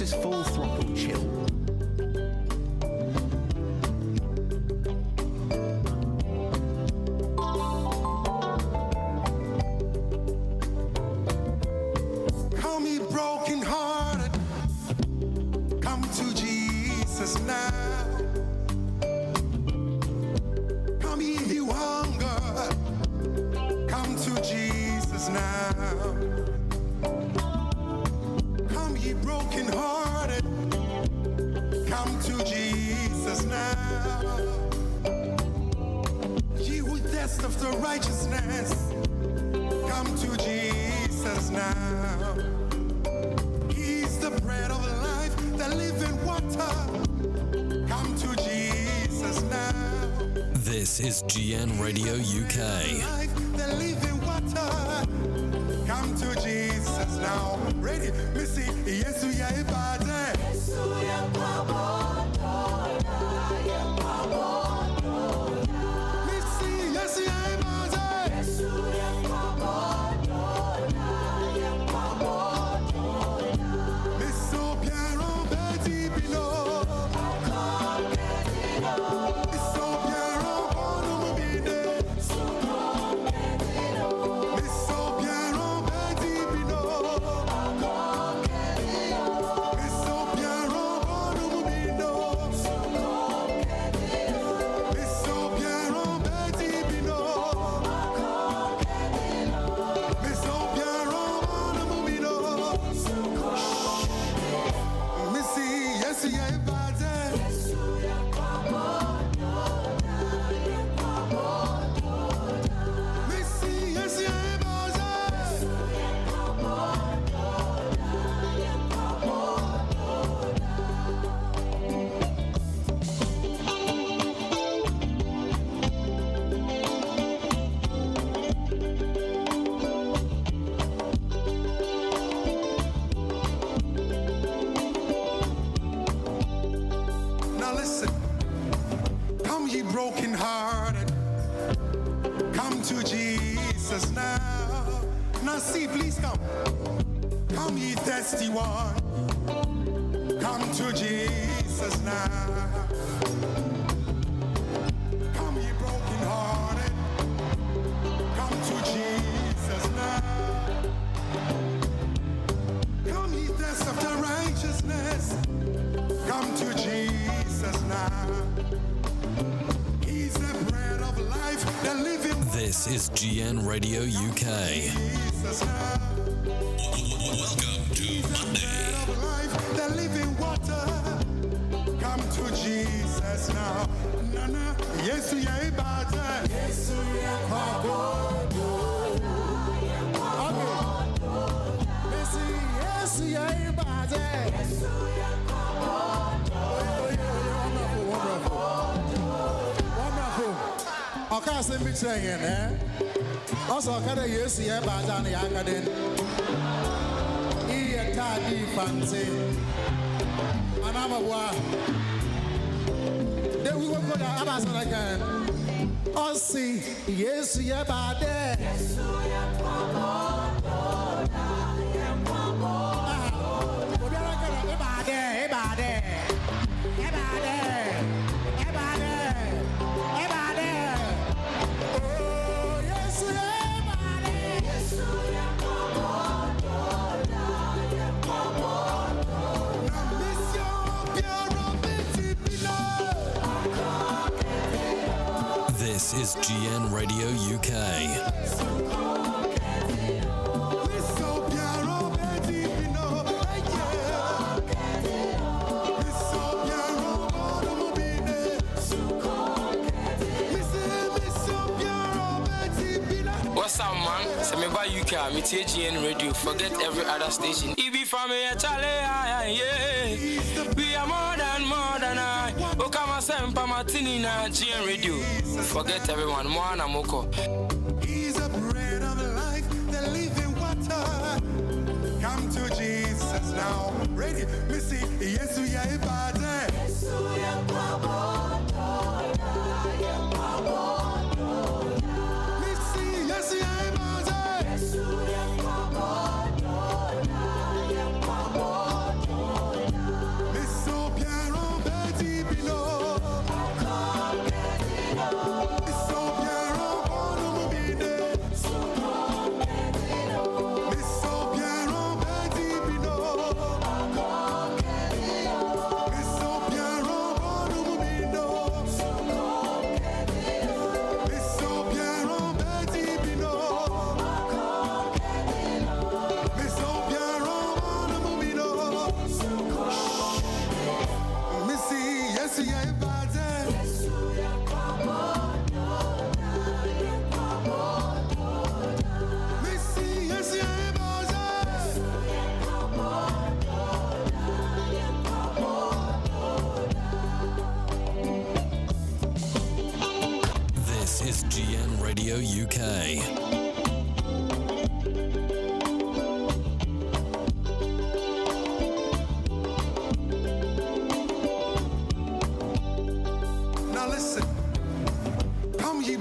This is Full Throttle Chill. Come ye broken hearted, come to Jesus now. Come ye who hunger, come to Jesus now. Come ye broken hearted, come to Jesus now. Ye who thirst after righteousness, come to Jesus now. He's the bread of life, the living water. Come to Jesus now. This is GN Radio UK. Life, the living water. Come to Jesus now. Ready? Missy, yes, we are about it. Missy, yes, we are about it. Misso Piero Betty Pino. Misso Piero Bonomobile. Misso Piero Betty Pino. Misso Piero Bonomobile. Misso Piero Betty Pino. Misso Piero Bonomobile. Missy, yes, yeah, bad. Missy, yes, yeah, bad. Now listen, come ye broken hearted, come to Jesus now. Now see, please come. Come ye thirsty one, come to Jesus now. Come ye broken hearted, come to Jesus now. Come ye thirst after righteousness, come to Jesus now. He's the bread of life, the living This is GN Radio UK. Jesus now. Welcome to Monday. Bread of life, the living water. Come to Jesus now. Nana, yes, we are about it. Yes, we are about it. Yes, we are about it. Yes, we are Ọka asị mbi kyerɛ yɛn ọsọ ọka dɛ Yesu yɛ baagya ne yɛaka den iyɛ taadi fante anamaboa de wiwo koda abasa na kan ɔsi Yesu yɛ baadɛ obiara kɛra ɛbaadɛ ɛbaadɛ ɛbaadɛ ɛbaadɛ ɛbaadɛ oh Yesu yɛ baadɛ na mission Piero Betty Pino. This is GN Radio UK. Misso Piero Betty Pino. Hey, yeah. Misso Piero Bonomobile. Misso Piero Betty Pino. What's up, man? So me by UK, me TGN Radio. Forget every other station. EB family, Charlie, yeah. We are more than I. Okama Sempa Martini na GN Radio. Forget everyone, Moana Moko. He's the bread of life, the living water. Come to Jesus now. Ready? Missy, yes, we are about it. Missy, yes, we are about it.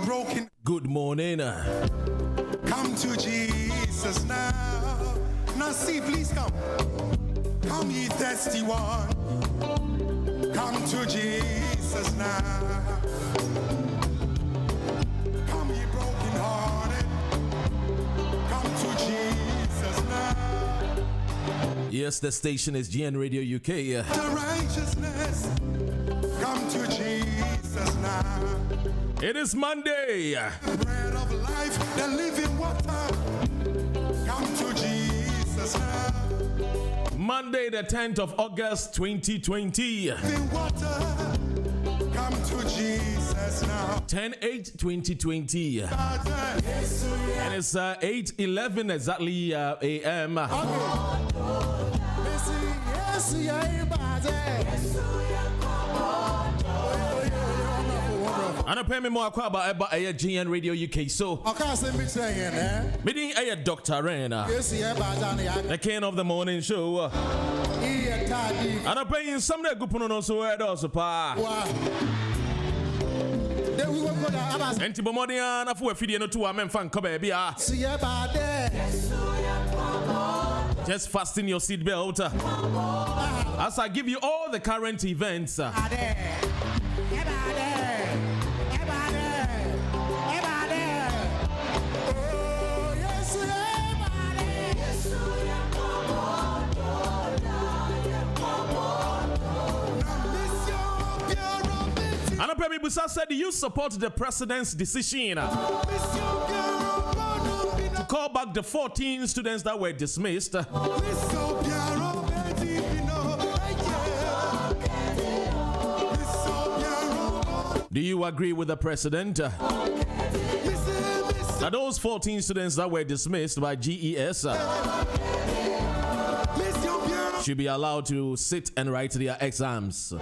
broken. Good morning. Come to Jesus now. Now see, please come. Come ye thirsty one. Come to Jesus now. Come ye broken hearted. Come to Jesus now. Yes, the station is GN Radio UK. The righteousness. Come to Jesus now. It is Monday. The bread of life, the living water. Come to Jesus now. Monday, the 10th of August, 2020. Living water. Come to Jesus now. 10/8/2020. And it's 8:11 exactly a.m. And I pay me more about GN Radio UK. So, meeting a Dr. Rena, the king of the morning show. And I pay you some of the good on also where also pa. And Tibomodian, I feel a video to a man fan baby. Just fasten your seatbelt as I give you all the current events. And Apemi Busa said, "Do you support the president's decision to call back the 14 students that were dismissed?" Do you agree with the president that those 14 students that were dismissed by GES should be allowed to sit and write their exams?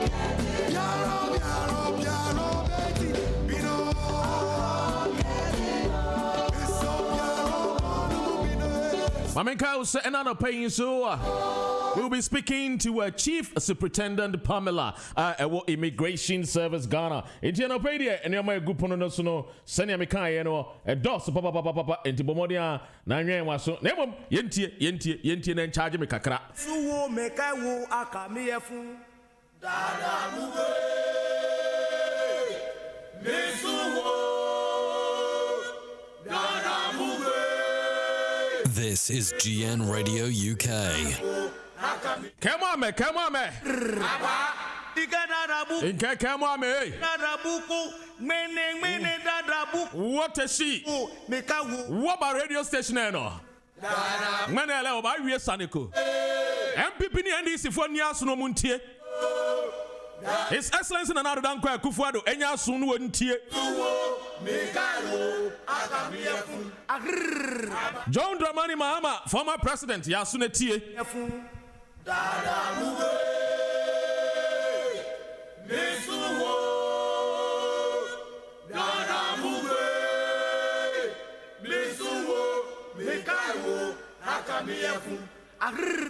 Mamenka will say another paying so we'll be speaking to Chief Superintendent Pamela Immigration Service Ghana. Indiana Pedia and Yama Gupono Sono, Senya Mika, a dos papa, and Tibomodia, Nanya was so never Yenti and charge me kakra. Suwo Mekawo Akamiafu Dada Muge Mesuwo Dada Muge. This is GN Radio UK. Come on, me. Come on, me. What is she? What about radio station? No. Manela, I wear Sanico. MPP NDC for Nias no Muntie. His Excellency and another Danko Kufuado, and Yasun wouldn't tear. John Dramani Mahama, former president, Yasuneti.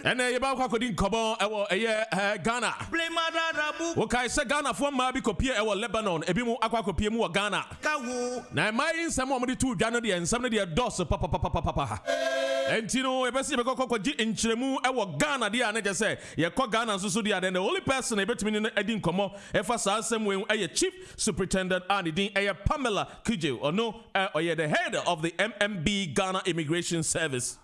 And you about couldn't come on Ghana. Okay, say Ghana for Mabi copy our Lebanon, Ebimu Aquacopia mu Ghana. Now, my some of the 2 January and some of the dos papa. And you know, a person in Chemu, our Ghana, dear, and I just say, you call Ghana so dear, then the only person able to mean I didn't come on. If I saw some way, a chief superintendent and a Pamela Kujo, or no, or you're the head of the MMB Ghana Immigration Service.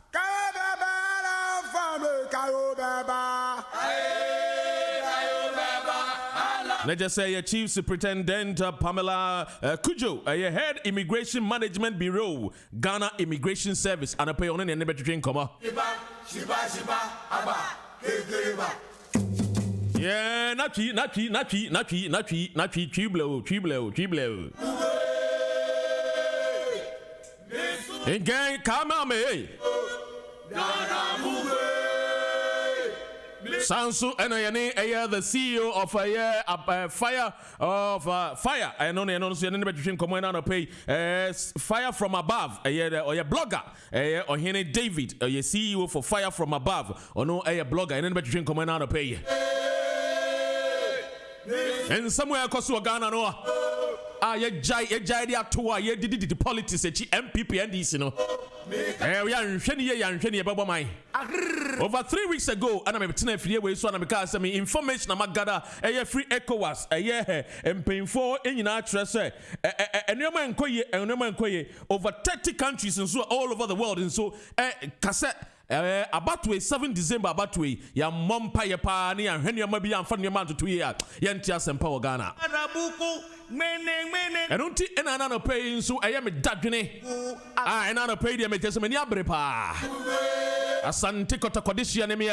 Let's just say Chief Superintendent Pamela Kujo, head Immigration Management Bureau, Ghana Immigration Service, and a pay on any better drink. Yeah, nachi, triblo. And gang, come on, me. Sansu and the CEO of Fire. I know they don't see any between coming out of pay. Fire from Above. Or your blogger. Or Henry David. Your CEO for Fire from Above. Or no, a blogger. And then between coming out of pay. And somewhere across Ghana, no. ye jai dia to a ye did the politics echi MPP and DC no. We are nhwene ye babo man. Over 3 weeks ago, and I'm between free way so and because some information I'm gather free ECOWAS painful nyina atre say enema nkoye over 30 countries and so all over the world and so cassette about 7 December about we ya mompa ye pa ne ya hwene ma bi ya mfa ne ma to ye ya ntia sempa wo Ghana enunti ena na pay so me dadwene ena na pay de me tese me ni abre pa asante kotakodishia ne me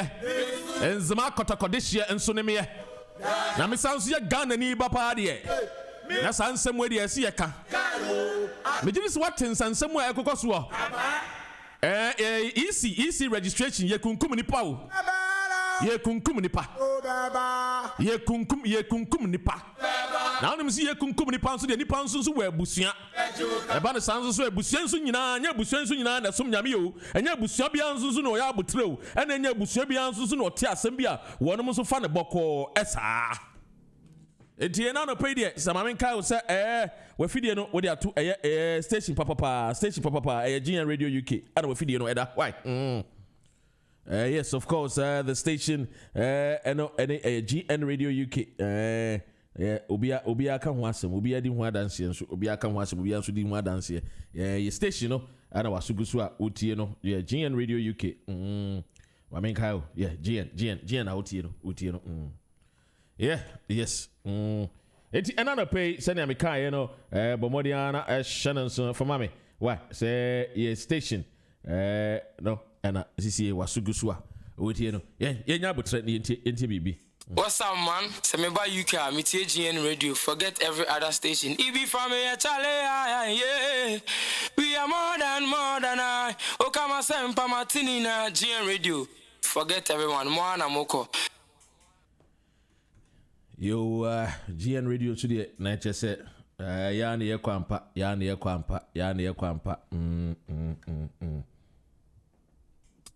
enzema kotakodishia enso ne me na me sanso ye Ghana ni ba pa de na sansem we de ese ye ka me gini so waten sansem we ekokoso easy registration ye kunkum nipa o ye kunkum nipa ye kunkum nipa na onim si ye kunkum nipa nso de nipa nso we abusua eba ne sanso so abusua nso nyina nya abusua nso nyina na som nyame yo enya abusua bia nso no ya abotreu ena enya abusua bia nso no te asem bia wonom nso fa ne boko esa etie na no pay de samamen kai wo se we fidie no wo de ato station papa GN Radio UK ana we fidie no eda why yes of course the station GN Radio UK obia ka ho asem obia di ho adanse nso obia ka ho asem obia nso di ho adanse ye station no ana wasugusu a otie no GN Radio UK mamen kai GN na otie no yes eti another pay send me kai no bomodiana shannon for mama why say ye station no ana sisi wasugusu a otie no nya botre enti bibi. What's up, man? Say me by UK, me TGN Radio. Forget every other station. EB family, Charlie, yeah. We are more than I. Okama Sempa Martinina, GN Radio. Forget everyone, Moana Moko. Yo, GN Radio today, nature said, yani ye kwampa.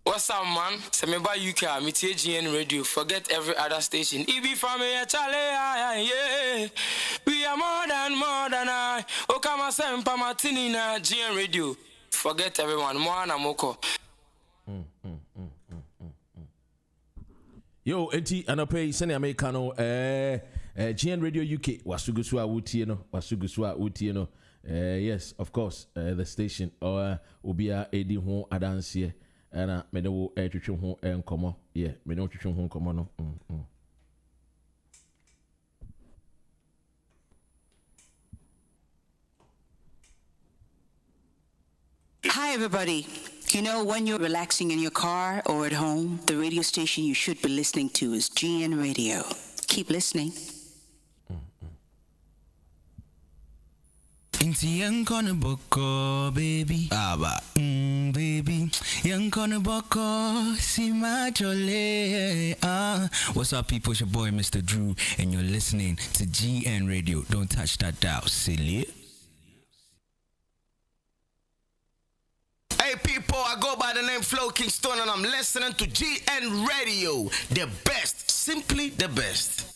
What's up, man? Say me by UK, me TGN Radio. Forget every other station. EB family, Charlie, yeah. We are more than I. Okama Sempa Martinina, GN Radio. Forget everyone, Moana Moko. Yo, enti anope sene America no GN Radio UK wasugusu a wutie no yes of course the station or obia edi ho adanse na me de wo twetwe ho enkomo me de twetwe ho enkomo no Hi, everybody. You know, when you're relaxing in your car or at home, the radio station you should be listening to is GN Radio. Keep listening. Inti young boko baby aba baby young boko si machole what's up people, it's your boy Mr. Drew and you're listening to GN Radio. Don't touch that dial, silly. Hey people, I go by the name Flo Kingston and I'm listening to GN Radio. The best, simply the best.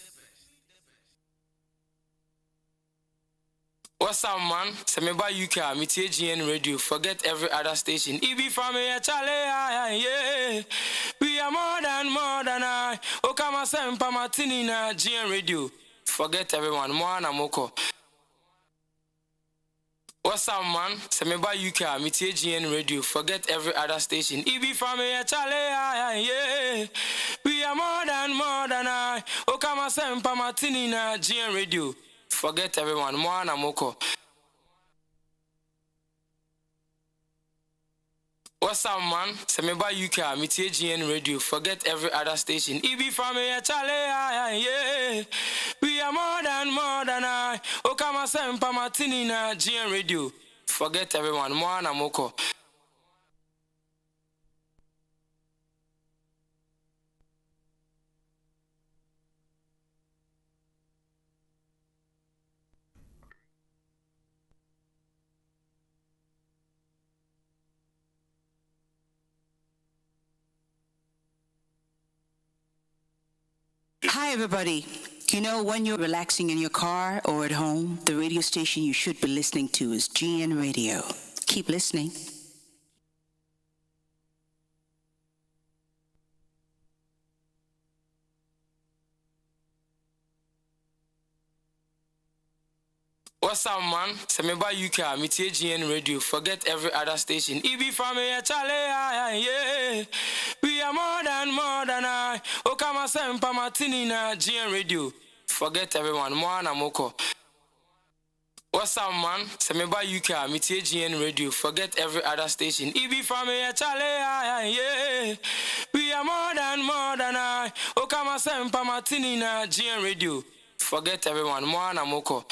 What's up, man? Say me by UK, me TGN Radio. Forget every other station. EB family, Charlie, yeah. We are more than I. Okama Sempa Martinina, GN Radio. Forget everyone, Moana Moko. What's up, man? Say me by UK, me TGN Radio. Forget every other station. EB family, Charlie, yeah. We are more than I. Okama Sempa Martinina, GN Radio. Forget everyone, Moana Moko. What's up, man? Say me by UK, me TGN Radio. Forget every other station. EB family, Charlie, yeah. We are more than I. Okama Sempa Martinina, GN Radio. Forget everyone, Moana Moko. Hi, everybody. You know, when you're relaxing in your car or at home, the radio station you should be listening to is GN Radio. Keep listening. What's up, man? Say me by UK, me TUNEIN Radio. Forget every other station. EB family, Charlie, yeah. We are more than I. Okama Sempa TUNEIN GN Radio. Forget everyone, Moana Moko. What's up, man? Say me by UK, me TUNEIN Radio. Forget every other station. EB family, Charlie, yeah. We are more than I. Okama Sempa TUNEIN GN Radio. Forget everyone, Moana Moko.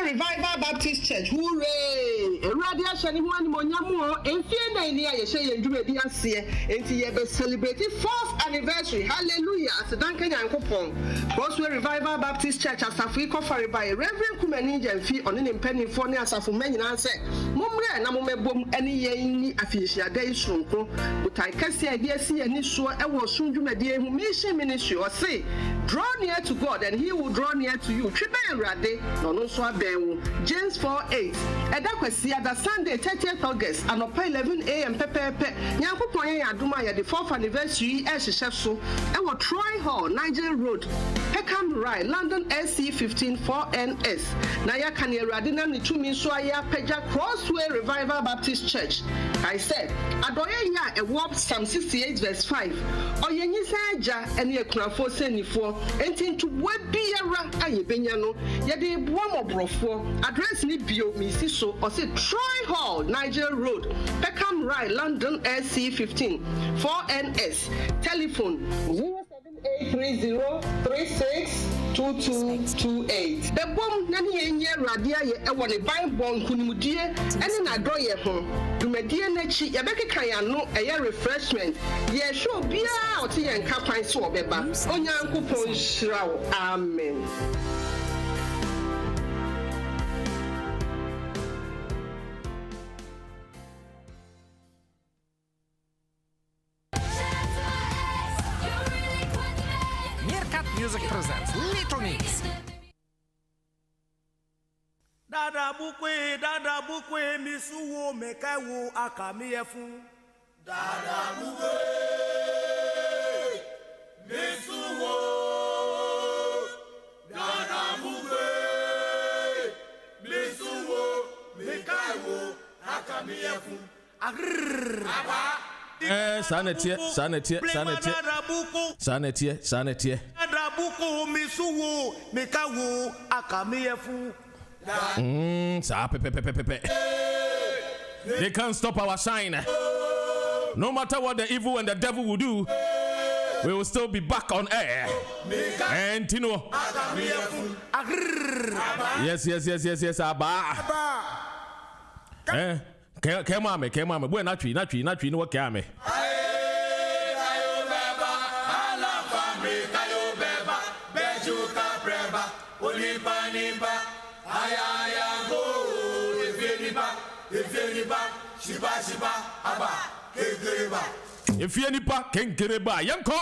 Revival Baptist Church, hooray! Radio Shani One Monyamu, and Fienda in the Ayesha and Jumedi Asia, and Tiebe celebrated 4th anniversary. Hallelujah! As a Duncan and Coupon. Crossway Revival Baptist Church as Africa for by Reverend Kumanija and Fee on an impending for Nasa for many answer. Mumbre and Namumebum any year Afisha Day Sunko, but I can see idea see and issue I was soon Jumedia who mission ministry or say, draw near to God and he will draw near to you. Tribe and Rade, no so James 4:8. Edakwesia that Sunday 30th August and up 11 a.m. Pepe Nyankopon Aduma ya the 4th anniversary so and what Troy Hall, Niger Road, Peckham Rye, London SC 15 4NS. Naya Kanye Radina Nitumi Swaya Peja Crossway Revival Baptist Church. I said, Adoya ya a warp Psalm 68 verse 5. Oyenisa ja and ye kunafo senifo entin to webiara aye benyano ye de boamo brofo address ni bio misi so or say Troy Hall, Niger Road, Peckham Rye, London SC 15 4NS. Telephone 07830362228. The bomb nani enye radia ye e woni ban bon kunimudie ene na do ye ho. Dumedie na chi ye bekeka ya no eye refreshment. Ye show bia o ti ye nka kwan so obeba. Onyankopon hyira wo. Amen. Music presents Little Mix. Dada bukwe misuwo mekawo akamiefu. Dada bukwe misuwo. Dada bukwe misuwo mekawo akamiefu. Aba. Sanetie. Adabuko misuwo mekawo akamiefu. They can't stop our shine. No matter what the evil and the devil will do, we will still be back on air. And you know, yes. Abba. Come on, we're not tree, no what can me. If you nipa kenkereba yanko.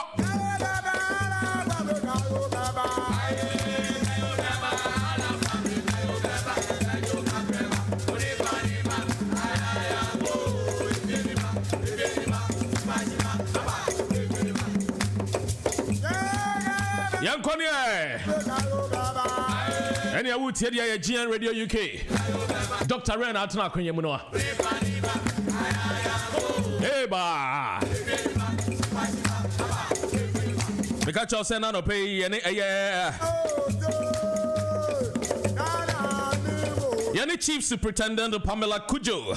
Yanko ni any would tell you GN Radio UK. Dr. Ren Atana Kwenye Munoa. Hey ba. Because you send no pay any Yani Chief Superintendent Pamela Kujo,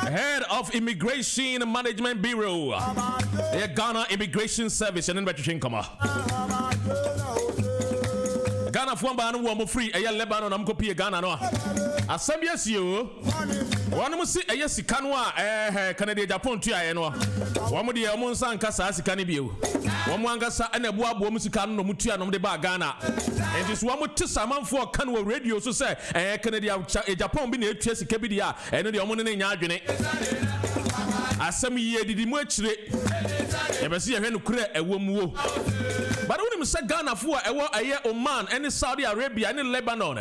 Head of Immigration Management Bureau, Ghana Immigration Service, and in Betrichinkomma. Ghana Fwamba and Womo Free, Lebanon, I'm copy Ghana. No, Assemblies you one must see a yes, Canwa, Canada, Japan, Tia, and one of the Amonsan Casa, Canibio. Wamwangasa ene buabu musika no mutua no de ba Ghana. And this one to samanfo kan wo radio so say Kennedy Japan bi na etwa sika bi dia eno de omo ne nya adwene. Asem ye didi mu akire. E be se ye hwe no kura ewo mu wo. But when you say Ghana for Oman, any Saudi Arabia, any Lebanon,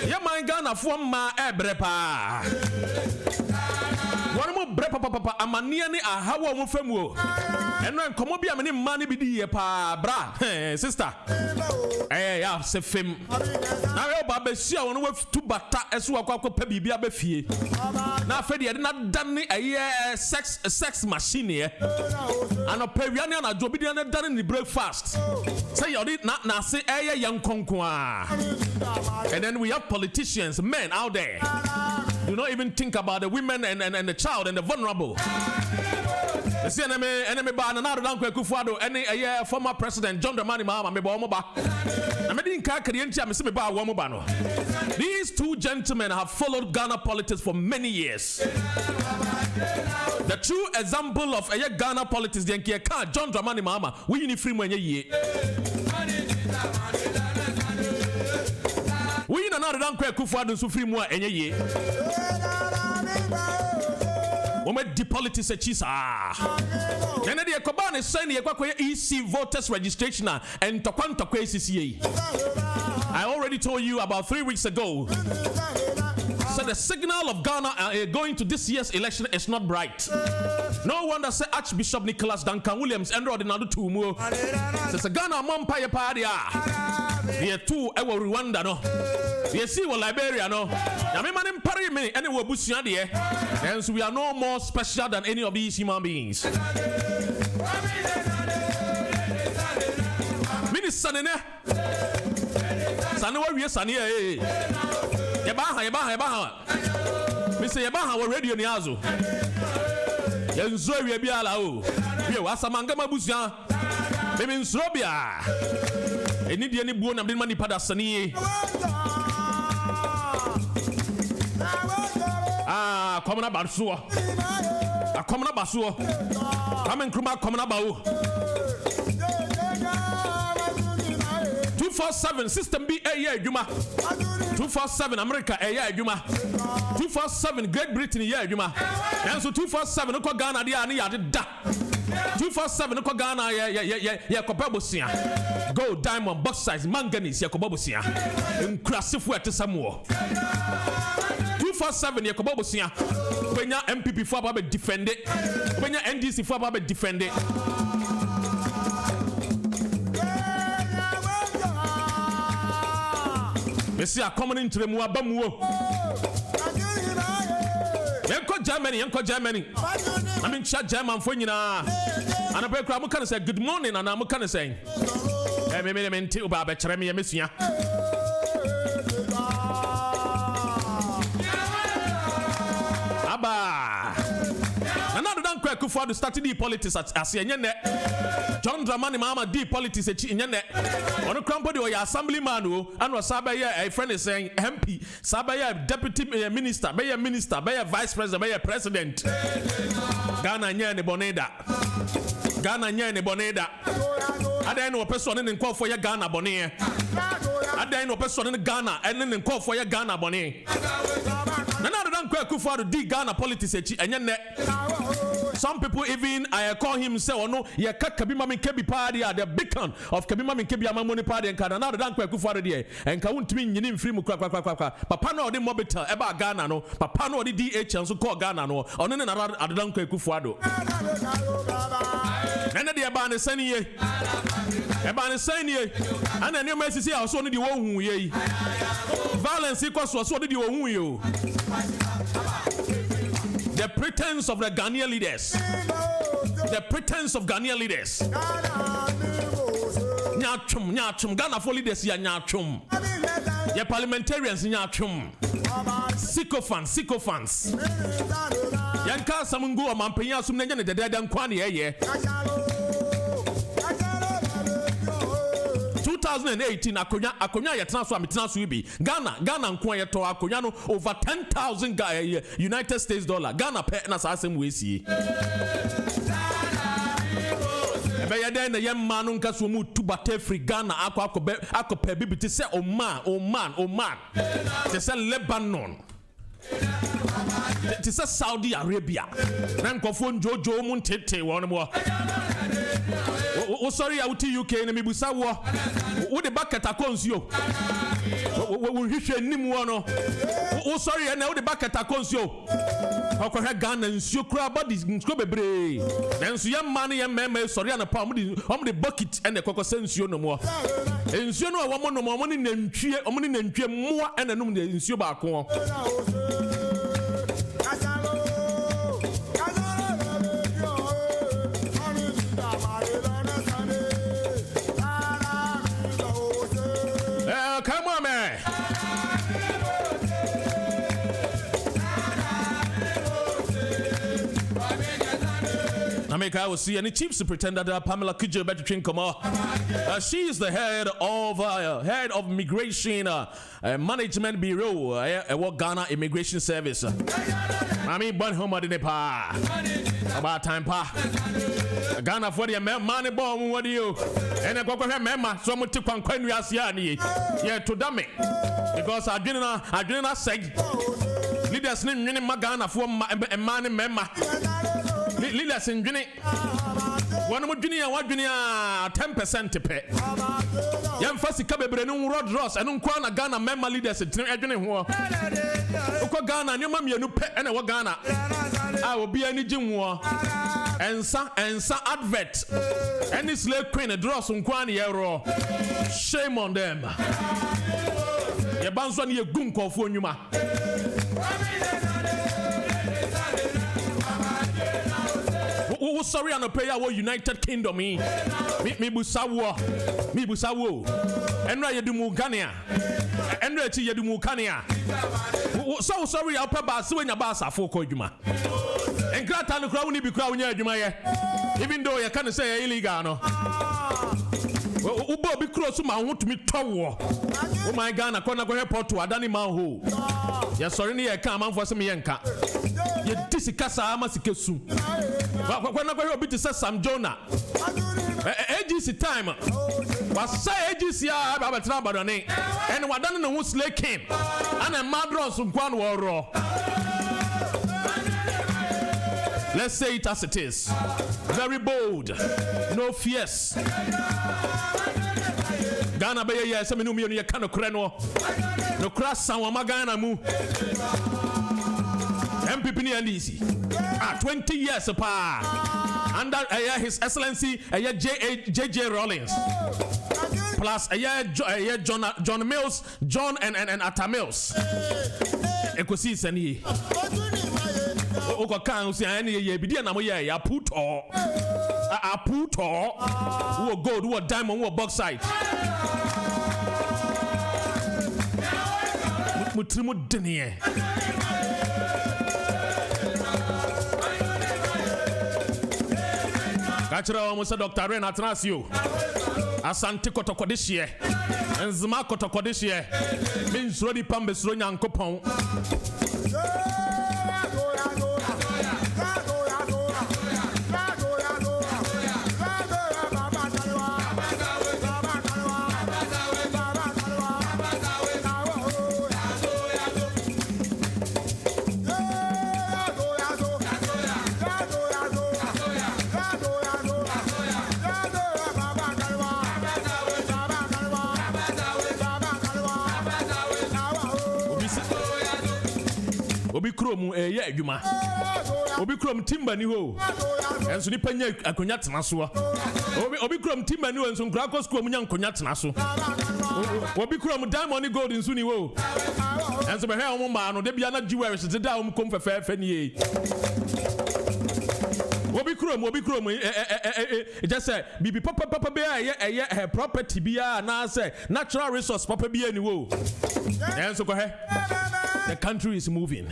you mind Ghana for ma ebrepa. One more brepa papa, amania ni ahawa mo femu. And when come up here, money be the pa bra, sister. Yeah, se fem. Now you babe see I want to bata esu akwa pe bibia be fie. Na afedi e na dane sex machine here. And opewiane na jobi de na dane ni breakfast. Say you did not na say young konkwa. And then we have politicians, men out there. Do not even think about the women and the child and the vulnerable. You see enemy ba na do dan Akufo-Addo any former president John Dramani Mahama me ba omo ba. Na me din ka kare ntia me se me ba wo mo ba no. These two gentlemen have followed Ghana politics for many years. The true example of Ghana politics the nke ka John Dramani Mahama we ni free mu enye yie. We na do dan Akufo-Addo so free mu enye yie. Women depolitics a cheese. Then the Koban is saying the EC voters registration and Tokwanta KCCA. I already told you about 3 weeks ago. So the signal of Ghana going to this year's election is not bright. No wonder say Archbishop Nicholas Duncan Williams and Rodinado Tumu. Says a Ghana Mampire Party. They are two Rwanda no. They see what Liberia no. Yamiman Pari me any Wabusia there. Hence we are no more special than any of these human beings. Mini sanene. Sanewa wie sane eh. Yebaha. Me say yebaha we radio ni azo. Yenzo wie bia la o. Wie wasamanga mabusia. Me nso bia. Eni die ni buo na de mani pada sane. Come on, Basuo. Come on, Basuo. Come and come on, Bau. 247 system B a year, Juma. 247 America a year, Juma. 247 Great Britain a year, Juma. And so 247 Oko Ghana dia ni ya da. 247 Oko Ghana ya kobabosia. Gold, diamond, bauxite, manganese ya kobabosia. Nkrasifu ate samuo. 247 ya kobabosia. Kwenya MPP for aba be defend it. Kwenya NDC for aba be defend it. Messi are coming into the Muabamuo. Yanko Germany. I mean, chat German for you now. And a break, I'm going to say good morning, and I'm going to say, I mean, till Baba Cheremi, Messia. Abba. Another dan Akufo-Addo started the politics as yenye John Dramani Mahama di politics yenye ono krampo de oya assemblyman o and was a friend is saying MP sabaya deputy minister be vice president be president Ghana nya ne boneda adan no person ne nkofo ya Ghana bone adan no person ne Ghana ene ne nkofo ya Ghana bone Another dan Akufo-Addo di Ghana politics yenye some people even call him say no ye Kabima Minkebi party the beacon of Kabima Minkebi Amamoni party and Canada dan Akufo-Addo there and ka wuntimi nyini mfiri mu kwa papa no de mobitel eba Ghana no papa no de DH and so call Ghana no ono ne na dan Akufo-Addo nene de eba ne sani ye ana ne mesisi a so no de wo hu ye violence equals so de wo hu ye the pretense of the Ghanaian leaders. Nyachum. Ghana for leaders ya nyachum. Ya parliamentarians nyachum. Sycophants. Yanka samungu wa mampenya sumnenya ne deda nkwani ye. 2018 akonya ya transfer ametina bi Ghana nko ye to akonya no over 10,000 United States dollar Ghana pe na sa asem we sie Be den na yemma no nka so mu tubata free Ghana akọ bibi te say Oman te say Lebanon te say Saudi Arabia na nkofo njojo mu ntete won mo o sorry out UK na mebusa wo de bucket akonsuo wo hwehwe nim wo no o sorry na wo de bucket akonsuo okohwe Ghana nsuo kura body nsuo bebre na nsuo ya man ya mema sorry na pa om de bucket and ekoko sensuo no mo nsuo no wo no mo ni nantwie moa na num de nsuo ba ko come on, man. I will see any chief superintendent Pamela Kujo Between Koma. She is the head of Migration Management Bureau, Ghana Immigration Service. I mean, but home at the pa about time pa Ghana for the money bomb. What do you? And I go remember so much to conquer yeah to damn it because I didn't say leaders in Ghana for money member. Leaders in Guinea, one more junior, 10% to pay. Young Fassi Cabe, no Rod Ross, and Unkwana Ghana member leaders in Guinea. Ghana, your mammy, no pet, and a Ghana. I will be any Jim war and some advert. Any slave queen a dross Unkwani euro. Shame on them. Your bounce on your gunko for Numa. Sorry, on a prayer United Kingdom. Me busawo. And you do Mugania. And you do Mukania. So sorry, I'll pay bass when your bass are for Kojuma. And Gratan the crown be crown Jumaya. Even though you can't say illegal. No. Ubo be close to my want to meet Tower. Oh my God, I can't go airport to Adani Maho. Yes, sorry, I come for some yanka. You disicasa amasikesu. When I go to say some Jonah. AGC time. Was say AGC about Trabadone. And what done in the Slay came. And a madros from Kwan War. Let's say it as it is. Very bold. No fears. Ghana be ya se menu mi kan okre no no kra san wa Ghana mu MPP ni NDC 20 years pa under His Excellency JJ Rawlings plus John Mills and Atta Mills ekosi sani kan si ani ye bidia na mo ye ya put or who gold, who diamond, who bauxite. Mutrimu denier. Kachira almost Dr. Ren Atrasio. Asante kotoko this year. And Zima kotoko this year. Means Rodi Pambes Ronya and Copon. Obi krom ye adwuma obi krom timba ni ho enso ni panya akonya tena so obi krom timba ni ho enso nkra ko school mu nya nkonya tena so obi krom diamond gold enso ni ho enso be hwe omo ma no de bia na jewelry se da omo kom fefe ni e obi krom just say bibi papa be ye property bia na say natural resource papa bia ni ho enso ko he the country is moving.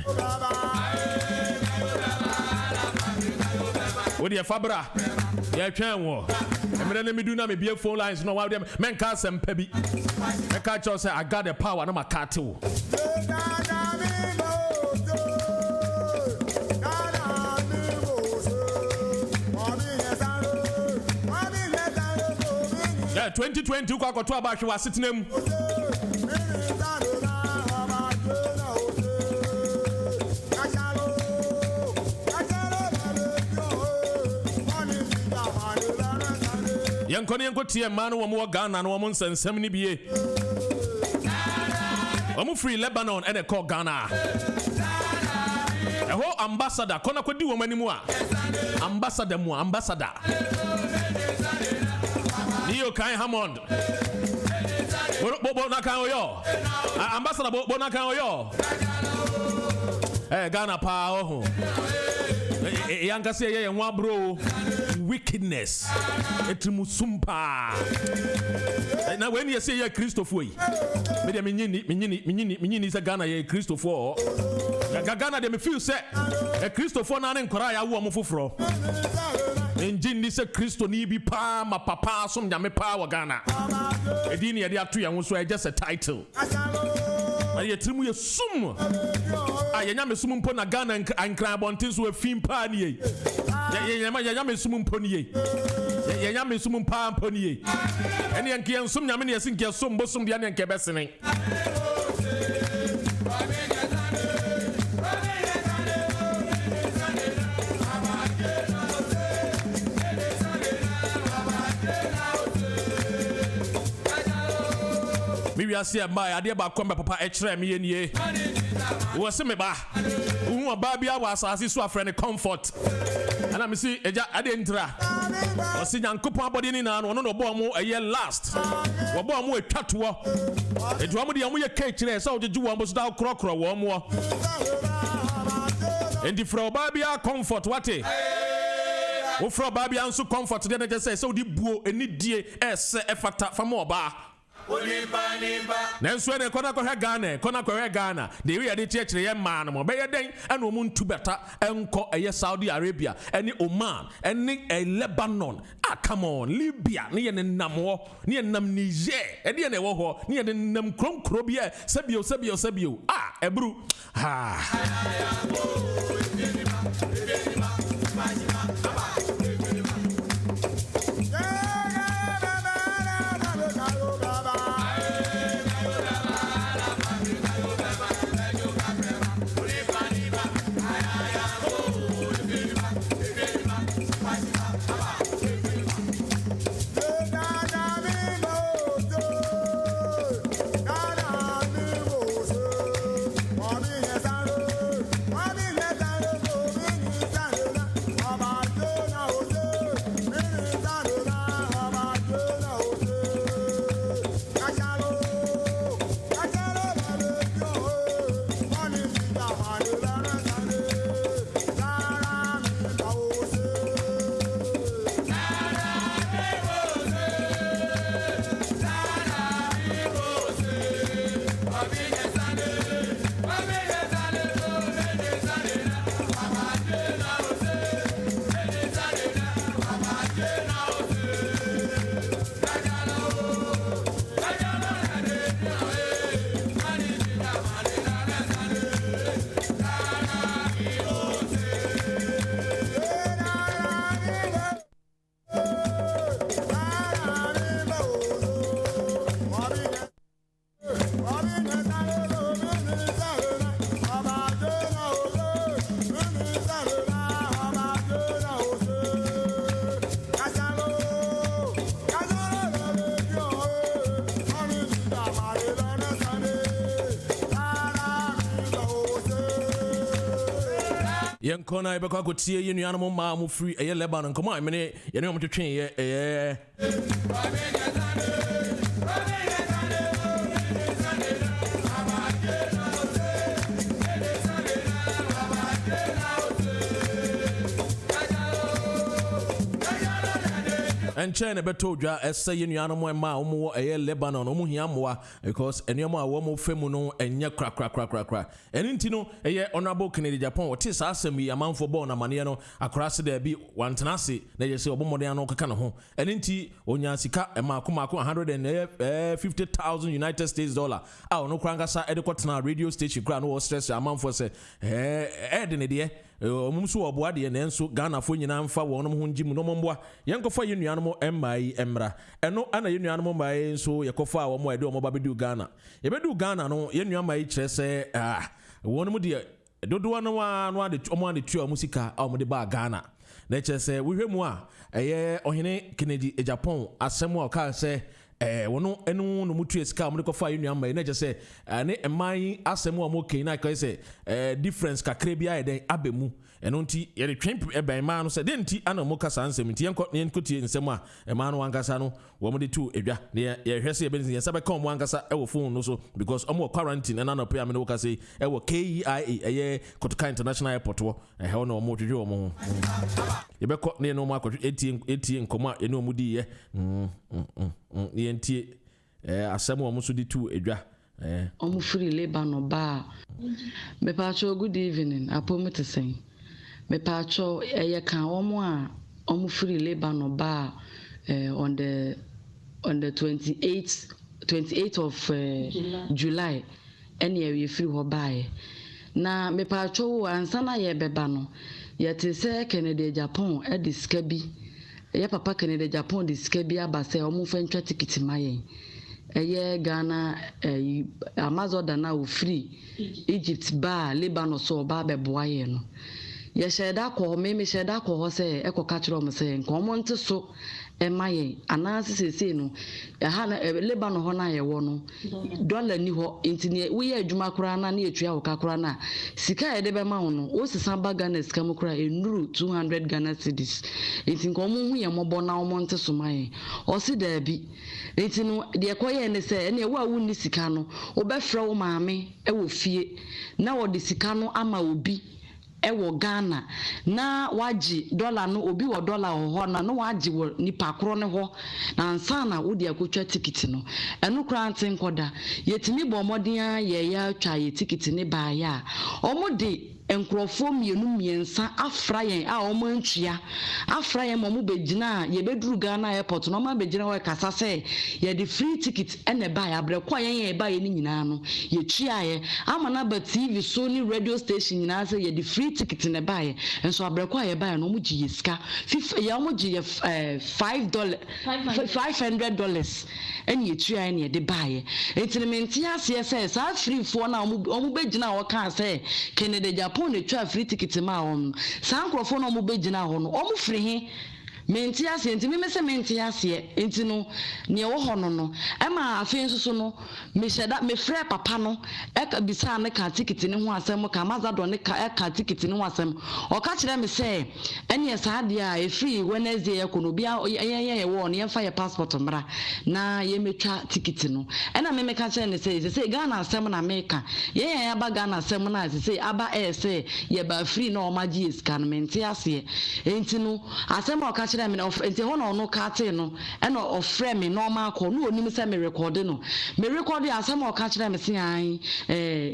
With your Fabra, yeah, can war. And then me do not be phone lines. No, why them men can't send pebby. I can't just say I got the power. I'm a cartoon. 2020 kwa koto abahwe wasetenam Yanko tie man wo mo Ghana no mo nsensem ni bie. Omo free Lebanon and call Ghana. Eho ambassador kona kwedi wo manimu a. Ambassador. Niyo kan Hammond. Bo na kan oyo. Ambassador bo na kan oyo. Ghana pa oho. Yanka say ye nwa bro wickedness etrimusumpa na when you say ye Christopher yi me de menyini say Ghana ye Christopher Ghana de me feel say e Christopher na nkora ya wo omfoforo enjini say Christo ni bi pa ma papa som nyame pa wa Ghana edini ye de ato ye so just a title ye trimu ye sum ayenya me sum mpo na Ghana ankran bontin so afim pa ni ye yenya me sum mpo ni ye yenya me sum mpa mpo ni ye ene yanke ensum nyame ne yesin ke sum bosum bia ne yanke besene we are see my ade ba kwamba papa ekire me yenie wo se me ba wo ba bia wa asase so afre ne comfort ana me see eja ade ntra o se nyankopon abode ni na no no bo mo eye last wo bo mo etwatowo edu mo de mo ye ka ekire se wo jeju wo mo so da krokro wo mo endi fro ba bia comfort wate wo fro ba bia nso comfort de na je say se wo di buo eni die ese efata famo ba Nenso ene kona kwa Ghana de we ade chekire ye man mo be ye den ene o muntu beta enko eye Saudi Arabia ene Oman ene Lebanon come on Libya ne ye nam ho ne ye nam Niger ede ye ne wo ho ne ye nam kronkro bia sabio ebru Yankona ibekwa kotie ye nuano mo ma mo free eye Lebanon komo amene ye ne mo twetwen ye and China beto dwa ese ye nuano mo ma omo eye Lebanon omo hia moa because enemo a wo mo femu no enye kra eni ntino eye honorable Kennedy Japan what is asem yi amanfo ball na mane no akrase da bi wantenase na ye se obomode no kaka ne ho eni nti onya sika makomako 150,000 United States dollar a ono krangasa edekotena radio station kra no stress amanfo se de ne de omum so oboa de ne nso Ghana fo nyina mfa wonom ho ngimu no momboa yenkofa yenuanom emai emra eno ana yenuanom mai nso yekofa a womo ede omo ba bedu Ghana yebedu Ghana no yenuamai kire se wonom de dodo no ade omo ade tua musika a omo de ba Ghana na kire se wohwemu a eye ohene Kennedy Japan asemo o ka se wono enu no mutu esika mo de kofa yenuamai na kire se ne emai asemo o mo ken na ka se difference kakra bia eden abemu eno nti ye de twem eben ma no se de nti ana mo kasa ansem nti yenko tie nsem a ema no wankasa no wo mo de tu edwa ne ye hwese ye benzi yensa be kan mo wankasa e wo phone no so because omo quarantine na no pay am no kasa e wo KEIA eye Kotoka International Airport wo he no mo twedwe mo ye be ko ne no mo akotwe etie nkomo a ene omu di ye ye ntie asem wo mo so di tu edwa omu free labor no ba me pa cho good evening apomete sen me pa cho eye kan omu a omu free labor no ba on the 28th of July ene we free ho ba na me pa cho ansa na ye beba no ye te se Kennedy Japan e diska bi ye papa Kennedy Japan diska bi aba se omu fa ntwa ticket mayen eye Ghana Amazon dana o free Egypt ba Lebanon so ba be boaye no ye sheda ko me sheda ko ho se e ko ka kire o se nko mo nte so e maye ananse sese no ha na Lebanon ho na ye wo no dollar ni ho ntini we ye adwuma kura na etua wo ka kura na sika ye de be ma wo no o sisa ba Ghana sika mo kura enuru 200 Ghana cedis enti nko mo hu ye mo bo na mo nte so maye o si da bi enti no de ko ye ne se ne wo a wo ni sika no wo be frɛ wo maame e wo fie na wo de sika no ama obi ewo Ghana na waji dollar no obi wo dollar ho na no waji wo nipa kro ne ho na ansa na wo de akotwa ticket no eno kra nten koda yetimi bo modin a ye ya twa ye ticket ne ba ya omo de enkrofo miensa afra yen a omo ntua afra yen mo begina ye beduru Ghana airport no ma begina we kasa se ye de free ticket ene ba ya bre kwa yen ba ye ni nyina no ye tua ye amana ba TV so ni radio station nyina se ye de free ticket ne ba ye enso abre kwa ye ba ye no mo gi ye sika ye mo gi ye $500 ene ye tua ye ne de ba ye entinimenti ase se sa free fo na omo begina wo kan se Kennedy Japan ne twa free ticket ma on san krofo no mo begina ho no omo free he menti ase enti me se menti ase enti no ne wo ho no no e ma afi nsusu no me sheda me frɛ papa no e ka bisa ne ka ticket ne ho asɛm ka mazado ne ka e ka ticket ne ho asɛm o ka kyerɛ me se ene sa de a e free Wednesday e kono bia ye wo ne fa ye passport mra na ye metwa ticket no e na me ka kyerɛ ne se Ghana asɛm na me ka ye aba Ghana asɛm na se aba se ye ba free na o ma gi scan menti ase enti no asɛm o ka me no enti ho no ka te no e no ofre me normal call no onim se me record no me record asem o ka kire me se an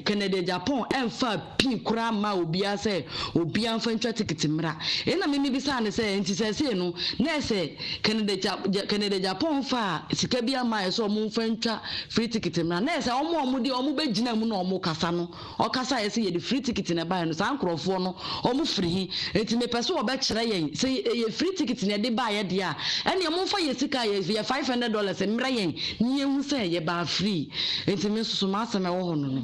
Kennedy Japan emfa pin kura ma obi ase obi anfa ntwa ticket mra e na me bisa ne se enti se no na se Kennedy Japan fa sika bia ma so mo mfa ntwa free ticket mra na se omo de omo begina mu na omo kasa no o kasa ye se ye de free ticket na ba no san krofo no omo free enti me pese o be kire yen se ye free ticket na de ba ye dia ene mo fa ye sika ye $500 mra yen ni ehu se ye ba free enti me susu ma asem e wo ho no no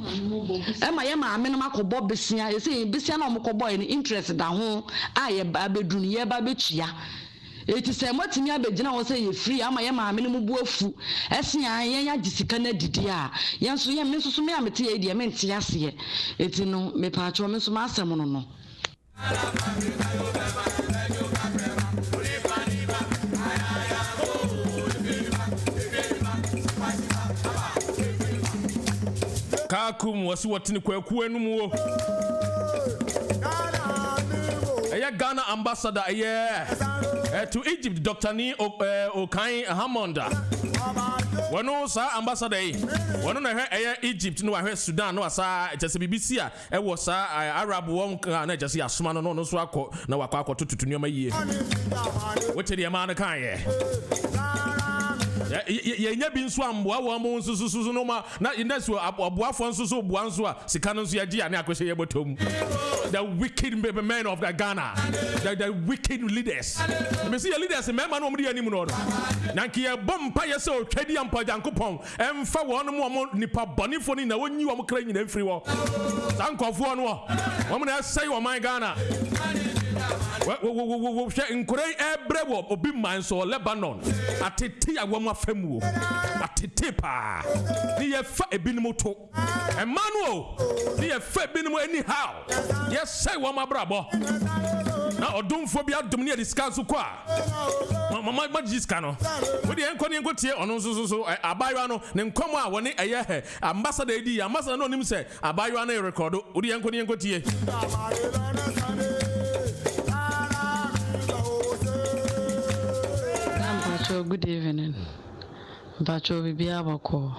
e ma ye ma ame no makobo besia ye se besia na mo kobo ye interest da ho a ye ba bedunu ye ba betua eti se motimi abegina wo se ye free ama ye ma ame no mu bu afu esia ye ya gisika na didi a ye nso ye me susu me amete ye dia me ntia ase eti no me pa cho me susu ma asem no no Kakum wasi watini kwaku enum wo Ghana ambassador to Egypt Dr. Ni Okai Hamonda wano sa ambassador wano na Egypt no ahwe Sudan no asa jese BBC a wo sa Arab won na jese asoma no no so akọ na wakọ tututu nneoma yie wote de ma na kan ye Yenya bi nso amboa wo mo nsususu no ma na indesu aboafo nsusu boa nso a sika no nso ya gi ane akwese ye botom. The wicked men of the Ghana. The wicked leaders. Me see your leaders me man no mdi anim no. Na nki ye bompa ye se otwadi ampa Jankopon emfa wo no mo nipa bonifo ni na wonyi wo kra nyina mfiri wo. Sankofo no wo mo na say wo man Ghana. Wo hwe nkure ebre wo obi man so Lebanon atete ya wo mafam wo atete pa ni ye fa ebinim to Emmanuel ni ye fa ebinim anyhow yes say wo mabrabo na odumfo bi adum ne discuss ko a mama magiska no wo de enko ne enko tie ono so abayo no ne nkomo a woni eye he ambassador edi ambassador no nim say abayo na record wo de enko ne enko tie. Good evening. Pacho bibia bako.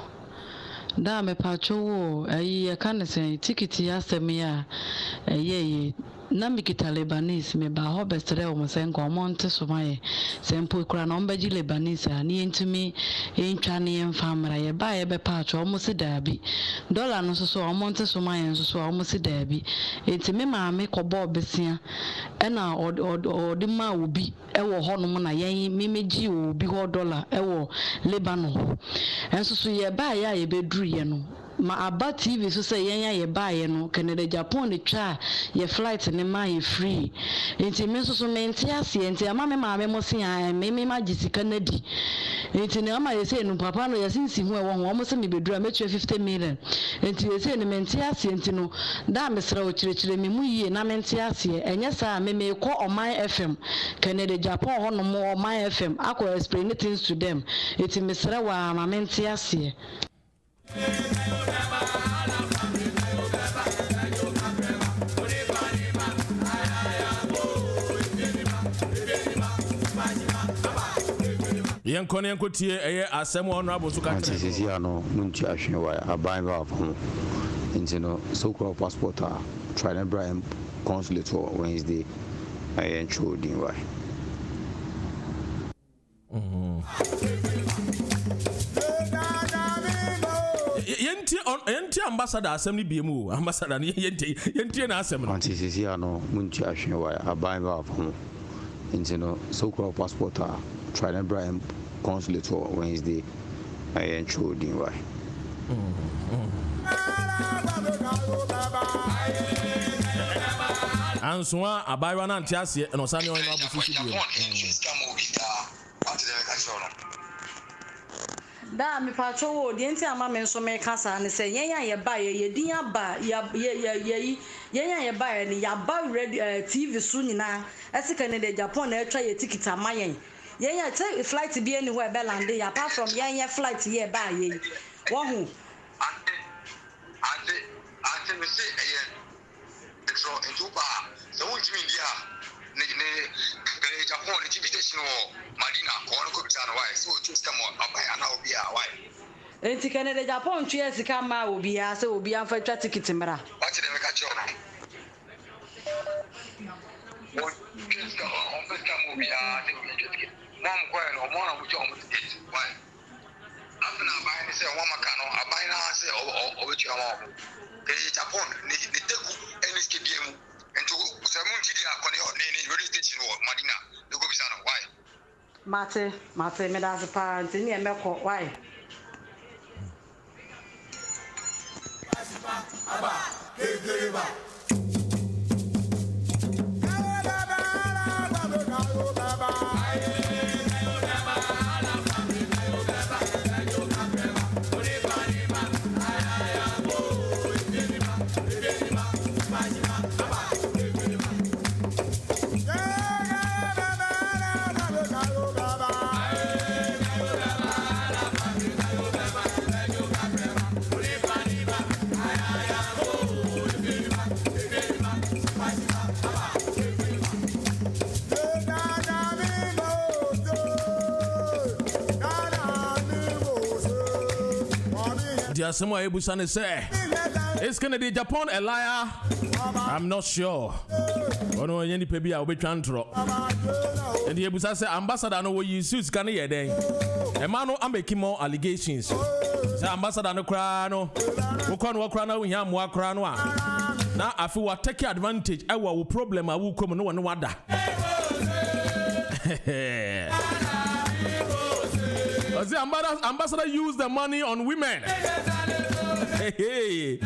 Da me pacho wo ayi kan say ticket ya semia ye na mikita Lebanese me ba ho bestre o mosen ko monte so maye sempo kura na ombaji Lebanese ani entumi entwa ne emfamra ye ba ye be pacho o mo se dabi dollar no so o monte so maye so o mo se dabi entimi maame ko bo besia e na o de ma obi e wo ho no mo na yen memeji obi ho dollar e wo Lebanon enso so ye ba ya ye beduru ye no ma aba TV so say yenya ye bae no Canada Japan ne twa ye flight ne ma ye free enti me so mente ase enti ama me ma me mo se an me ma gisika na di enti ne ama ye say no papa no ye sinsi hu e wo mo se me bedura me 50 million enti ye say ne mente ase enti no da me sra o kirekire me mu yie na mente ase enye sa me ko Oman FM Canada Japan ho no mo Oman FM akọ explain things to them enti me sra wa ma mente ase. Yankone yankotie eye asem ono abosu ka tere sisi ano munti ahwe wa aban ba afo intino so called passport try na Brian consulate for Wednesday ayen chodin wa yenti ambassador asem ni biemu ambassador ni yenti na asem no anti sisi ano munti ahwe wa aban ba afo intino so called passport try na Brian consulate for Wednesday ayen chodin wa answa abaywa na ntiase no sane on na abusu bi da me pacho wo de enti ama me nso me kasa ne se yenya ye ba ye din aba yenya ye ba ne ya ba TV so nyina esika ne de Japan na etwa ye ticket amayen yenya take flight bi anywhere be land apart from yenya flight ye ba ye wo hu ante me say so entuba so wuntimi dia ne Japan ne invitation o Madina ko no ko bitana why so tu scam abai ana obi a why enti Canada Japan twa sika ma obi a se obi an fa twa ticket mra what dem ka cho no what just on fa scam obi a de ticket mom ko no mo na mo cho mo ticket why after abai ne say wo maka no abai na say o be twa mo Japan ni teku any skediemu ento samunti dia akone ni radio station wo Madina no go bisana why mate me da pa ntini emeko why aba kegereba asem wa ebusa ne say is Canada Japan a liar I'm not sure. Ono any pebi a obetwa ntro. And the ebusa say ambassador no we use scan here den. E man no am making more allegations. Say ambassador no kra no. Wo kwa no kra na wo hia mo akra no a. Na afi wa take advantage e wo problem a wo kom no wo ne wada. The ambassador used the money on women. Hey.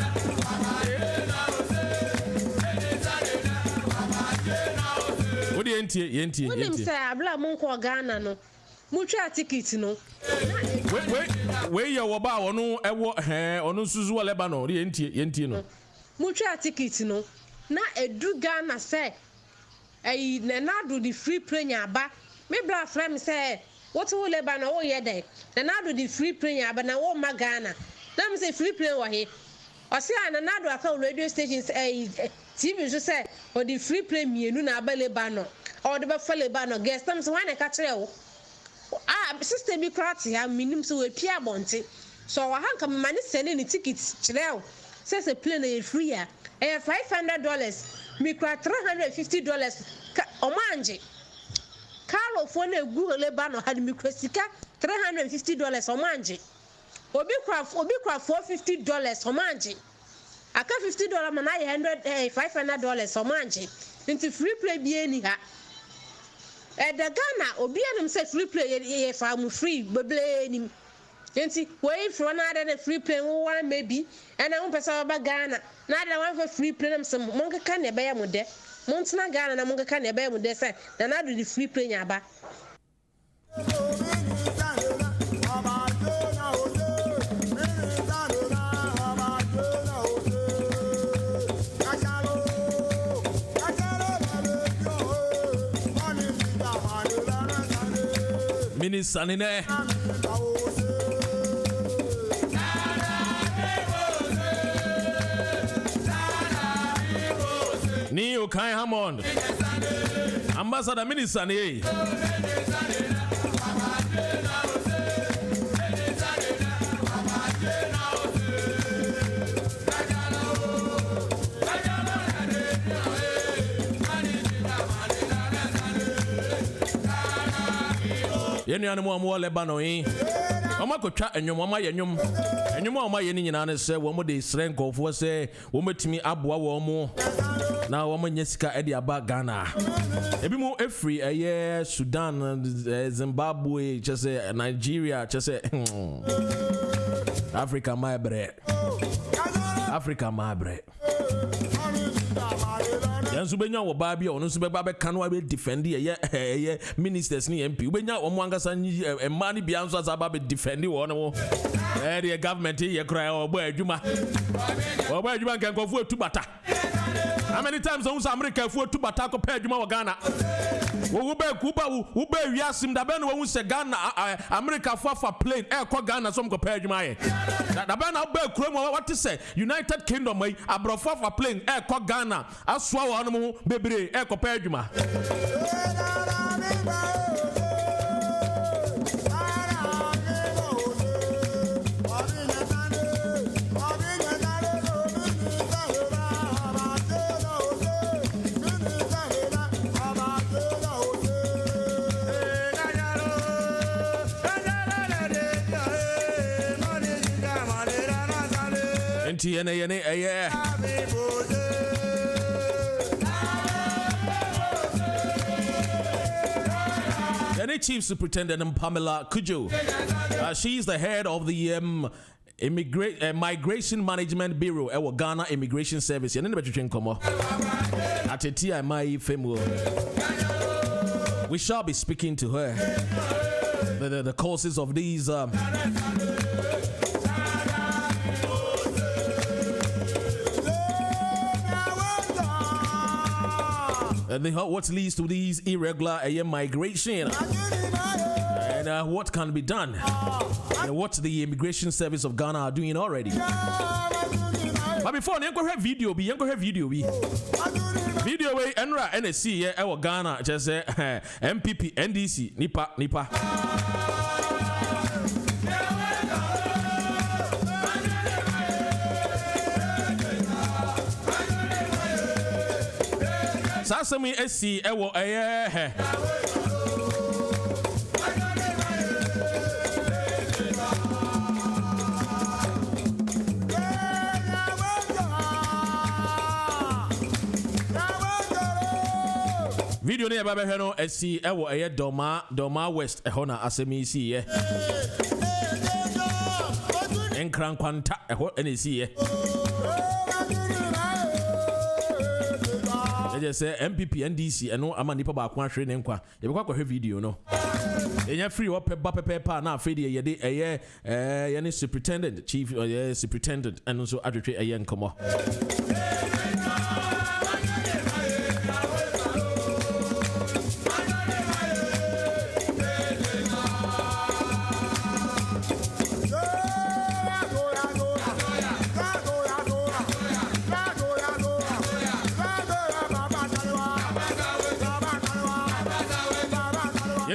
What do you yenti? When him say abla monko Ghana no. Mutua ticket no. Wait your waba onu ewo onu suzu Lebanon yenti no. Mutua ticket no. Na edu Ghana say nenado the free plane aba. Me bra frame say what will Lebanon oh yeah there. Nenado the free plane aba na wo ma Ghana. Na me say free plane wa he. O say nenado aka radio stations TV so say or the free plane mienu na aba Lebanon. Or the be Lebanon guest them so why na ka kire wo. Sister bi krati ha minim so we pia bonte. So wa hanka me mani send ni tickets kire wo. Say say plane e free ya. $500. Me kra $350. Omanje. Carlo for na egu Lebanon had me kra sika $350 omanje. Obi kra $450 omanje. Aka $50 man $500 omanje. Into free play bi eni ha. The Ghana obi anim say free play ye farm free beble nim. Enti wey from na free play one maybe and I want person about Ghana. Na da one for free play them some monka kan e be ya mo de. Montana Ghana na monka kan e be ya mo de say na do the free play nyaba. Sanine. Ni Okai Hammond. Ambassador Minister ni. Yenu anu mo Lebanon yi. Oma ko twa enwom oma yenwom. Enwom oma yeni nyina ne se wo mo de srenkofo se wo metimi aboa wo mo. Na wo mo nyesika e de aba Ghana. Ebi mo efri eye Sudan, Zimbabwe, chese Nigeria, chese Africa my bread. Africa my bread. Yansu benya wo ba bia ono so be ba be kanwa be defend ye ministers ni MP benya wo mwangasa emma ni bia nso asa ba be defend wo no the government ye kra obo adwuma nkan kofu etubata. How many times on America fu etubata ko pa adwuma wo Ghana wo be wiasim da be no wo se Ghana America fa plane ko Ghana so ko pa adwuma ye da be na be krom what say United Kingdom mai abrofa fa plane ko Ghana aswa wo no bebre ko pa adwuma. Chief Superintendent Pamela Kujo. She is the head of the Migration Management Bureau at Ghana Immigration Service. We shall be speaking to her. The causes of these what leads to these irregular migration and what can be done and what the Immigration Service of Ghana are doing already. But before you go have video be video way Enra NSC our Ghana just MPP NDC nipa Sasami esi ewo eye video ne ba behwe no esi ewo eye Doma West ehona asemi si ye enkran kwanta eho ene si ye je say MPP NDC eno ama nipa ba ko ahwe ne nkwa ye be kwa hwe video no enya free wo pe ba pa na afedi ye de eye ye ne superintendent chief superintendent eno so adwetwe eye nkomo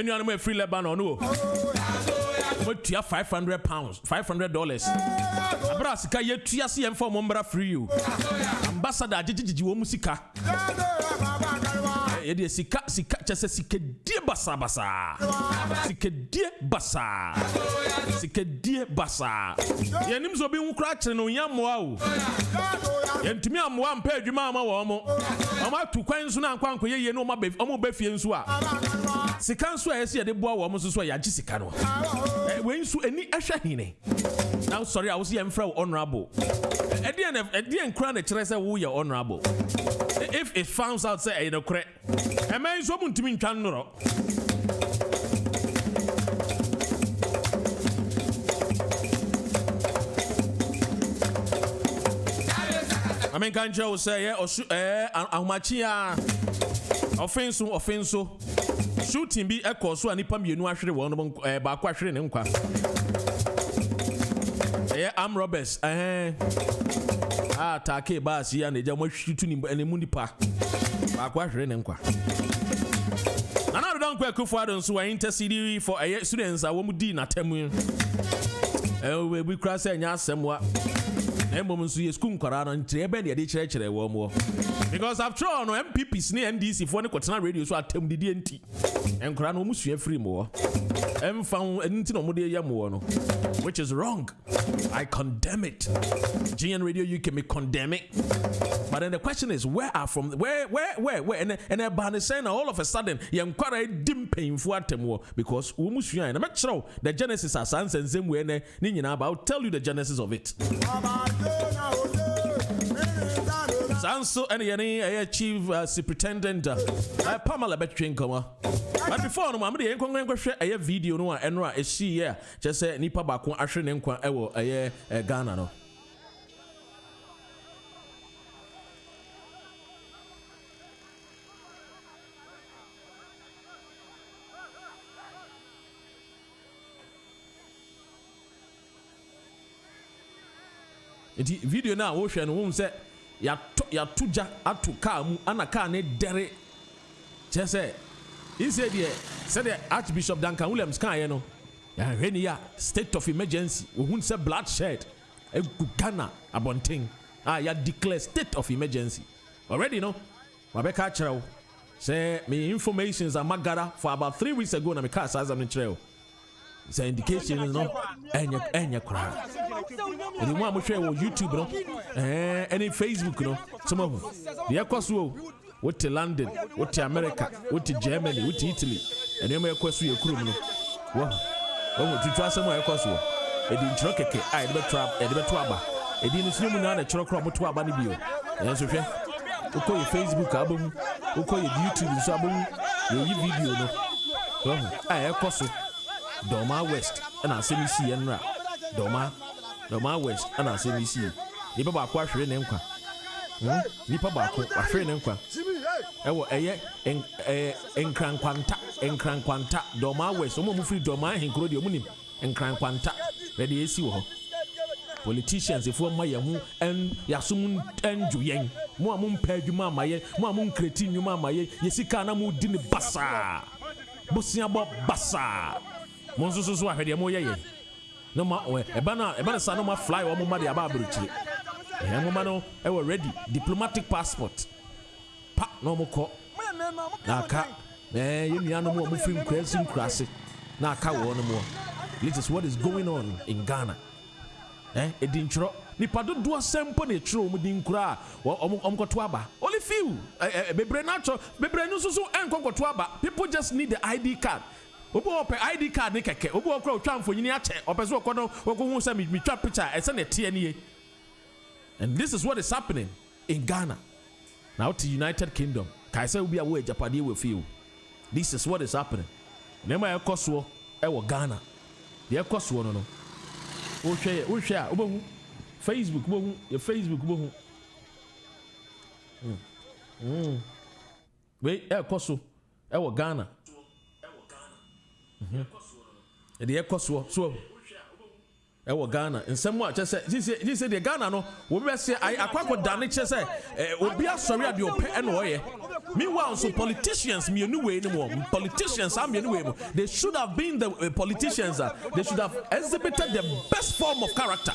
you are free Lebanon no what you £500 $500 abra sika ye tua se em for mombra free you ambassador jijiji wo musika ye de sika chese sika die basa sika die basa ye nim so bi nkura kire no yammoa o ye ntumi ammoa mpa adwuma ama wo mo tu kwan so na nkwanko ye no omo ba fie nso a sika nso a yesi de boa wo mo so ya gi sika no we nso ani ahwa hine now sorry I was here mfra honorable edien nkura na kire say wo ye honorable if it finds out say no kre e men so muntumi ntwa nnoro I mean kanjo say ahumachia offense shooting bi ekoso anipa mienu ahwere won ba kwa ahwere ne nkwa am robbers take bus ya na jamo hwitu ni enemu nipa ba kwa ahwere ne nkwa ana do don kwa kufu adon so intercede for students a wo mu di na tamu we bi kra say nya asemwa emom nso ye school nkwara no ntre ebe ne de kire wo mo because after all no MPPs ne NDC for ne kwetena radio so atem didi enti enkwara no musua free mo emfa enti no mo de ye mo no which is wrong. I condemn it. GN Radio UK me condemn it. But then the question is where and ban is saying all of a sudden ye nkwara dim painful atem wo because wo musua na me kire the genesis as answer same way ne nyina ba I'll tell you the genesis of it. Sanso and any chief superintendent Pamela between comma. But before no, I'm the enkwahwe a video no enra e see here just say nipa ba ko ahwe ne nkwa ewo Ghana no. Enti video na wo hwe no wo say ya tuja atu car mu ana car ne dere chese he said the Archbishop Duncan Williams kan ye no ya hwe ni ya state of emergency wo hun say bloodshed e Ghana abonting ya declare state of emergency already no mabeka kire say me informations are magara for about 3 weeks ago na me car size am kire it's an indication no enya kra and mo am share on YouTube no any Facebook no some of the ekoso what London what America what Germany what Italy and em ekoso ye kuro no wo tutu asem ekoso e di nchiro keke ai de beto aba e di no sinu na chiro kro moto aba ne bio enso hwe uko ye Facebook abom uko ye YouTube so abom ye video no ekoso Doma West and asemi si enra Doma West and asemi si nipa ba kwa hwere ne nkwa nipa ba ko ahwere ne nkwa ewo enkrankwanta Doma West omo mu free Doma henkro de omunim enkrankwanta ready esi wo politicians if one maye hu en yasum enju yen mo amum pa adwuma amaye mo amum kreti nnwuma amaye yesika na mu di ne basa bosia bo basa monso so ahwede mo yeye no ma eba na sa no ma fly o mo ma de aba abrochire mo ma no e were ready diplomatic passport pa no mo ko Naka, you know more moving crazy crassy. Naka one more. This is what is going on in Ghana. It didn't show. Nipa do do asempo na etro mu din kura omkoto aba only few bebre nacho bebre no so enkokoto aba. People just need the ID card. Obo ope ID card ne keke obo okra otwa mfonyini ache opeso okono okohu se mi twa picture ese na tie ne. And this is what is happening in Ghana. Now to United Kingdom. Kai say we away Japade we feel. This is what is happening. Nema ekoso e wo Ghana. The ekoso no no. O hwe obo Facebook bohu your Facebook bohu wait ekoso e wo Ghana the ekoso so e wo Ghana nsem a chese this say the Ghana no wo be say akwakọ dane chese obi asori ade ope e no oye. Meanwhile, so politicians, politicians, they should have been the politicians. They should have exhibited the best form of character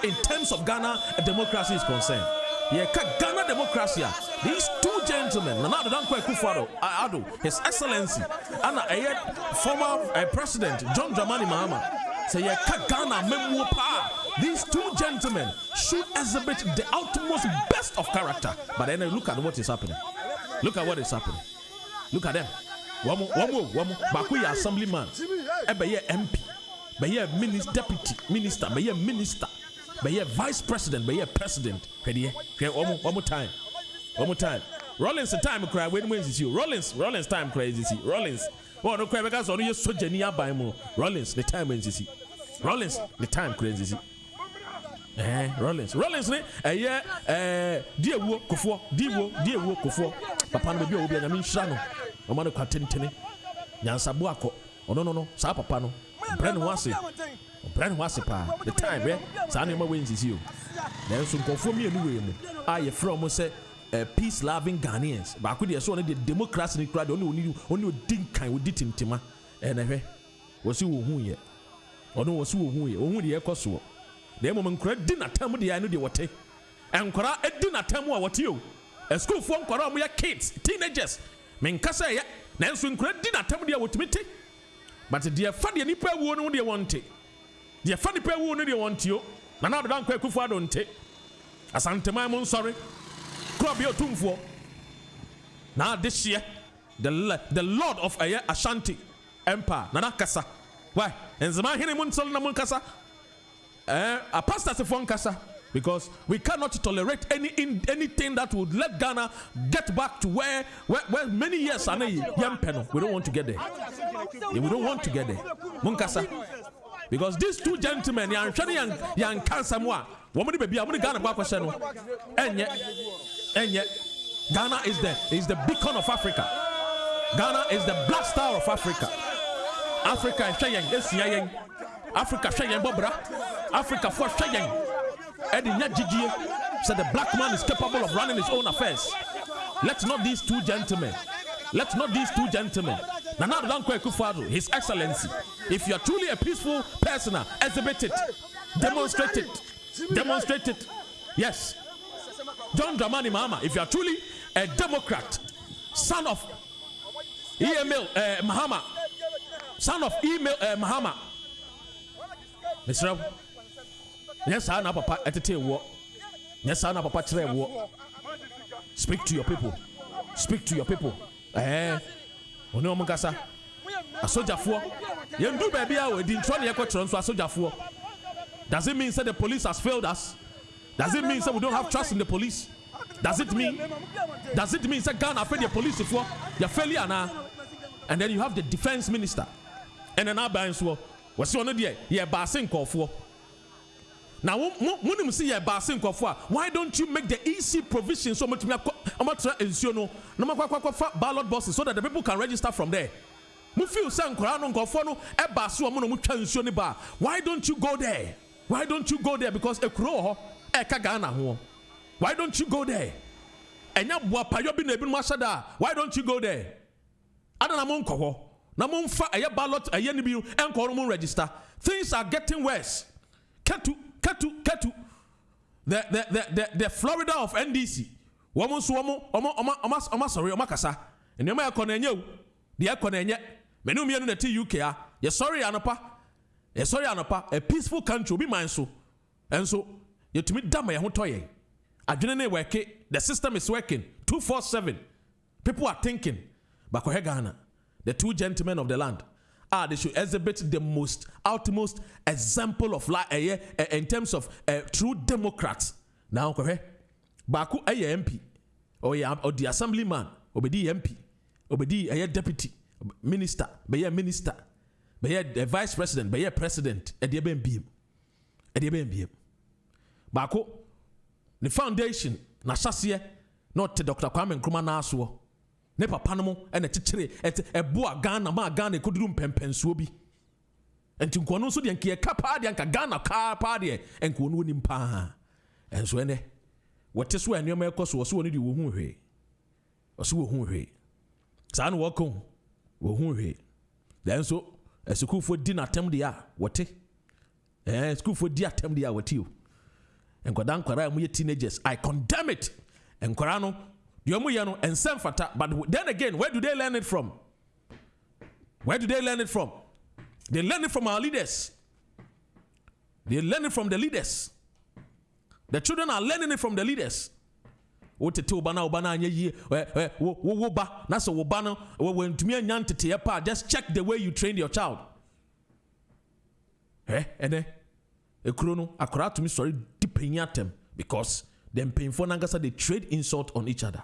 in terms of Ghana democracy is concerned. Yeah, Ghana democracy. These two gentlemen, Nana Dankwa Akufo-Addo, His Excellency, and former President John Dramani Mahama. Say, yeah, Ghana Memu Pa. These two gentlemen should exhibit the utmost best of character. But then look at what is happening. Look at what is happening. Look at them. One more. Bakuya assemblyman. Be MP. Be deputy minister. Be minister. Be vice president. Be president. Ready? One more time. Rollins time cry. When is you? Rollins time crazy. Rollins. Oh no cry because on you so genia by mo. Rollins the time when is Rollins the time crazy. Rollins ne die wo kofo papa no be obi anyame nhira no mama no kwatentene nyansabo akọ no sa papa no brand wase pa the time sa na ma wenzisi o na so nkofo mi enu we mu aye from say peace loving Ghanaians ba ko de so no the democracy ni kra de oni odin kan odi tintima na hwe wosi wo hu ye ohun de ekoso the moment credit dinner time de anu de wote enkora edina time a wote o a school for enkora mo ya kids teenagers men kasa ya na enso enkora dinner time de wotimete but the fa de nipa wuo no de wonte the fa nipa wuo no de wonte o na na Dankwa Akufo-Addo nte asantema mo sorry club yo tumfo na this year the lord of Ashanti empire na kasa why enzema hene mo nsol na mo kasa a pastor phone kasa because we cannot tolerate anything that would let Ghana get back to where many years and we don't want to get there. We don't want to get there. Munkasa. Because these two gentlemen, young cancer moi, woman baby, I'm Ghana back question. And yet Ghana is the beacon of Africa. Ghana is the black star of Africa. Africa is saying Africa Shayan Bobra, Africa for Shayan. Eddie Nyajiji said the black man is capable of running his own affairs. Let not these two gentlemen, Nana Dankwa Akufo-Addo, His Excellency, if you are truly a peaceful person, exhibit it, demonstrate it. Yes. John Dramani Mahama, if you are truly a Democrat, son of Mahama, Mahama. Mr. Yes, I know Papa at war. Yes, I know Papa Tre war. Speak to your people. Ono Mungasa. A soldier for. You do baby, I didn't try to transfer a soldier for. Does it mean that the police has failed us? Does it mean that we don't have trust in the police? Does it mean that Ghana afraid the police for your failure now? And then you have the defense minister. And then Abayans was one of the Basin call for. Now, when see a Basin call for, why don't you make the easy provision so much ballot boxes so that the people can register from there? Why don't you go there? Because a crow, a Kagana. Why don't you go there? And why don't you go there? I don't know. A ballot a yenibu and Koromun register. Things are getting worse. Ketu. The Florida of NDC. Sorry, Omakasa. nneɛma ɛkɔ na ɛnyɛ o deɛ ɛkɔ na ɛnyɛ menu mmienu na ti UK a yɛsɔre anɔpa a peaceful country obi man so ɛnso yɛtumi da ma yɛn ho tɔ yɛn adwene ne working the system is working 247 people are thinking bakɔhɛ Ghana the two gentlemen of the land they should exhibit the most utmost example of life in terms of true democrats now kɔhɛ baako ɛyɛ MP or the assemblyman obedi MP obedi deputy minister bɛyɛ vice president bɛyɛ president ɛdeɛ bɛn biem baako the foundation na hyɛseɛ na ɔte Dr. Kwame Nkrumah n'asoɔ ne papa no mo ɛna kyekyere ɛboa Ghana ma Ghana ɛkɔduru mpɛmpɛnsuo bi ɛnti nkɔɔ no nso deɛ nka yɛka paa deɛ nka Ghana kaa paa deɛ nkɔɔ no wɔnim paa ɛnso ɛnɛ wɔte so a nneɛma ɛkɔ so wɔ so wɔ no deɛ wɔhu hwee ɔso wɔhu hwee saa no wɔkɔ wɔhu hwee ɛnso sukuufoɔ di n'atam deɛ a wɔte sukuufoɔ di atam deɛ a wɔte o nkwadaa nkwadaa a wɔyɛ teenagers I condemn it nkwadaa no deɛ wɔn yɛ no nsɛm fata but then again where do they learn it from they learn it from our leaders they learn it from the leaders the children are learning it from the leaders wotete wo ba na anyɛ yie wo ba na sɛ wo ba no wɔntumi anya nteteɛ pa just check the way you train your child ɛnɛ ekuro no akora tumi sɔre di panyin atem because them mpanyinfoɔ nankasa they trade insult on each other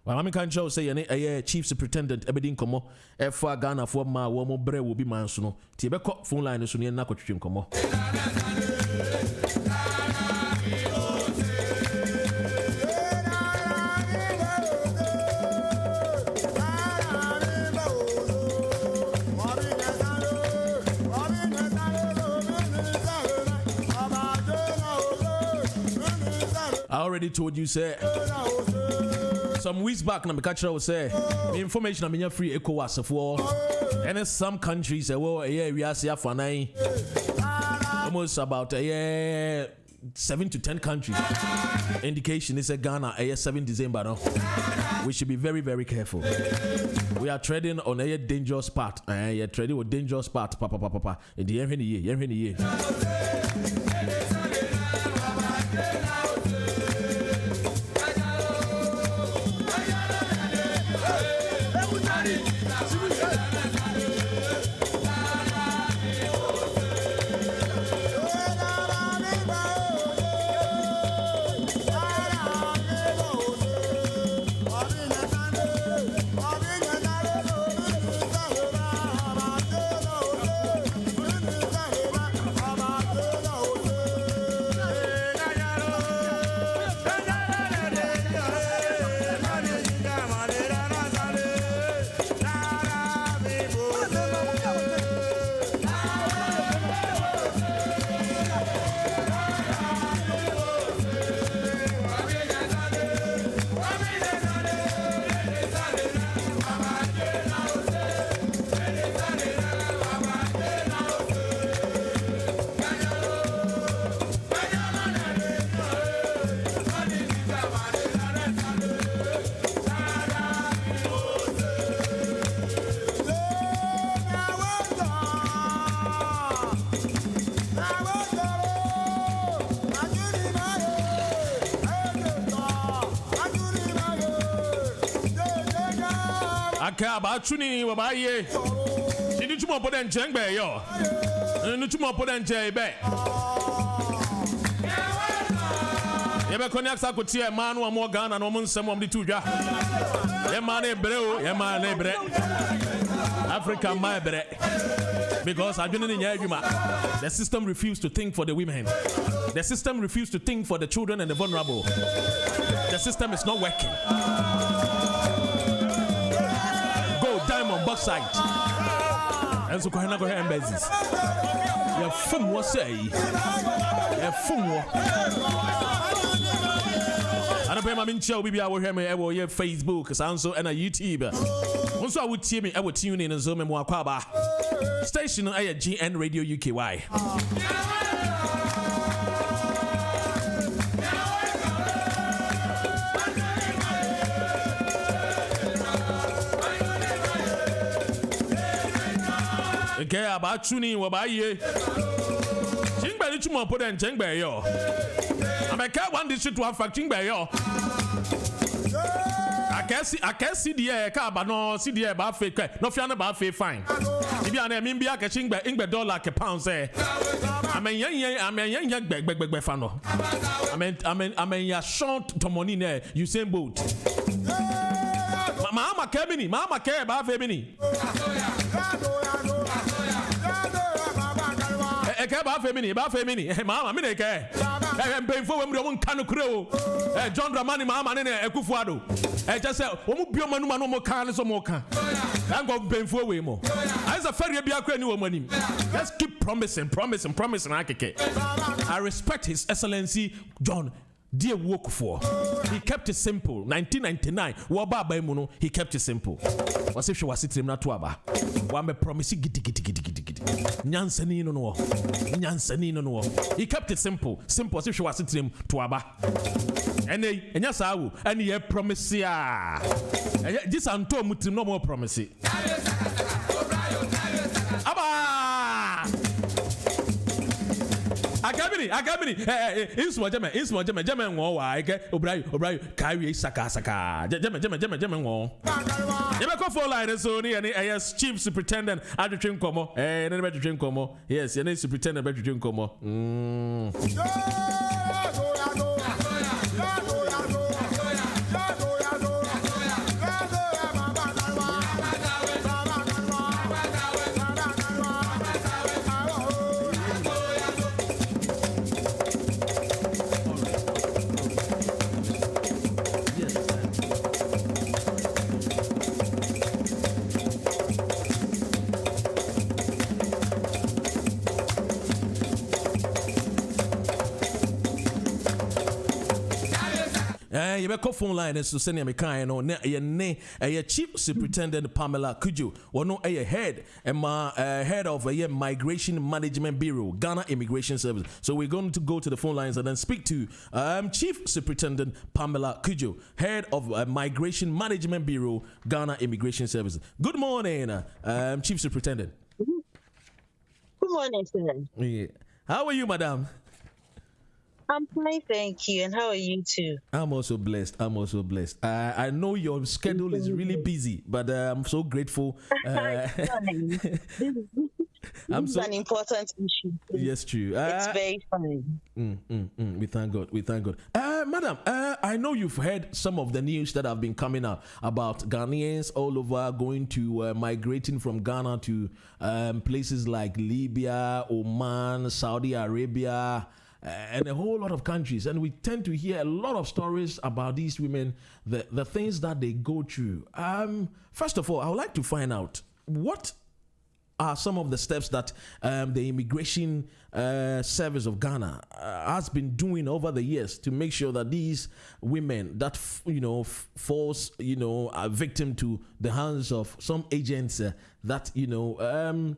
well I can show say yɛne chief superintendent ɛbɛdi nkɔmmɔ ɛfa Ghanafoɔ ma wɔn brɛ wɔ bi man so no tie bɛkɔ phone line so ne yɛn nakɔtwetwe nkɔmmɔ I already told you, say, some weeks back, na Mikacha will say, the information I'm in free ECOWAS for, and in some countries, well, we are see almost about 7 to 10 countries. Indication is a Ghana, 7 December. No? We should be very, very careful. We are treading on a dangerous path. You're treading on a dangerous path, papa. In the end of the year. About tuning with my ye. She did more put than Chang Bay, yo. And two more put than Jay Bay. Never connects. I could see a man or more gun and almost some of the two. Yeah, man, Africa, my bread. Because I didn't hear you, the system refused to think for the women. The system refused to think for the children and the vulnerable. The system is not working. Side and so can I go ahead and business. Your fun was say, your fun. I don't pay my min show. We are here, I will hear Facebook, Sanso, and a YouTube. Also, I would see me, I would tune in and Zoom and Mwakaba station. I at GN Radio UKY. Okay, about tuning what by ye. Chingba the chumo put and chingba yo. I'm a cat one district to have facting by yo. I can't see the air car, but no see the air about fake. No fiana about fake fine. If you are a mimbi, I can ching by Ingbe dollar like a pound say. I'm a young bag fano. I'm a short tomonine, you same boat. Mama care about femini. About femini. Mama, I care. I'm paying for when we don't can crow. John Dramani, Mama, and Kufuado. I just said, won't be a man no more can so more can. I'm going to pay for way more. As a ferry, be a crane money. Let's keep promising. I respect His Excellency John. Dear work for. He kept it simple. 1999. Waba by Muno. He kept it simple. Was if she was sitting not to Aba. Wame promise giddy. Nyansani no. He kept it simple. Simple as if she was sitting to Aba. And yes, I will. And he promise ya. This Anto Mutim no more promise. Aba! Agabini. Insmo Jeme wo wa ike Obrayo carry saka. Jeme wo. Jeme ko phone line so ni yes chief superintendent adwetwe nkomo. Ne betwetwe nkomo. Yes, ne superintendent betwetwe nkomo. You be phone line is to send me kind no a chief superintendent Pamela Kujo or no a head head of a migration management bureau Ghana Immigration Service. So we're going to go to the phone lines and then speak to Chief Superintendent Pamela Kujo, head of migration management bureau Ghana Immigration Service. Good morning, Chief Superintendent. Good morning, sir. Yeah. How are you, madam? I'm fine, thank you. And how are you too? I'm also blessed. I know your schedule is really busy, but I'm so grateful. This is an important issue. Yes, true. It's very funny. We thank God. Madam, I know you've heard some of the news that have been coming out about Ghanaians all over going to migrating from Ghana to places like Libya, Oman, Saudi Arabia, and a whole lot of countries. And we tend to hear a lot of stories about these women, the things that they go through. First of all, I would like to find out what are some of the steps that the Immigration Service of Ghana has been doing over the years to make sure that these women that falls are victim to the hands of some agents that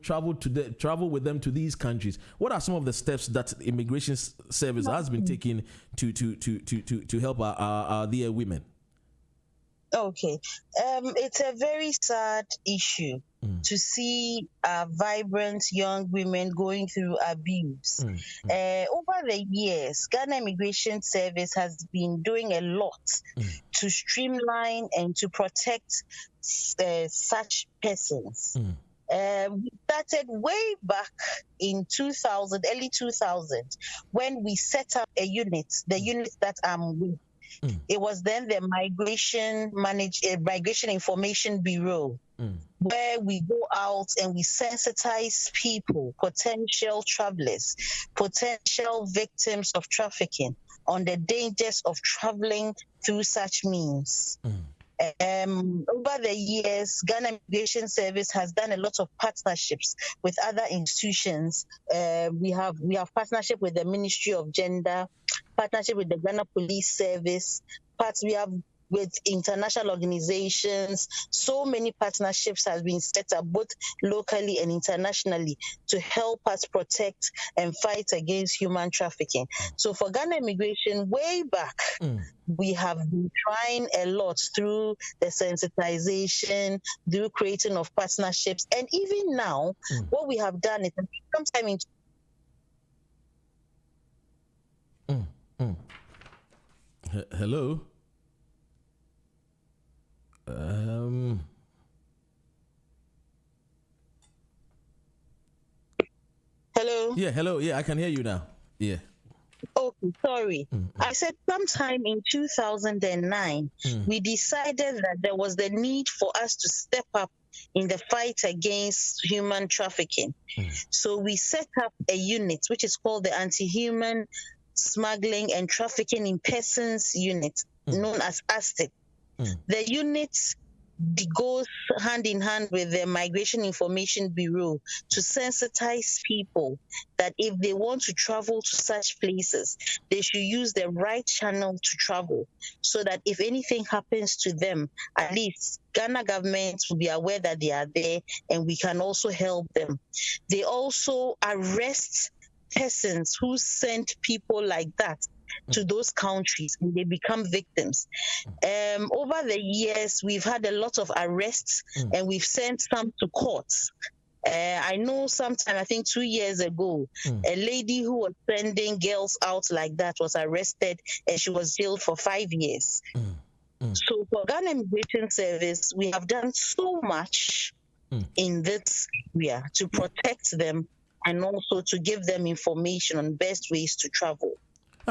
travel with them to these countries. What are some of the steps that the Immigration Service has been taking to help our dear women? Okay, it's a very sad issue to see vibrant young women going through abuse. Over the years, Ghana Immigration Service has been doing a lot to streamline and to protect such persons. We started way back in 2000, early 2000, when we set up a unit, the unit that I'm with. It was then the Migration Information Bureau, where we go out and we sensitize people, potential travelers, potential victims of trafficking, on the dangers of traveling through such means. Over the years, Ghana Immigration Service has done a lot of partnerships with other institutions. We have partnership with the Ministry of Gender, partnership with the Ghana Police Service. We have with international organizations. So many partnerships have been set up both locally and internationally to help us protect and fight against human trafficking. So for Ghana immigration, way back, we have been trying a lot through the sensitization, through creating of partnerships, and even now, what we have done is sometime in Hello. Hello. Yeah, hello. Yeah, I can hear you now. Yeah. Okay, sorry. I said sometime in 2009, we decided that there was the need for us to step up in the fight against human trafficking. So we set up a unit which is called the Anti-Human Smuggling and Trafficking in Persons Unit, known as ASTIP. The unit goes hand in hand with the Migration Information Bureau to sensitize people that if they want to travel to such places, they should use the right channel to travel, so that if anything happens to them, at least Ghana government will be aware that they are there and we can also help them. They also arrest persons who sent people like that to those countries and they become victims. Over the years, we've had a lot of arrests and we've sent some to courts. I know sometime, I think 2 years ago, a lady who was sending girls out like that was arrested and she was jailed for 5 years. So for Ghana Immigration Service, we have done so much in this area to protect them and also to give them information on best ways to travel.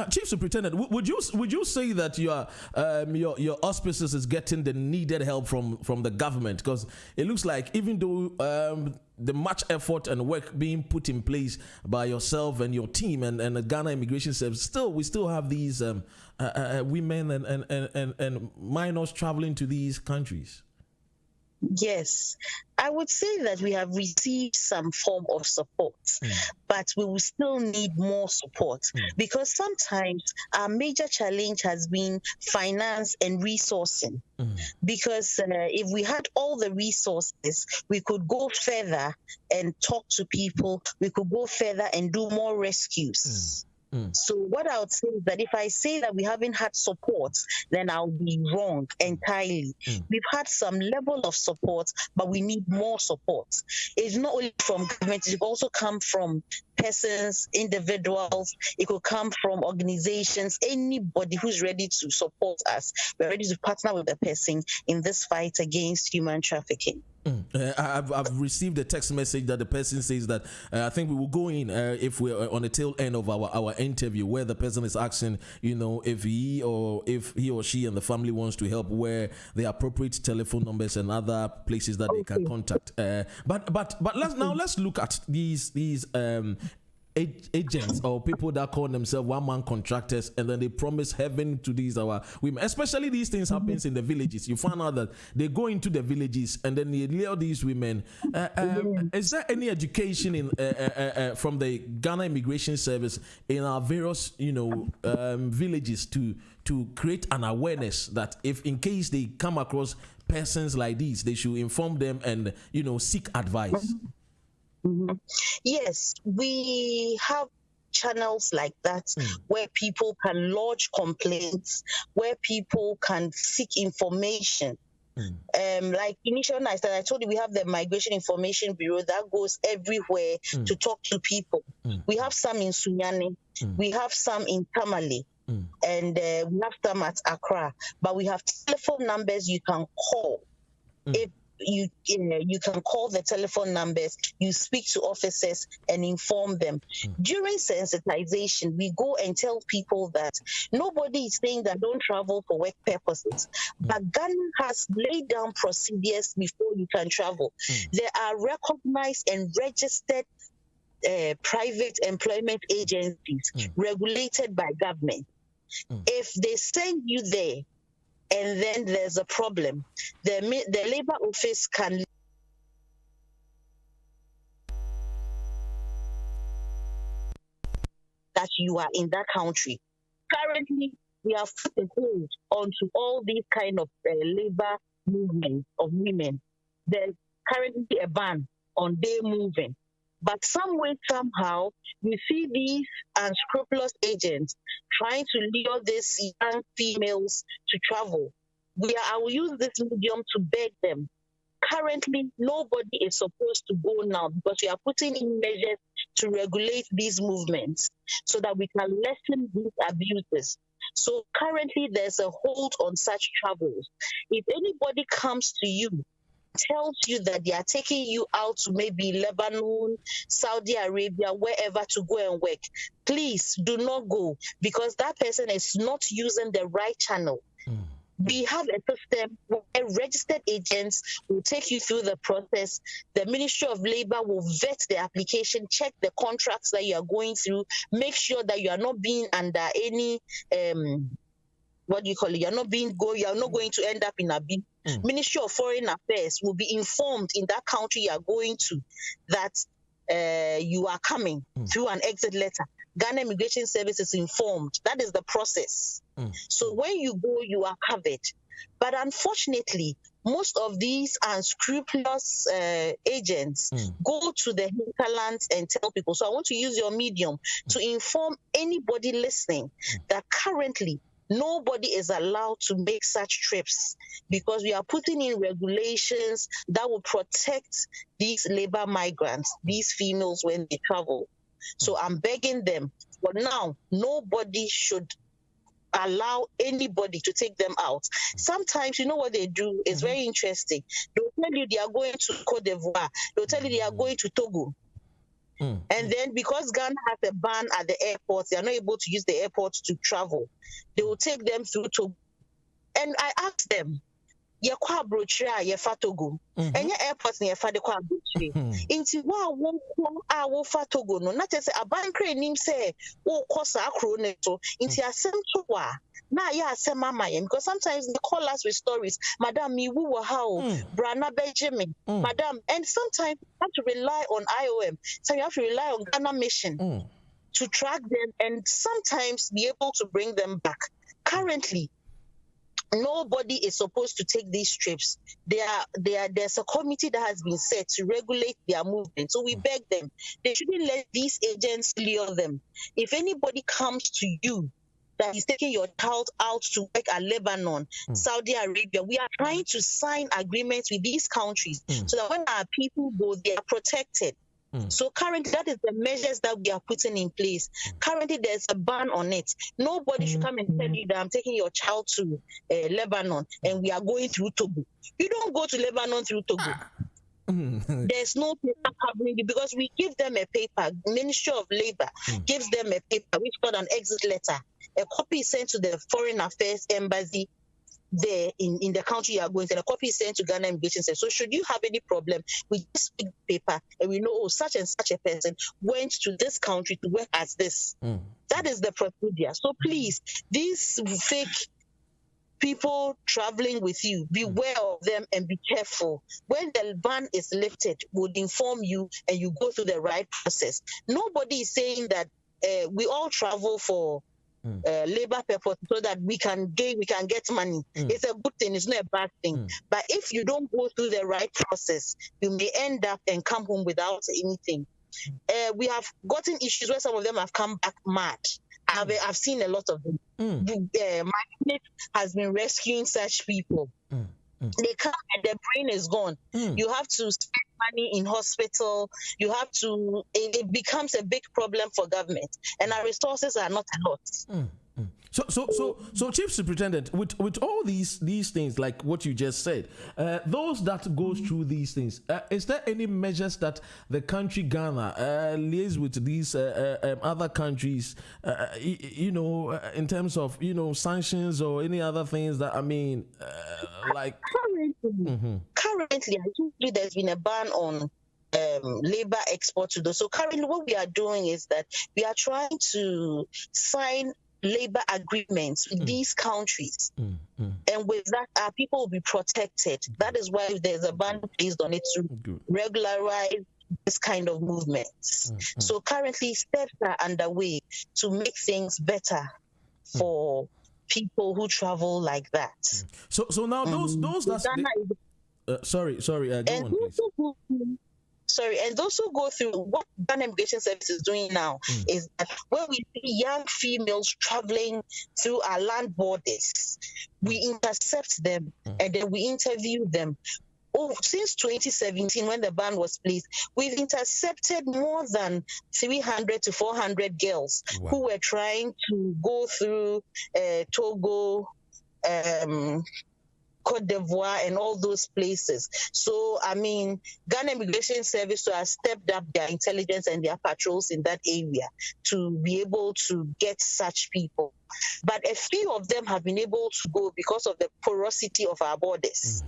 Chief Superintendent, would you say that your auspices is getting the needed help from the government? Because it looks like even though the much effort and work being put in place by yourself and your team and the Ghana Immigration Service, we still have these women and minors traveling to these countries. Yes, I would say that we have received some form of support, but we will still need more support because sometimes our major challenge has been finance and resourcing. Because if we had all the resources, we could go further and talk to people, we could go further and do more rescues. So what I would say is that if I say that we haven't had support, then I'll be wrong entirely. We've had some level of support, but we need more support. It's not only from government, it also come from persons, individuals, it could come from organizations, anybody who's ready to support us. We're ready to partner with the person in this fight against human trafficking. I've received a text message that the person says that I think we will go in if we're on the tail end of our interview, where the person is asking, if he or she and the family wants to help, where the appropriate telephone numbers and other places that they can contact. But let's look at these agents or people that call themselves one-man contractors, and then they promise heaven to these our women. Especially these things happens in the villages. You find out that they go into the villages and then they lure these women. Is there any education in from the Ghana Immigration Service in our various villages to create an awareness that if in case they come across persons like these, they should inform them and seek advice? Yes, we have channels like that where people can lodge complaints, where people can seek information. Like initially, I told you we have the Migration Information Bureau that goes everywhere to talk to people. We have some in Sunyani, we have some in Tamale, and we have some at Accra. But we have telephone numbers you can call. If you can call the telephone numbers, you speak to officers and inform them. During sensitization, we go and tell people that nobody is saying that don't travel for work purposes, but Ghana has laid down procedures before you can travel. There are recognized and registered private employment agencies regulated by government. If they send you there and then there's a problem, the labor office can that you are in that country. Currently, we have put a hold onto all these kind of labor movements of women. There's currently a ban on day moving. But some way, somehow, you see these unscrupulous agents trying to lure these young females to travel. I will use this medium to beg them. Currently, nobody is supposed to go now because we are putting in measures to regulate these movements so that we can lessen these abuses. So currently, there's a hold on such travels. If anybody comes to you, tells you that they are taking you out to maybe Lebanon, Saudi Arabia, wherever to go and work, please do not go because that person is not using the right channel. We have a system where registered agents will take you through the process. The Ministry of Labor will vet the application, check the contracts that you are going through, make sure that you are not being under any you are not going to end up in a big Ministry of Foreign Affairs will be informed in that country you are going to that you are coming through an exit letter. Ghana Immigration Service is informed. That is the process. So when you go, you are covered. But unfortunately, most of these unscrupulous agents go to the hinterlands and tell people. So I want to use your medium to inform anybody listening that currently nobody is allowed to make such trips because we are putting in regulations that will protect these labor migrants, these females when they travel. So I'm begging them, for now, nobody should allow anybody to take them out. Sometimes, you know what they do is very interesting. They'll tell you they are going to Cote d'Ivoire. They'll tell you they are going to Togo. And then because Ghana has a ban at the airport, they are not able to use the airport to travel. They will take them through Togo. And I asked them, yɛkɔ abrokyire a yɛfa Togo ɛnyɛ airport na yɛfa de kɔ abrokyire nti wo a wokɔ a wofa Togo no na kyerɛ sɛ abankra nim sɛ wokɔ saa kuro no to nti asɛm to wa na yɛ asɛm ama yɛn because sometimes they call us with stories, madam me wu wɔ ha o brana bɛgye me madam, and sometimes you have to rely on IOM, so you have to rely on Ghana Mission to track them and sometimes be able to bring them back. Currently, nobody is supposed to take these trips. There's a committee that has been set to regulate their movement. So we beg them. They shouldn't let these agents lure them. If anybody comes to you that is taking your child out to work at Lebanon, Saudi Arabia, we are trying to sign agreements with these countries so that when our people go, they are protected. So currently, that is the measures that we are putting in place. Currently, there's a ban on it. Nobody should come and tell you that I'm taking your child to Lebanon and we are going through Togo. You don't go to Lebanon through Togo. There's no paper covering you because we give them a paper. Ministry of Labor gives them a paper which got an exit letter. A copy is sent to the Foreign Affairs Embassy there in the country you are going to, and a copy is sent to Ghana Immigration Service. So should you have any problem, we just pick paper and we know, oh, such and such a person went to this country to work as this. That is the procedure. So please, these fake people traveling with you, beware of them and be careful. When the ban is lifted, we'll inform you and you go through the right process. Nobody is saying that we all travel for labor purpose so that we can get money. It's a good thing, it's not a bad thing. But if you don't go through the right process, you may end up and come home without anything. We have gotten issues where some of them have come back mad. I've seen a lot of them. My unit has been rescuing such people. They come and their brain is gone. You have to spend money in hospital. You have to. It becomes a big problem for government, and our resources are not a lot. So, Chief Superintendent, with all these things, like what you just said, those that goes through these things, is there any measures that the country Ghana liaise with these other countries, in terms of sanctions or any other things that like currently, I think there's been a ban on labor export to those. So currently, what we are doing is that we are trying to sign labor agreements with these countries, and with that our people will be protected. That is why there's a ban placed on it to regularize this kind of movements. So currently steps are underway to make things better for people who travel like that. So now those that's sorry, go on, please. And those who go through what Ghana Immigration Service is doing now is that when we see young females traveling through our land borders, we intercept them and then we interview them. Since 2017, when the ban was placed, we've intercepted more than 300 to 400 girls who were trying to go through Togo, Cote d'Ivoire, and all those places. So, I mean, Ghana Immigration Service has stepped up their intelligence and their patrols in that area to be able to get such people. But a few of them have been able to go because of the porosity of our borders.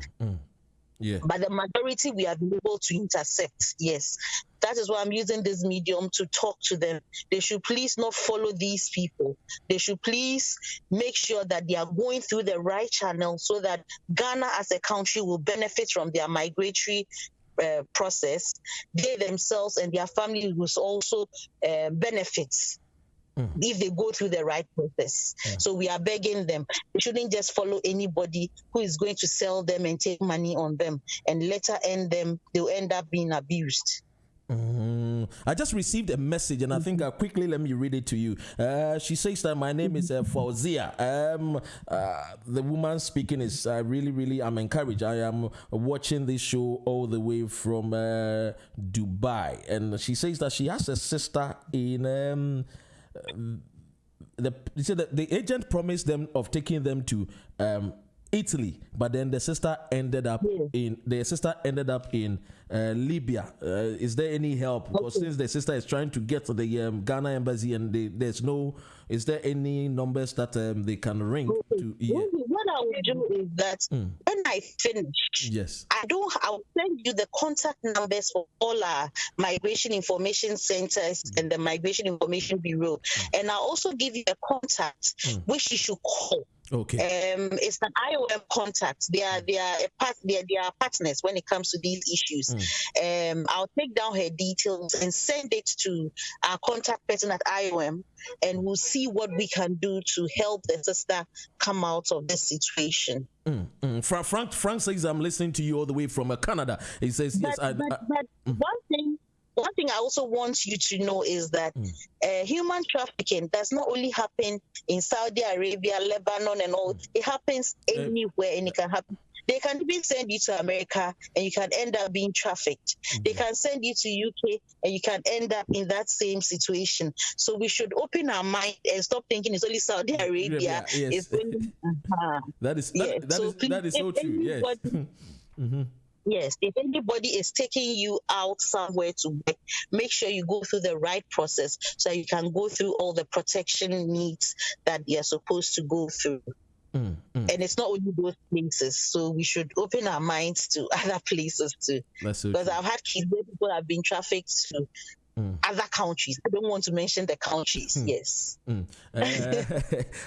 Yeah. But the majority we have been able to intercept, yes. That is why I'm using this medium to talk to them. They should please not follow these people. They should please make sure that they are going through the right channel so that Ghana as a country will benefit from their migratory process. They themselves and their family will also benefit if they go through the right process. So we are begging them. They shouldn't just follow anybody who is going to sell them and take money on them, and later they'll end up being abused. I just received a message, and I think quickly let me read it to you. She says that my name is Fauzia. The woman speaking is really I'm encouraged. I am watching this show all the way from Dubai, and she says that she has a sister in the agent promised them of taking them to Italy, but then the sister ended up in Libya. Is there any help? Because since the sister is trying to get to the Ghana embassy, and is there any numbers that they can ring to? What I will do is that when I finish, I'll send you the contact numbers for all our migration information centers and the Migration Information Bureau, and I'll also give you a contact which you should call. Okay. It's an IOM contact. They are partners when it comes to these issues. I'll take down her details and send it to our contact person at IOM, and we'll see what we can do to help the sister come out of this situation. Frank says I'm listening to you all the way from Canada. He says yes. One thing I also want you to know is that human trafficking does not only happen in Saudi Arabia, Lebanon, and all. It happens anywhere, and it can happen. They can even send you to America, and you can end up being trafficked. They can send you to UK, and you can end up in that same situation. So we should open our mind and stop thinking it's only Saudi Arabia. Yes. It's only, that is so true. Yes. Yes, if anybody is taking you out somewhere to work, make sure you go through the right process so you can go through all the protection needs that you're supposed to go through. And it's not only those places, so we should open our minds to other places too. Because I've had kids where people have been trafficked to other countries. I don't want to mention the countries. Yes.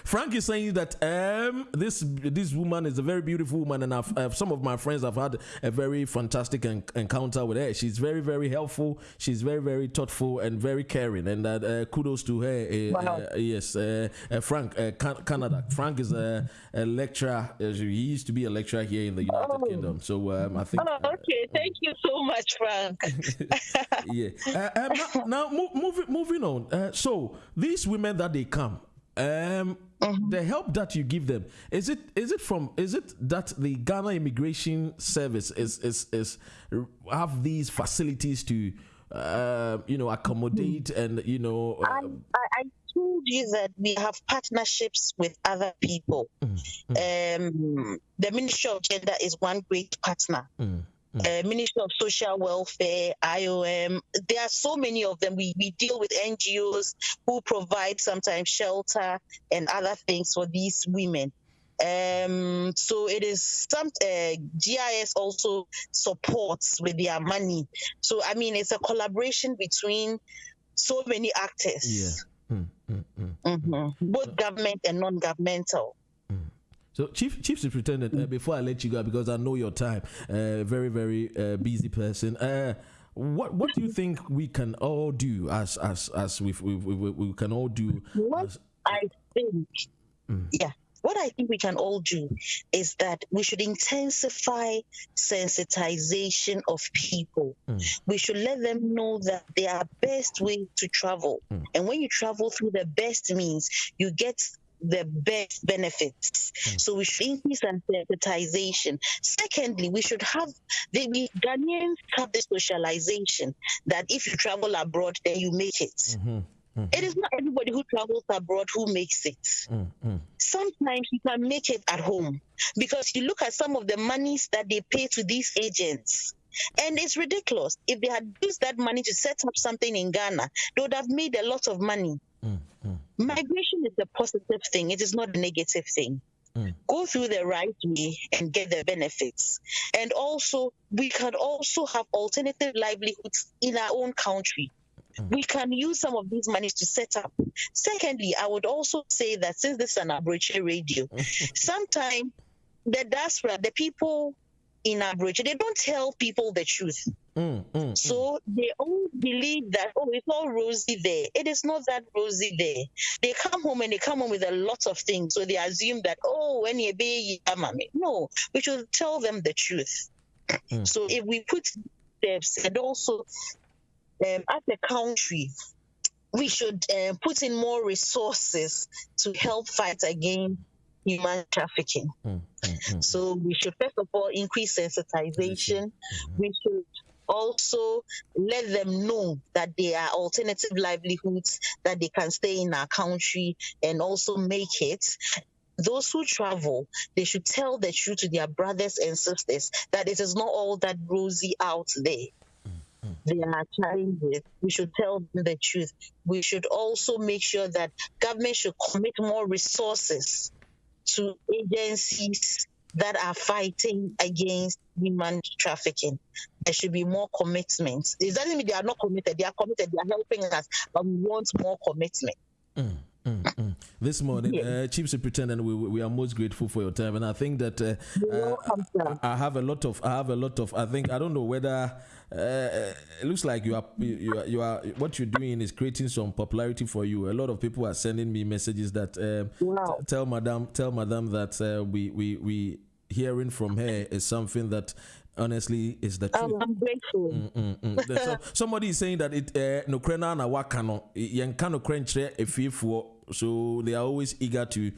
Frank is saying that this woman is a very beautiful woman, and I've some of my friends have had a very fantastic encounter with her. She's very, very helpful. She's very, very thoughtful and very caring, and kudos to her. Wow. Yes, Frank, Canada. Frank is a lecturer. He used to be a lecturer here in the United Kingdom. So I think. Okay. Thank you so much, Frank. Yeah. Now moving on. So these women that they come, the help that you give them, is it that the Ghana Immigration Service is have these facilities to accommodate and I told you that we have partnerships with other people. The Ministry of Gender is one great partner. Ministry of Social Welfare, IOM, there are so many of them. We deal with NGOs who provide sometimes shelter and other things for these women. So it is some GIS also supports with their money. So I mean, it's a collaboration between so many actors, both government and non-governmental. So, Chief Superintendent, before I let you go, because I know your time, very, very busy person. What do you think we can all do as we can all do? What I think, What I think we can all do is that we should intensify sensitization of people. We should let them know that there are best ways to travel. And when you travel through the best means, you get the best benefits. So we should increase our sensitization. Secondly, we should have, the Ghanaians have this socialization that if you travel abroad, then you make it. It is not everybody who travels abroad who makes it. Sometimes you can make it at home because you look at some of the monies that they pay to these agents. And it's ridiculous. If they had used that money to set up something in Ghana, they would have made a lot of money. Migration is a positive thing. It is not a negative thing. Go through the right way and get the benefits. And also, we can also have alternative livelihoods in our own country. We can use some of these monies to set up. Secondly, I would also say that since this is an Abroche radio, sometimes the diaspora, the people in Abroche, they don't tell people the truth. So they all believe that, oh, it's all rosy there. It is not that rosy there. They come home and they come home with a lot of things. So they assume that, oh, when you be, no, we should tell them the truth. So if we put steps, and also as a country, we should put in more resources to help fight against human trafficking. So we should first of all increase sensitization. We should also let them know that there are alternative livelihoods, that they can stay in our country and also make it. Those who travel, they should tell the truth to their brothers and sisters that it is not all that rosy out there. There are challenges. We should tell them the truth. We should also make sure that government should commit more resources to agencies that are fighting against human trafficking. There should be more commitments. It doesn't mean they are not committed. They are committed. They are helping us, but we want more commitment. This morning, Chief Superintendent, we are most grateful for your time, and I think that I have a lot of. I think I don't know whether it looks like you are what you're doing is creating some popularity for you. A lot of people are sending me messages that tell Madam that we hearing from her is something that honestly is the truth. I'm grateful. So, somebody is saying that it no krena na wakano yen kano krenchre efifo, so they are always eager to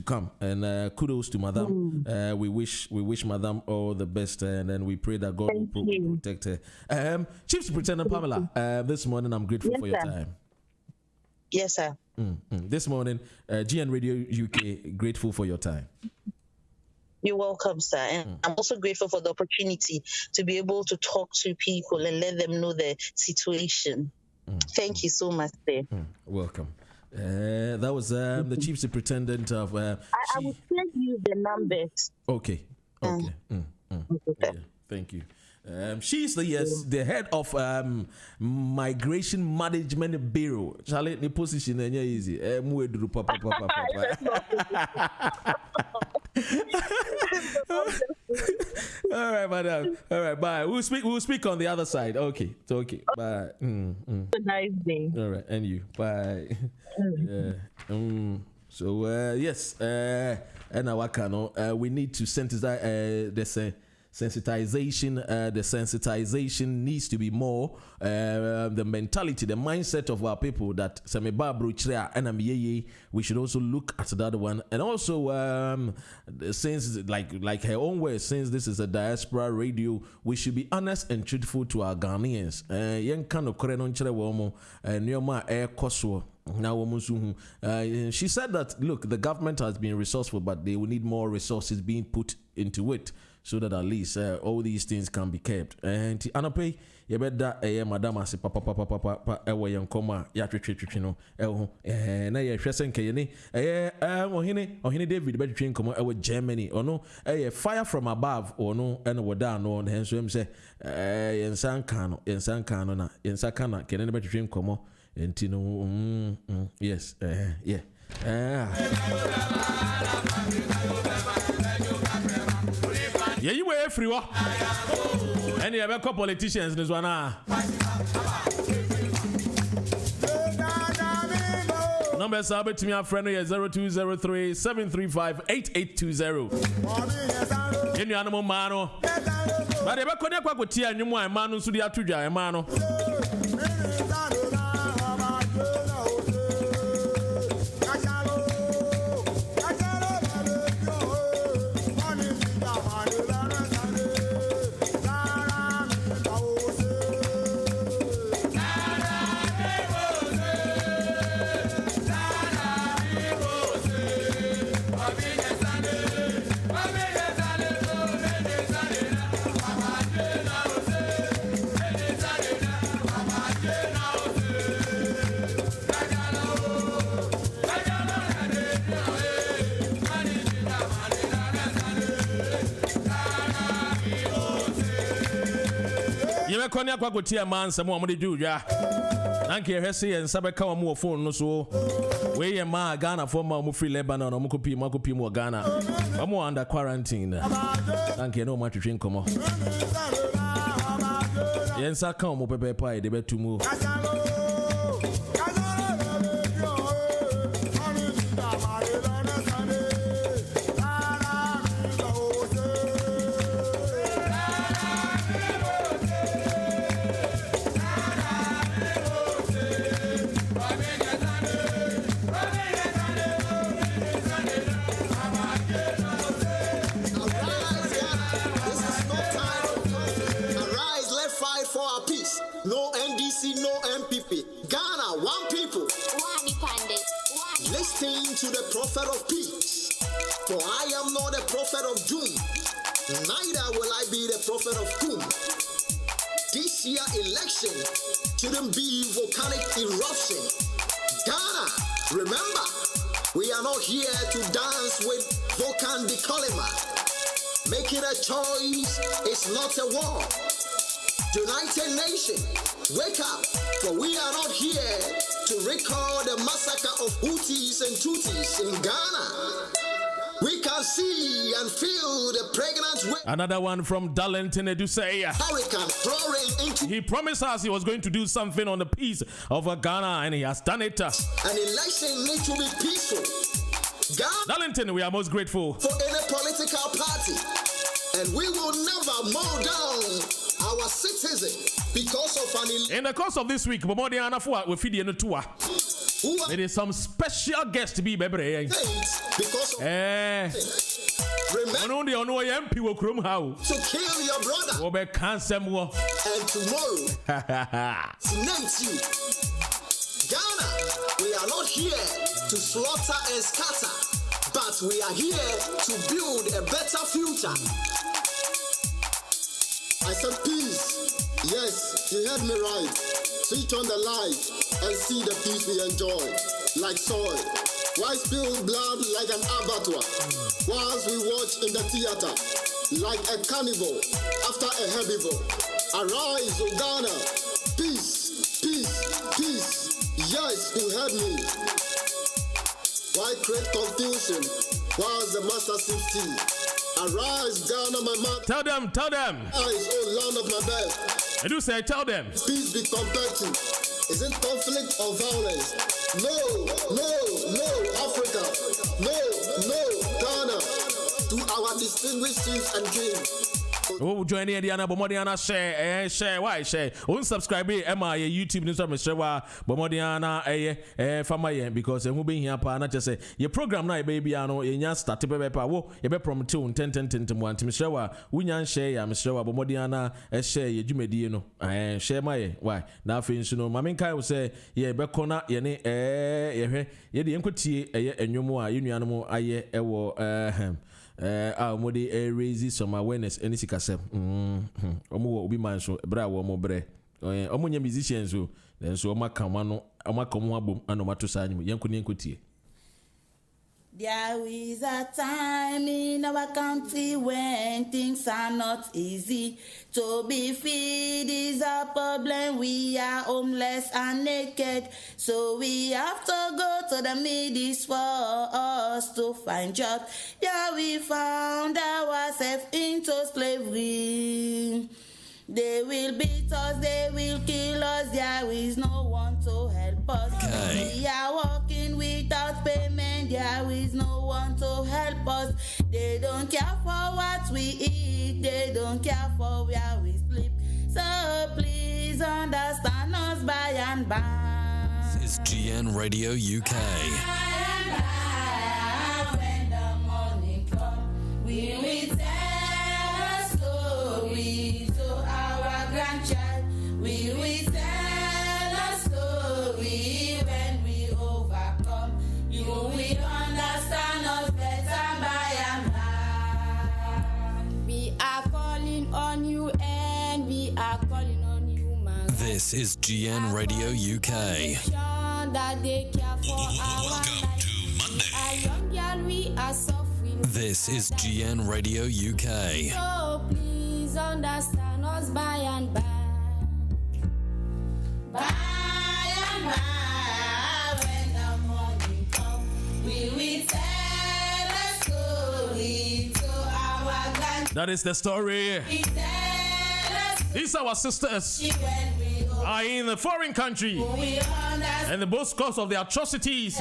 come, and kudos to Madam. We wish Madam all the best, and then we pray that God will protect her. Chief Superintendent Pamela, this morning I'm grateful for your time. Yes, sir. This morning, GN Radio UK, grateful for your time. You're welcome, sir. And I'm also grateful for the opportunity to be able to talk to people and let them know the situation. Thank you so much, sir. Welcome. That was the Chief Superintendent of... I will send you the numbers. Okay. Yeah, thank you. She's the head of Migration Management Bureau. Charlie, the position is easy. All right, Madam. All right, bye. We'll speak on the other side. Okay. Bye. Have a nice day. All right, and you. Bye. So yes, and our channel, we need to sensitize the sensitization. The sensitization needs to be more. The mentality, the mindset of our people that we should also look at that one. And also, since like her own way, since this is a diaspora radio, we should be honest and truthful to our Ghanaians. She said that, look, the government has been resourceful, but they will need more resources being put into it, so that at least all these things can be kept. And Anope, you better Madam as papa yankoma ya no na ye hwesen kayeni ohine David be twetwe nkomo ewo Germany ono fire from above ono and woda no henso em say yensan kan no na yensa kana kene be twetwe nkomo enti no yes yeah yeah, you were free. And you have a couple politicians in this one. Number sabe to me a friend is 0203 735 8820. Any animal mano. But if I connect with tea and you want a man who should have to dry a mano. Konya kwa gotia man some mo de juja nanke hwese en sabeka wa mo phone no so we ye ma Ghana for ma mo free Lebanon mo kopi mo Ghana mo under quarantine nanke no ma twetwe nkomo yen sa kan mo pepe pa de betumu To the prophet of peace, for I am not a prophet of doom, neither will I be the prophet of doom. This year election shouldn't be volcanic eruption. Ghana, remember, we are not here to dance with volcan decolima. Making a choice is not a war. United Nations, wake up, for we are not here to recall the massacre of Houthis and Tutsis in Ghana. We can see and feel the pregnant women. Another one from Darlington Edu say he promised us he was going to do something on the peace of Ghana, and he has done it. An election needs to be peaceful. Ghana, Darlington, we are most grateful for any political party, and we will never mow down our citizens because of an in the course of this week, Bomodiana for we feed you tour. There is some special guest to be baby. Because of remember the MP will crum how to kill your brother. Obe cancer more. And tomorrow cement you. Ghana, we are not here to slaughter and scatter, but we are here to build a better future. I said peace. Yes, you heard me right. Switch on the light and see the peace we enjoy. Like soil. Why spill blood like an abattoir? Whilst we watch in the theater, like a carnivore after a herbivore. Arise, O Ghana. Peace, peace, peace. Yes, you heard me. Why create confusion whilst the master sips tea? Arise, Ghana, my man. Tell them. Arise, O land of my birth. I do say, tell them. Peace be compared to. Is it conflict or violence? No, Africa. No, Ghana. To our distinguished chiefs and kings. Oh, join the Indiana Bomodiana share. Why share? Unsubscribe Emma YouTube news from Shewa Bomodiana Famaye because who been here pa na just say your program na baby ano nya start pepe pa wo ye be from 10 1 to Shewa unyan share ya Shewa Bomodiana share ye dwumadi no share my why na afi nso no mame kai wo say ye be kona ye ne ye hwe ye de enkotie enwomo a yenuanom aye ewo modi raise some awareness any sikasem omo obi man so bra wo mo bre omo nya musicians so then so omakama no omakomo abom anomato sanyim yenkotie. There is a time in our country when things are not easy. To be feed is a problem. We are homeless and naked. So we have to go to the Middle East for us to find jobs. Yeah, we found ourselves into slavery. They will beat us, they will kill us. There is no one to help us. We are walking with help us. They don't care for what we eat. They don't care for where we sleep. So please understand us by and by. This is GN Radio UK. When the morning comes, we will tell a story to our grandchild. We will tell a story when we overcome. You will understand us better by and by. We are calling on you and we are calling on you, man. This is GN Radio UK. That they care for Welcome to Monday. our young girl, we are suffering. This is GN Radio UK. So please understand us by and by. By and by, when the morning comes, we will tell a story to our grandchildren. That is the story. We tell a story These are our sisters when we are in a foreign country, we understand. and both cause of the atrocities,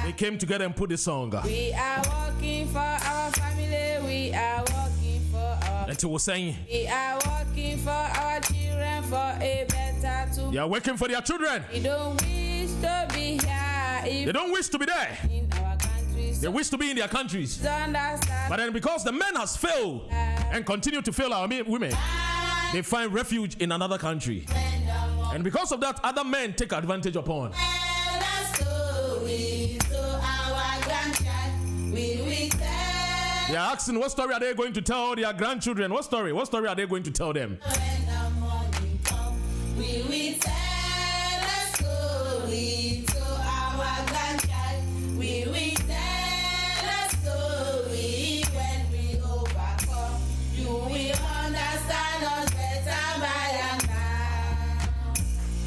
they came together and put this song. We are working for our family. We are working for our. And he was saying, We are working for our children for a better tomorrow. they are working for their children. We don't wish to be here if They don't wish to be there. in our country. They wish to be in their countries. Understand. But then because the men has failed and continue to fail our women, they find refuge in another country. And because of that, other men take advantage upon. They are asking, what story are they going to tell their grandchildren? What story? What story are they going to tell them? We will tell a story to our grandchild. We will tell a story when we overcome. You will understand us better by and by.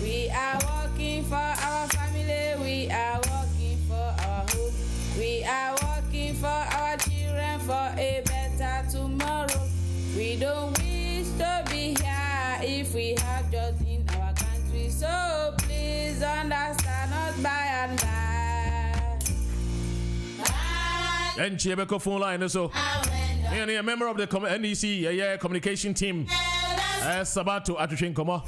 We are working for our family. We are working for our home. We are working for our children for a better tomorrow. We don't wish to be here if we have just in our country. So please understand us by and by. And Chebeko phone line so. And a member of the NEC communication team. Sabato Atushin Komo.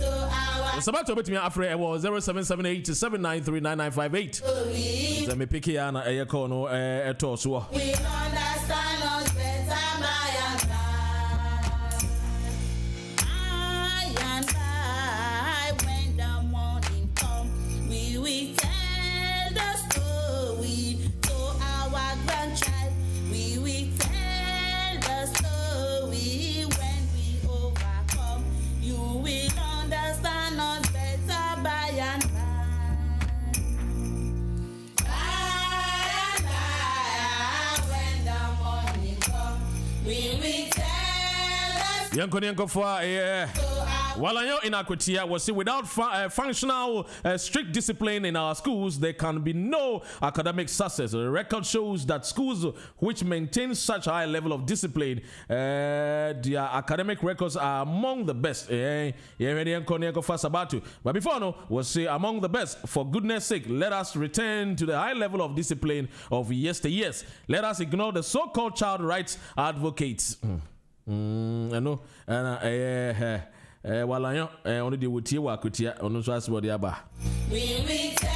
Sabato bet me afre was 0778 793 9958. Let me pick you an a kono toso. We understand us better by and by. When the morning comes, we will tell the story to our grandchild. We will tell the story when we overcome. You will understand us better by and by. Yanko for while I in Akutia was without functional strict discipline in our schools, there can be no academic success. The record shows that schools which maintain such high level of discipline, their academic records are among the best. But before no, was say among the best. For goodness sake, let us return to the high level of discipline of yesteryears. Let us ignore the so-called child rights advocates. I know, while I only the Wutia Wakutia on the as body aba. We will tell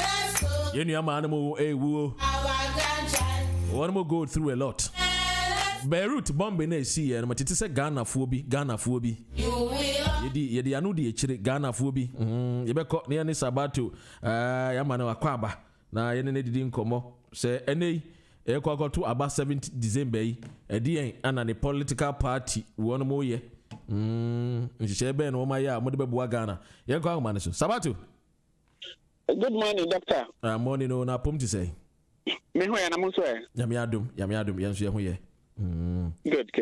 us so. You man, a woo. Our grandchild. One more go through a lot. Beirut bombing see and but it is a Ghana phobi. You will. Yedi anu di echire Ghana phobi. Yebeko near this about Yamano Aquaba. Na yene didn't come say any. Eko to about 7th December edi and the political party one more year nshebe no ma ya modebe bua Ghana yenko ahoma so Sabatu. Good morning, doctor. Morning no na pom to say me ho ya na mo so e yame adum yenso ye ho ye good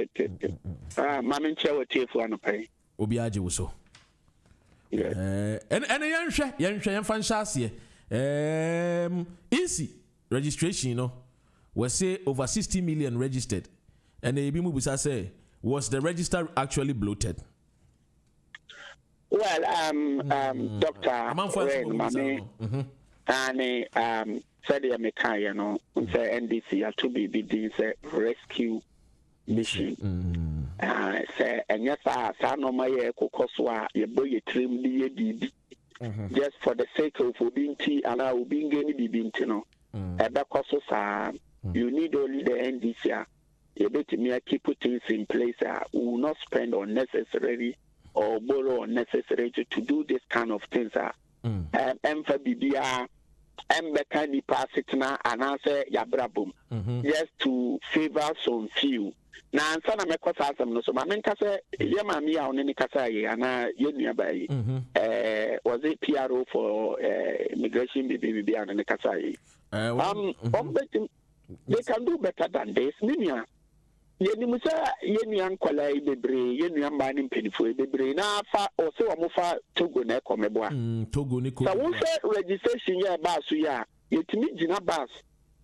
mama nche wo tie fu anopai obi age wo so and yenhwe yemfa nhyase easy registration you know. We say over 60 million registered. And the Ibimu Busa say, was the register actually bloated? Well, doctor, and said the American, say NDC to be the rescue mission. Say, and yes, I no my kokoswa, your boy trim the just for the sake of being tea and I will be any bibintino. You need only the NDC. You better me keep things in place. We will not spend unnecessarily or borrow unnecessarily to do this kind of things. And for BBR. Mbekani pasitna anase yabrabum just to favor some few. Na ansa na mekosa asem no so ma menka se ye ma mi a oneni kasa ye ana ye nua bai was it PRO for immigration BBB and kasa ye they can do better than this ninia ye ni musa ye nua nkwala bebre ye nua ma ni mpedifo bebre na fa o se o mo fa Togo na ekomebo a Togo ni ko so wo say registration ye ba so ya yetimi gina bus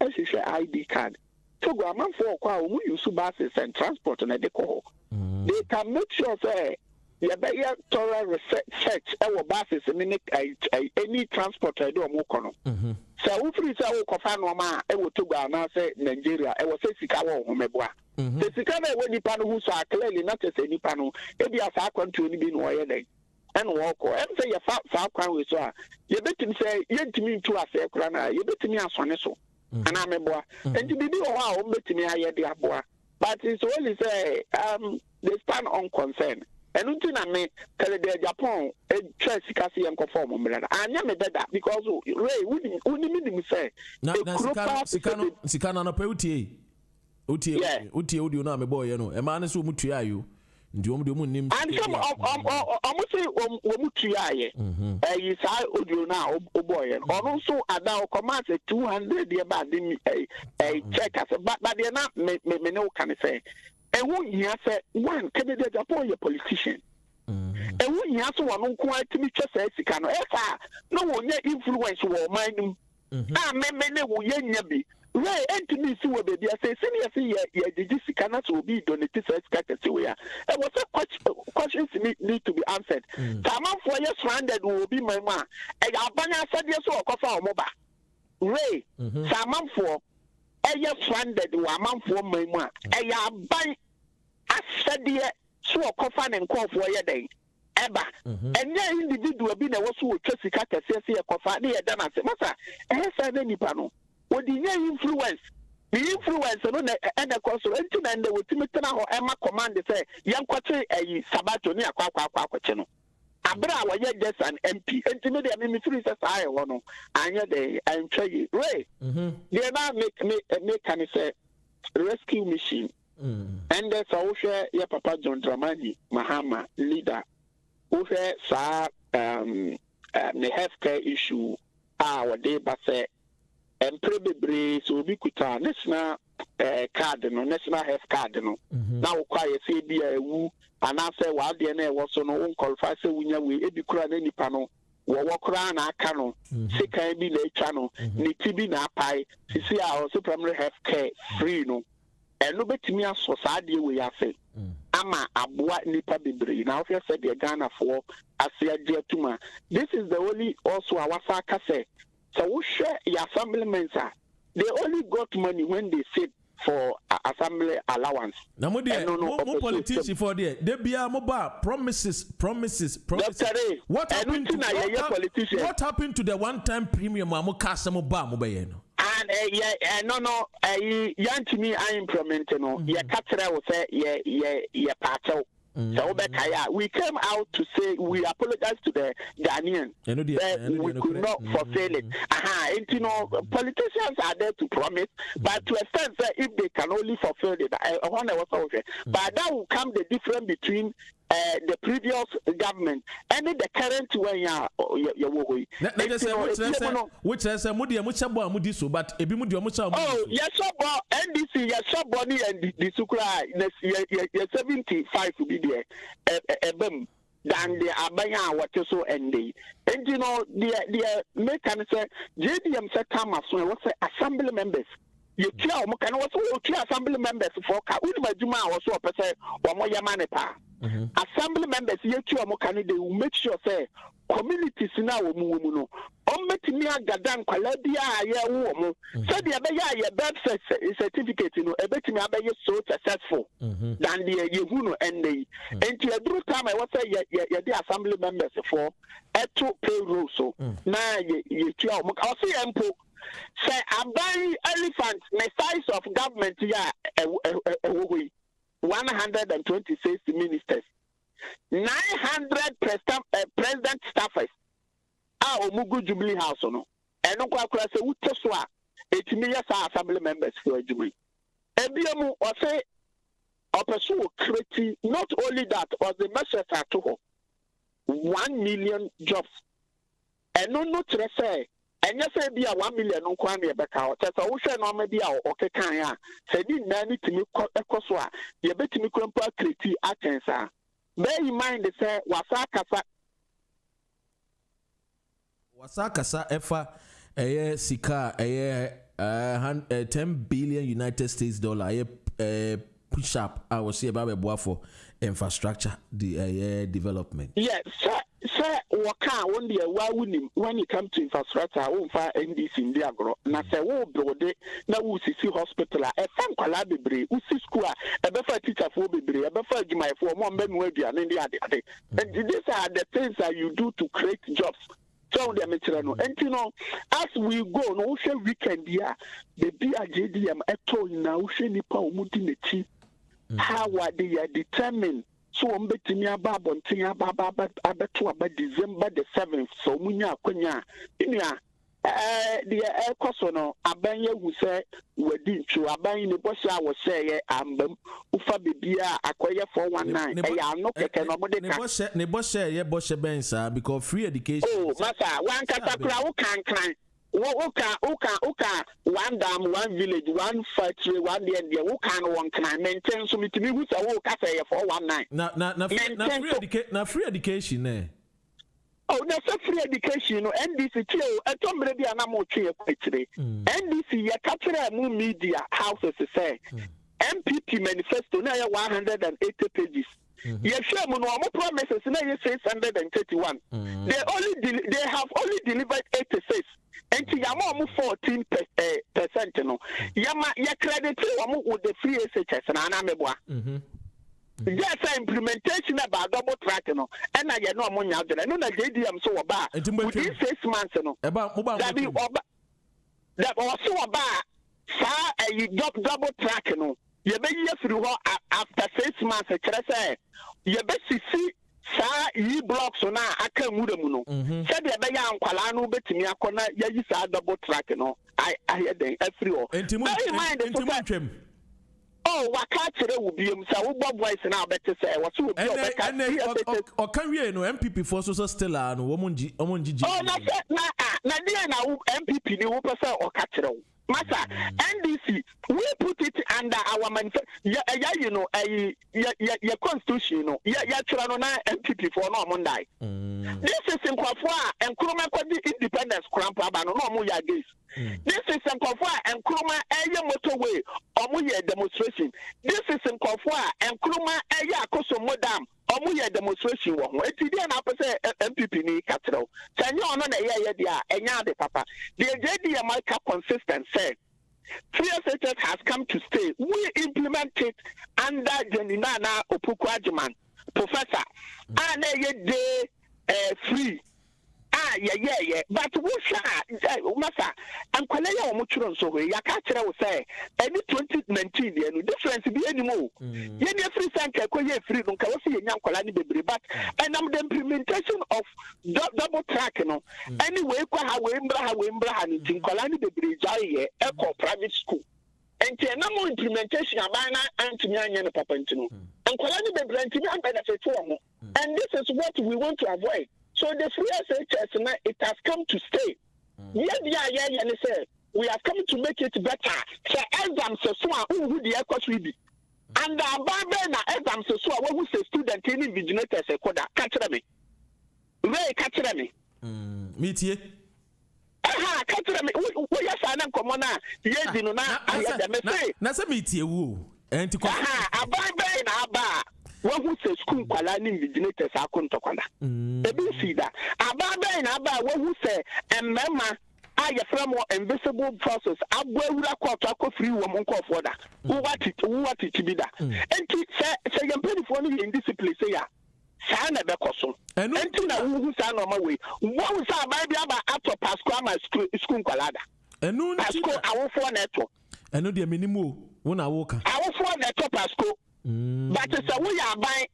ehwehwe ID card Togo amanfo kwa o mu use buses and transport na de ko they can make sure say ye be ye thorough research e buses ni any transport e do o mu kono so wo free say wo kofa no ma e wo Togo na say Nigeria e wo say sika wo homebo a the sika na we nipa no hu so clearly not say nipa no e bia sa control ni bi no ye den and walk or say your fat crown with so you bet him say yentimi into a fair crown you bet me asone so and I'm a boy and to be wow bet me I the aboa but it's only say they stand on concern and until I me tell the Japan a church kasi and conform and ya me that because Ray wouldn't say sikana no pe utie audio na me boy no e ma ne so mutua ayo ndi omo de omo nim and some omo say omo tuaye you say audio na o boy no so ada o command 200 dey ba dey check as but dey na me no can say e hu hia say one Canada Japan your politician e hu hia so wonu nko atimi twa say sika no e fa no wonye influence wo man nim me ne wo yenya bi Ray, and to me, see what baby, I say, senior, Jessica, not to be donated, so it's got to see where. It was a questions need to be answered. Taman for years stranded will be my man. And Albania said, yes, or coffee mobile. Ray, Saman for a year stranded, or man for my man. And ya buy, I said, yeah, so a coffin and call for your day. Eba, and yeah, individual being a was who Jessica, say a coffin, near Dana, Massa, and has said any panel. What the influence? The influence and the course and the ultimate or Emma command say, young quatre a sabato near Quaquacheno. Abra was yet just an MP, and to me, the ministry says I want to, and yet they and tell you, Ray, they now make can say rescue mission. And there's also your Papa John Dramani, Mahama, leader, who says, the healthcare issue, our day, but say, and probably so be kuta national card no national health card no now require say be a wu and I say while the na was no won qualify say wunya we e bi kura na nipa no wo kura na aka no se kan bi na etwa no ni tibi na apai sisi a also primary health care free no eno betimi aso saade we ya say ama aboa nipa bebre na ofia said the Ghana for asia dia tuma this is the only also awasa ka say. So we share your assemblymen, sir. They only got money when they sit for assembly allowance. Now, no politician for there. They be a mobile promises. What happened to the one-time premium? And young to me, I implement no. Yeah, Catherine will say yeah, part. So we came out to say we apologize to the Ghanaian that we could not fulfill it. And you know, politicians are there to promise, but to a extent that if they can only fulfill it, but that will come the difference between the previous government and the current one. Which is a mudi so, but a bimudia. Oh, yes, NDC, yes, somebody and the Sukra, 75 to be there. Than the Abaya what so and they. And you know, the mechanism, JDM said, come as well, what's assembly members. You can also assembly members for Kaudima Juma or so, or more Yamanepa. assembly members ye tu am kan they will make sure say communities na wo mu no ometimi agadan kwala bia ye wo mo said ye be ya birth certificate no ebetimi abaye so successful than the ye hu no ende enti eduru time I was say ye the assembly members for eto payroll so na ye tu am I say empo say aban elephant the size of government ya 126 ministers 900 president staffers omugu Jubilee House no eno kwa say wutte so a etimi ya sa assembly members for adwuma ebiemu o say opeso create not only that was the message to 1 million jobs eno no tre say enye say bia 1 million no kwa na ebeka o tete wo hwe no ma bia o kekan a say ni na ni timi ekoso a ye betimi kwampa create atensa bear in mind say wasakasa efa sika 10 billion United States dollar push up I was say about for infrastructure the development. Yes, sir waka won the wa wunim when it come to infrastructure won fa NDC in the agro na say wo build na wo sisi hospital e fan kwala bebre wo si school e be fa teacher fo bebre e be fa adwumai fo mo mba mu aduane ndi ade and these are the things that you do to create jobs. So the material and you know as we go no we weekend here the be a JDM eto na we nipa omudi nechi how are they determined so betimi aba bontin aba abeto aba December the 7th so munya akwanya inia the ekoso no abanye hu se wadi ntu abanye ne bohya wo say ambam ufa bibia akoye 419 ya no keke no mode ka ne bohya ye bohya bensa because free education oh masa wan katakura wo kan Uka, one dam, one village, one factory, one day, who can one can maintain so me to me who's a walk say 419. Na free education, eh? Oh, that's a free education, NDC, I told me the animal tree today. NDC, you capture a new media houses, say. MPP manifesto now 180 pages. Yes, sure, no promises now 631. They have only delivered 86. And Yama 14%, no. Yama, ya credit with the free SHS and Anamebwa. Yes, implementation about double track, no. And I know money out there. I know that JDM so about within 6 months, no. That also about a double track, no. You be here through after 6 months, say you be see. Sa yi blocks na aka mudemu no said e be ya nkwala no betimi akona ya yi sa double track no I hear them every all entimu oh waka kire wo biem sa wo bob voice na obete say wo so obi obeka o kan wie no MPP for so still no wo monji oh na dia na MPP ni wo pesa o ka kire wo Masa, NDC, we put it under our manifesto. You know, your constitution, you know, MPP for no Monday. This is in Kwafua and Kroma independence crampa, no more against. This is in Kwafua and Kroma area motorway, or demonstration. This is in Kwafua and Kroma area Koso Modam. Omuye demonstration wo ho etidi na apese MPP ni katro sanyo ono na ye dia enya de papa the JDM are consistent say TSHS has come to stay. We implement it under Jeninana Opoku Ajiman professor and ye free yeah but we masa and kwalaya omuchuro nso we ya ka kire wo say any 2019 ye no difference bi animo ye ne free sanka ko ye free no ka wo se ye nyankwala ni bebre but and the implementation of double track no anyway kwa ha we mbra ha ni tinkwala ni bebre jaye e ko private school and na mo implementation abana antimi anya ne papa ntino nkwala ni bebre antimi an benefit wo and this is what we want to avoid. So the free SHS now it has come to stay. We have come to make it better. So exams so who the course will be. And the na exams so who say student in vigilators e koda catch me. Ray catch me. Meet catch me. We ya sa na komo na ye di no na aya dem say. Na say meet ye wo. Enti ko. Ababa na aba. What who says school kwalani vigilators akontokwana. Ebi see that. Ababa na aba what who say emema aye from invisible process abwewura court akọ free wo monko for that. What it be that. Enti say yempeni for no indiscipline say ya. Saa na bekoso. Enti na wu saa no ma we. Wo saa ba bia ba ato pasco ma school kwalada. Enu nti pasco awofo na eto. Enu de minimu wo na wo ka. Awofo na eto pasco. But say we are buying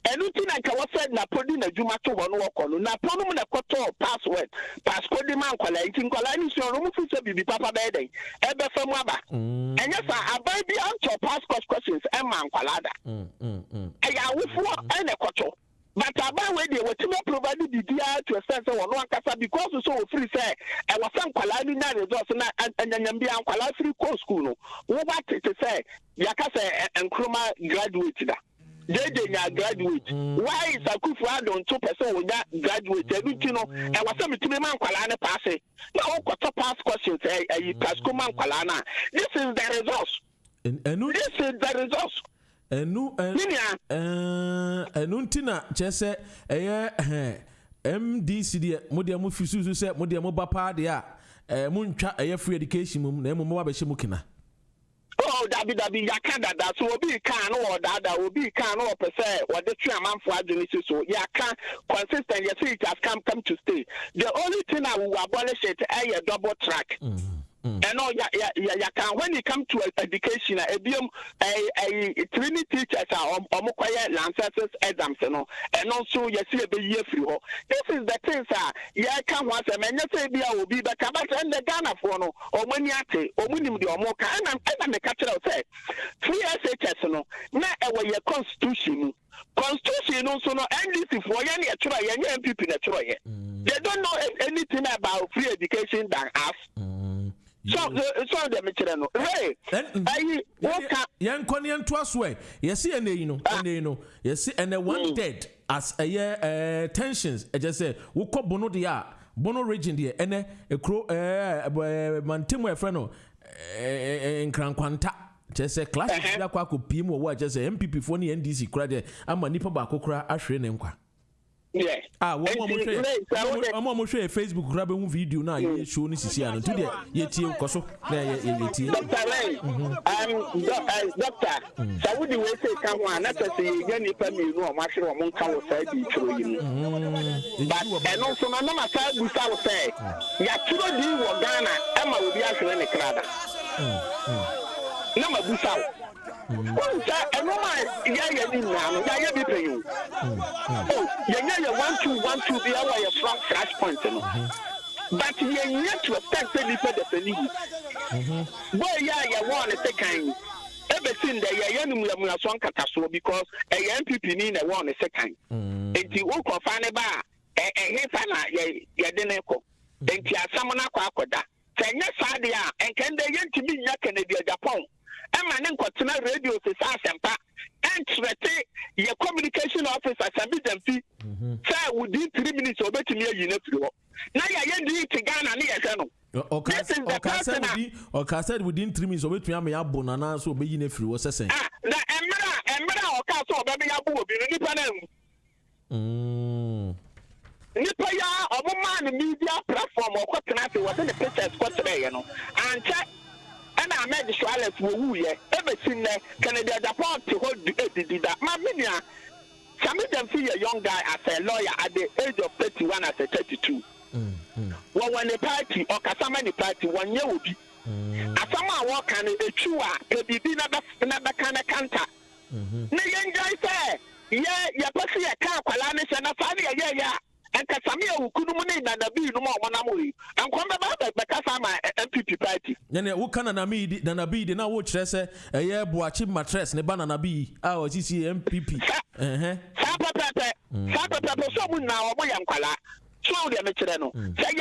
anything like I said na podi na juma to ho no wokọ na pono mu na koto password pasco di man kwala ntin kwala ni so no mu fi se bibi papa be den e be famu aba enya sa abai bi answer passport questions e man kwala da e ya wofo e na koto but abai we dey wetin provide the dia to extent say wono ankasa because so free say e wasan kwala ni na results na anyanyam bi an kwala free course school no wo ba tete say yakasa enkroma graduate da JJ nya graduate why is Akufo Addo 2% wo nya graduate everything no e wasa mitime man kwala ne pass na wo kwato pass questions pasco man kwala na this is the results this is the results enu ntina chese MDC de mode mo fisu se mode mo ba pa de a mo ntwa free education mum na mo wa be hye mo kina. Oh, Dabi Yakada, that's what be can or that will be can or per se, or the tree man for Genesis. So, Yaka consistent, you see, it has come to stay. The only thing I will abolish it a double track. And no, can when it comes to education, a Trinity teachers are quiet Lancers exams, and also you see a year free. This is the thing, sir. Yeah, can once a man say be will be back about and the Ghana for no, or when you are or winning the Omoka, and I'm the catcher of say 3 SHS, no, not our constitution. Constitution also no NDC for any try any MPP natural. They don't know anything about free education than us. So the material. Hey, yan konian to us way. Yes, and you know, yes, and the one dead as a year tensions. I just say, we call Bono dia, Bono region there, and a crow Mantimwe Freno in Cranquanta. Just a class of Pimo, what just a MPP for the NDC credit. I'm a nipper back okra ashrin enqua. Yeah. I'm almost sure Facebook grab a video now. You show this is here today. Yet, you Cosso. Doctor, so would you say come on? Not to see any family no marshal or monk side to you. But and also, my mama said, we shall say, Yaturo do what Ghana, Emma will be after any crowd. Number Busau. And no man, yeah, be paying. Oh, yeah, 1 2 be our strong flash point. But you yet to expect any further than you. Boy, yeah, one is a kind. Ever seen the young song catastrophe because a MPP need a one a second. And you walk off an bar, a hefana, ya deneko. And tia samana quacoda. Can you sadia and can they yet to be yakin in Japan? I'm an incontinent radio to Sampa and Trete, your communication officer, submit them fee. Sir, within 3 minutes or better near you know. Now you're doing to Ghana near or Cassette within 3 minutes or wait me a bonana so be in a free was a saying. The Emera or Castle, baby, I will be Nipaya or woman media platform or what can I say was in the pictures for today, you know, and check. And I made the Charlotte who ye ever seen there, Canada, Japan to hold that. My mania, some of them see a young guy as a lawyer at the age of 31 as a 32. Well, when the party or Casamani party 1 year will be. As someone walk on a true, a be another kind of canter. No young guy say, yeah, you're pushing a car, Kalanish and a family, yeah. And Casamia who couldn't money than the be no more money. And come about because I'm a MPP party. Then who can an amid than a be the now watch a year boachim mattress, ne banana be our MPP. Sapa Pepper, someone now, boy, and Kala. So the Metrano. Say,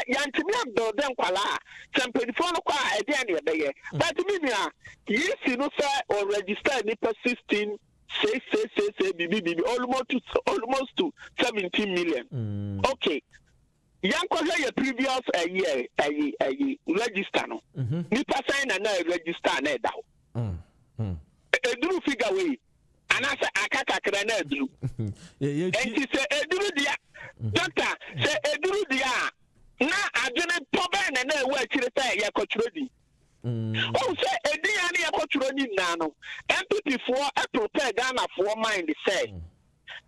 Yantimia, though, then Kala. Some telephone a day a day. But Minia, yes, you know, sir, or register Nipper 16. Say, BB, almost to 17 million. Okay. Yanko your previous year, a register. No, Nipa sign and register. A do figure way. anasa akakakra na aduru enti se eduru dia doctor se eduru dia na adwene tobe na ewu akire say ye koturo di say ediya na ye koturo ni na no MPP for a prepare Ghana for mind say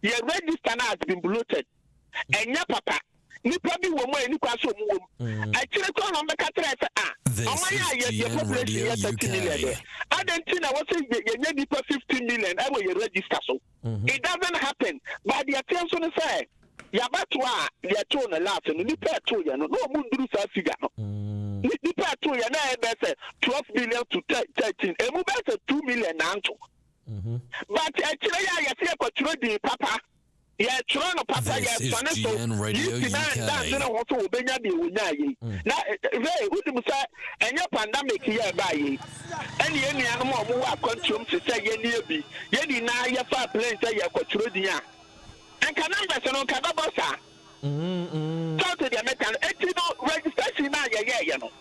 ye register na has been bloated enya papa nipa bi wo mo ani kwaso mo wo akire to no meka tire say omaya ye population ye 30 million adentina what say ye nipa 15 million e wo ye register so it doesn't happen but the attention say yabatwa ye to no last no nipa to ye no mo nduru sa figure no nipa to ye na e be say 12 billion to 13 e mo be say 2 million na nto but akire ya ye say kwaturo di papa yeah, Toronto Papa, yes, GN Radio UK. Now, and your pandemic here by any animal who are consumed to say, Yenny, Yenny, now your far place, say, you're Cotrodia. And can I on Cadabosa? Talk to the American, registration now, you know.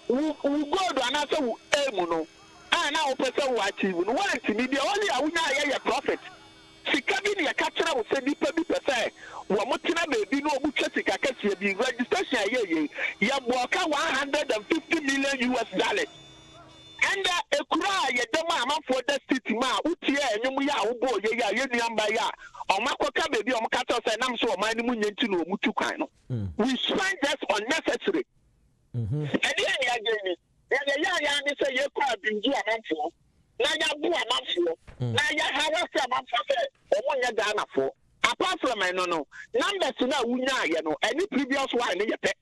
Who go to another Emuno, and now person watching, what to me, the only I will not profit. Sikabini ya kachira wo se nipa bi pese wo motina bebi no obu twesika kase bi registration ayeye ya boka 150 million US dollars and ekura ye dem amafo da city ma utie enyum ya wo bo ye ya ye nuamba ya omakoka bebi omkata se nam so oman ni munye nti no omutu kwan no we spend just unnecessary edi ya geni ya ni se ye kwa binju amafo na ya bu amafo na ya harass amafo omonya Ghana for apart from no numbers na wunya ye no any previous one ne ye pe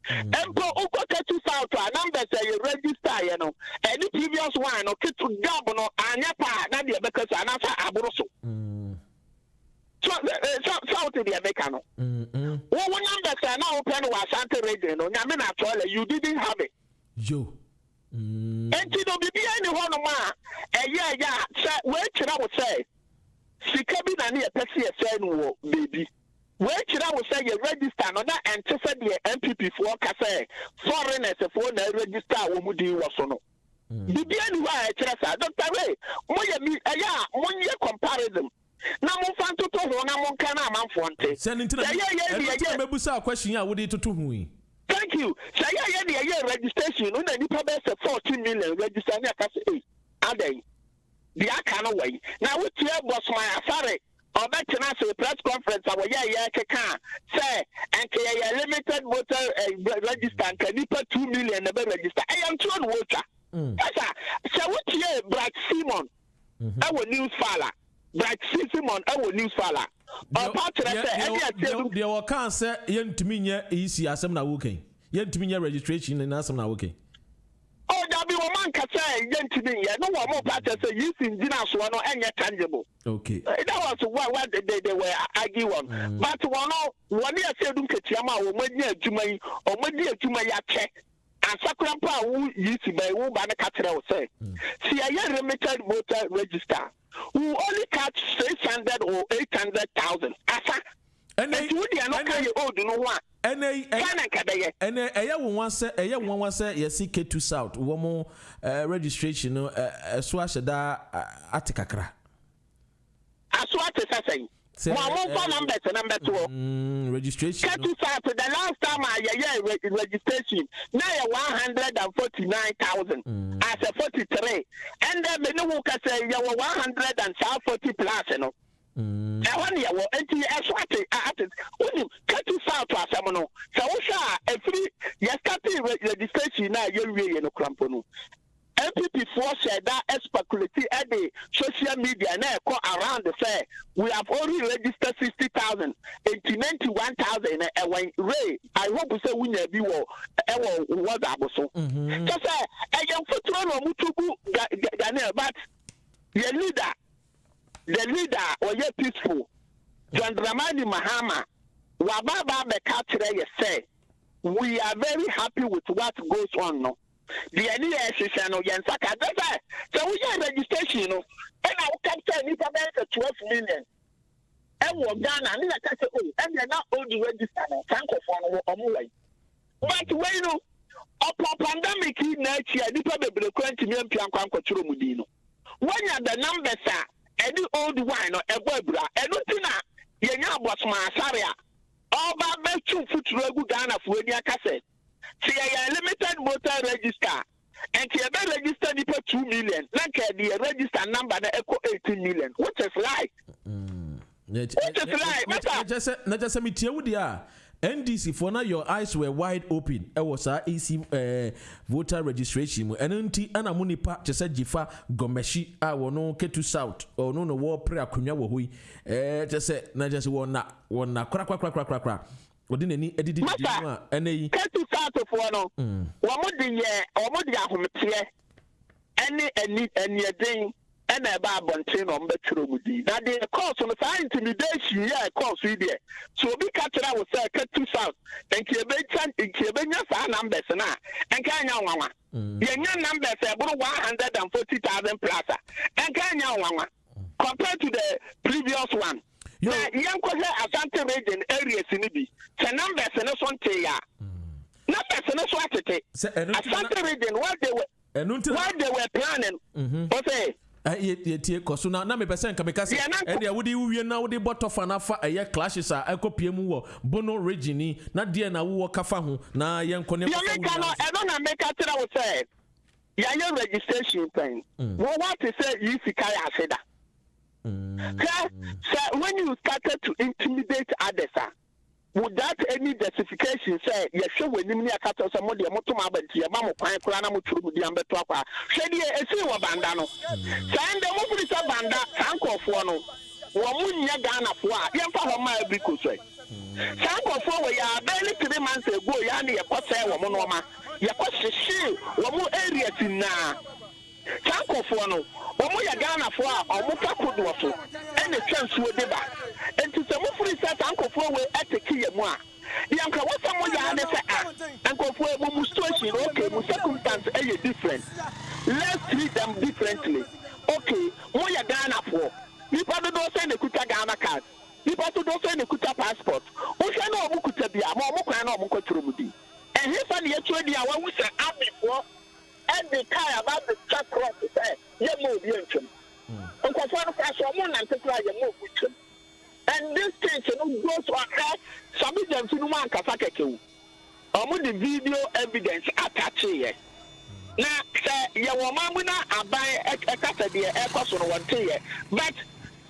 empo ukoka 2000 numbers ye register ye no any previous one no kitu job no anya pa na de bekasa anasa aburo so so to the American no wo numbers na open wa Asante region no nyame na tole you didn't have it yo enti no bibia ni hono ma ya we kira wo say sika bi na ne pese ye say no baby we kira wo say ye register no na ente say the MPP for ka say foreigners for na register wo mu di wo so no bibia ni wa kira sa doctor we mo ye mi mo ye comparison na mo fan to ho na mo kan na amanfo nte say ntina ye mebusa question a wo di toto hu yi. Thank you. Say yeah registration. No na nipa be say 14 million register na ka say adai. The akana way. Now we tie boss my afare. Obetina say press conference awo yeah keka say and limited voter register and nipa 2 million na be register. I am trying to watch. Yes sir. So we tie Brad Simon. Our news fala. Brad Simon our news fala. There were cancer, yentimi nye easy asem na woken. Yentimi nye registration na asem na woken. Oh, that be one can say yentimi ye. No one more part say you in dinner so no any tangible. Okay. That was what they were arguing. But one year say dum ketiama o madi adwuma o madi adwuma ya che. Ansakura pa wo yisi by wo ba na katra wo say. See a limited voter register. We only catch 600 or 800,000. Asa. And you not carry old no one. And I one say yes K2 South womo registration no swasha da atikakra. Aswate say. One number 2. Registration. K2 South the last time I registration now 149,000 as a 43 and then the new say you 140 plus you know. And 1 year well and Aswate artist when K2 South to asamono so a free yesterday registration now you no crampono. MPP force that speculate at the social media now around the fair. We have already registered 60,000, 91,000. And when Ray, I hope we say we never be what so. Just I am for Toronto Mutubu Ganel, but the leader or ye peaceful, John Dramani Mahama, Wababa Bekatre say, we are very happy with what goes on now. The idea is no yansaka that's so we have registration you know and I can tell you about 12 million and we Ghana and I say oh and they not all the register thank you for omulai but when you know upon pandemic in next year nipa bebre kwenti me mpian kwan kwaturo mudi no when you the numbers are any old wine or a bobra, and nothing. Yenya was my saria. All by Bechu Futu Ghana for any cassette. See, I limited voter register. And you have registered for 2 million. Like the register number that echo 18 million. What is lie? What is lie? Not just me tell you. NDC for now your eyes were wide open. It was our AC voter registration. And until Anamuni Park just said Jifa Gomeshi I will no Ketu South or no war prayer kunya wohui. Just said not just one crack. Within any edited and a Ketu South of one. One more the year or more the any thing. And a bad bontain on Betromudi. Now, the course on the intimidation, yeah, course we there. So we catch it out with Ketu South. And Kibet in Kibenya numbers and Kanya Wama. Your numbers are 140,000 plaza. And Kanya Wama. Compared to the previous one. Young Asante region areas in Ibi. The numbers and this one Tia. Numbers and this one Asante region, what they were planning. Okay. Koso na me person ka meka se e de wodi wie na wodi bottle fa na fa eye clashes a ekopie mu wo bono region na de na wo kafa ho na ye nkone ya meka no e no na meka tira wo say ya your registration thing what to say you sika ya aseda so when you started to intimidate others without any justification say you show when you akata so mo de moto ma banti ya ba mo kwan kura na mo turu mu di ambeto akwa hwede esi wo banda no say ndem mo furi sa banda sankofo no wo mu nya Ghana fo a ye fa ho ma bi ko so sankofo we ya barely 3 months ago ya na ye ko say wo mo no ma ye ko hyehyɛ wo mo area tinna sankofo no wo mo ya Ghana fo a o mo fa kodo so ene twansuo de ba enti se mo furi sa sankofo we ateki ye mu a yanka wasa mo ya ne se sankofo e mo situation okay mo circumstance e different let's treat them differently okay mo ya Ghana fo nipa do say ne kuta Ghana card nipa do say ne kuta passport o hwe na o mo kuta bia mo kwan na o mo kwaturo mu di he fa ne yetwe di a wa wu se abifo and the car about the truck cross say ye mo bi ntwem nkofo no kwa so mo na ntekura ye mo butwem. And this case, goes on some of them to man Kasaka. The video evidence attached here. Now, say, your woman I buy a Casadia air cost on 1 year. But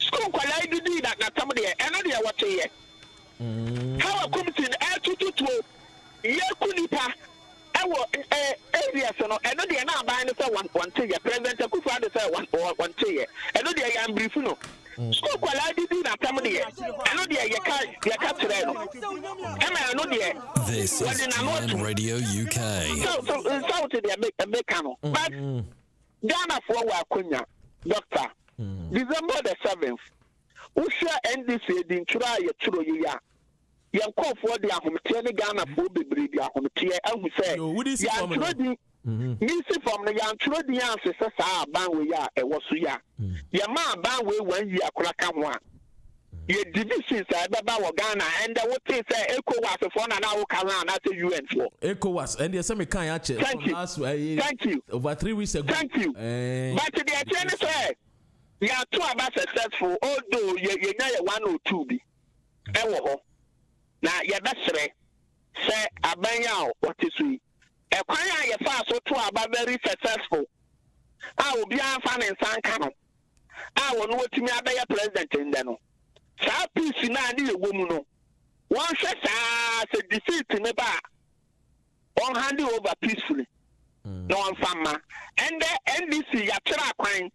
school collide do that, not somebody, another what year. How a committee air to Yakunipa, our areas, and no, they are not buying one year. President Kufa say 1 year. And no, they are brief. School collide do that, somebody, I know they are captured. I know they This is TUNEIN Radio UK. So they make a mechanical. But Ghana for Wakunya, Doctor, December the 7th, Usha NDC didn't try a true year. Young call for the Ahomitian Ghana for the breed, Ahomitian, and we say, Missy from the young true ancestors are bound ya, and was ya. Your man bound way when you are Krakam. Your divisions are about Ghana, and what they say, Echo was a phone and our Kalan at the UN for. Echo was, and there's some kind of Thank you. Over 3 weeks ago. Thank you. But the attorney said, you are 2 about successful, although you're not 1 or 2 be. Now, your best say, I bang out what is we. A choir your fast so 2 about very successful. I will be a fan in San Cano. I will know what me a president in the no. Sa peace na di woman no. One shot say defeat in the bar. One hand over peacefully. No one farmer. And the NDC ya tra kwan.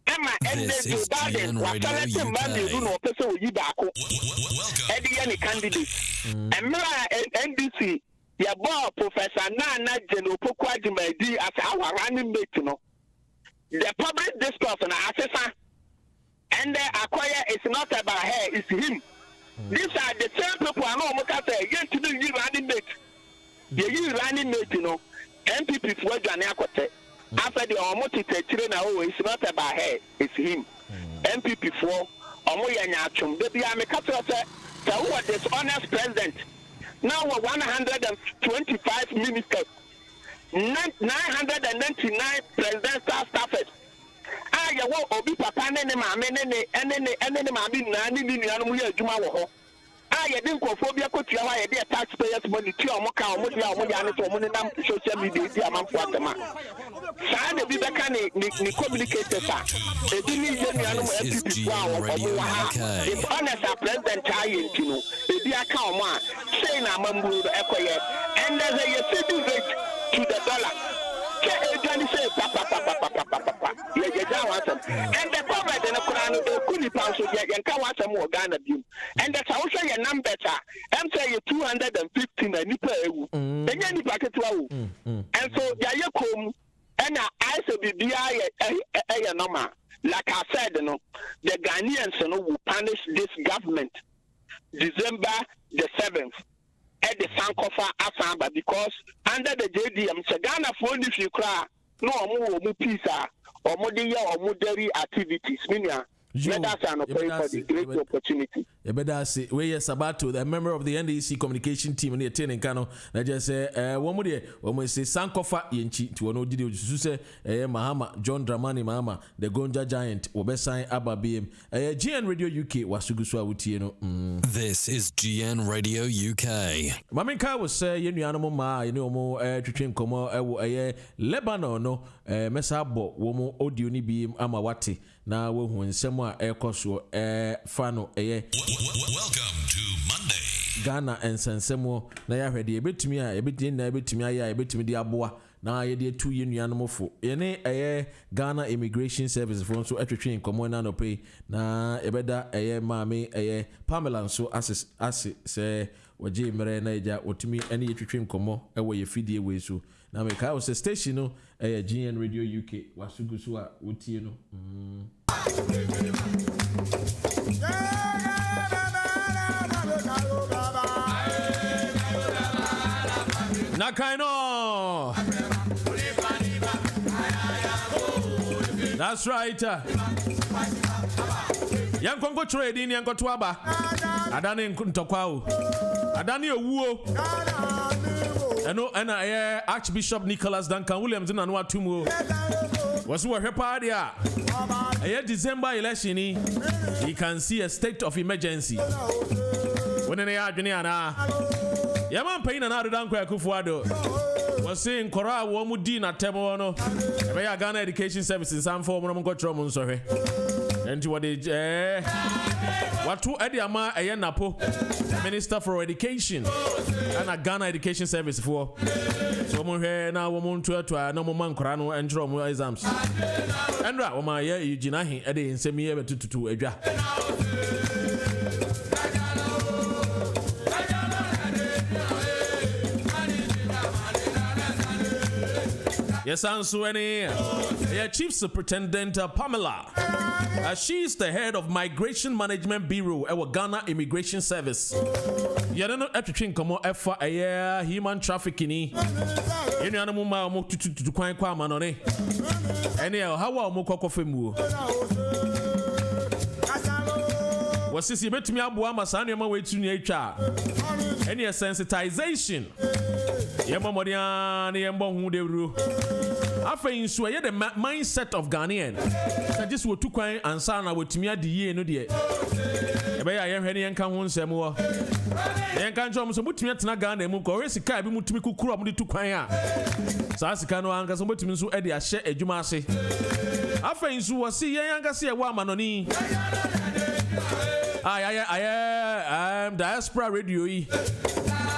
Emma NDC Biden wa telling man do no person yi back. Eddie any candidate. And NDC ya boy Professor Nana General Pokwadimadi as our running mate no. The public discourse na assessor. And the acquire is not about her, it's him. These are the same people I know say, yes, to do you running mate. You running mate, you know. MPP for Janakote. After the Omote trainer, it's not about her, it's him. MPP for Omoyanyachum. Baby, I'm a capital. So who was this honest president? Now we're 125 ministers, 999 presidential staffers. obi papa ne maame ne maame na ne nua no yɛ adwuma wɔ hɔ a yɛde nkɔfoɔ akotua hɔ a yɛde taxpayers money tua ɔmo ka ɔmo de a ɔmo de ane so ɔmo ne nam social media di amanfo atɛma saa na bi bɛka ne communicators a ebi ne yɛ nua no FPP fo a ɔmo wɔ ha if honest a president ayɛ nti no ebi aka ɔmo a sei na amamburu ɛkɔyɛ and there's a cedi rate to the dollar Johnny say papa yeah and the government in the Quran the kuni pound so yeah can watch more Ghana bill and that's how say your number I'm say 250 na nipa ewu enye nipa ketewa and so ya kom and I say bibia ya normal like I said no the Ghanaians no will punish this government December the 7th at the Sankofa Asamba because under the JDM, Ghana for if you cry, no more peace or more activities. Let us pray for the great opportunity. You better say, we are Sabato, the member of the NDC communication team in the attending Kano. I just say, one more day, when we say Sankofa Yenchi to an audio, say, Mahama, John Dramani Mahama, the Gonja Giant, Obesai Abba BM, GN Radio UK, Wasuguswa Utieno. This is GN Radio UK. Maminka was say, you animal ma, you know more, Trichim Como, Lebanon, no, Messabo, Womo, Audio ni beam, Amawati. Na we hu nsem a ekoso fa no Welcome to Monday. Ghana ensensemo na ya hwede ebetumi a ebetumi na ebetumi aya ebetumi di aboa na ye de tu ye nuanomfo ye ne Ghana Immigration Service fo nso atwetwe nkomo na no pay na ebeda maame Pamela nso ase se waje mere na eja otumi ene ye twetwe nkomo ewo ye fidie we so na me ka o se station no GN Radio UK wasugusu a wotie no Nakaino. That's right. Yankongo trading yanko twaba. Adani ntokwao. Adani owuo. And Archbishop Nicholas Duncan Williams na no atumo. Was we party a December election you can see a state of emergency. When they are Juniana. Yaman pain and Adan Kwakufuado was saying Kora Womudi na Tebono. Ebeya Ghana Education Services and for Mongo sorry. And what did what to Ediama Napo Minister for Education and a Ghana Education Service for so now woman to no man Korano and drum exams. And my Eugene Eddie in semi to Edra. Yes, I'm Sueni. Chief Superintendent Pamela. She's the head of Migration Management Bureau at Ghana Immigration Service. You don't know if you come for a year human trafficking. You know, I'm more to quite manone. Anyhow, how are Moko Femu? Was this you bet me up Masani my way to nature? Any sensitization? Yamamodian, Yambon, who they rule. After in Sway, the mindset of Ghanaian. I just would to quiet and sana with me at the year, no dear. I am Henny and Kamun Samoa. Then can't jump so much me at Nagana, Muko, Resica, Mutuku Kura, to quiet. Sassicano Angas, and what means to Eddie, I share a Jumasi. After in Sua, see Yanga see a woman on e. I am Diaspora Radio E.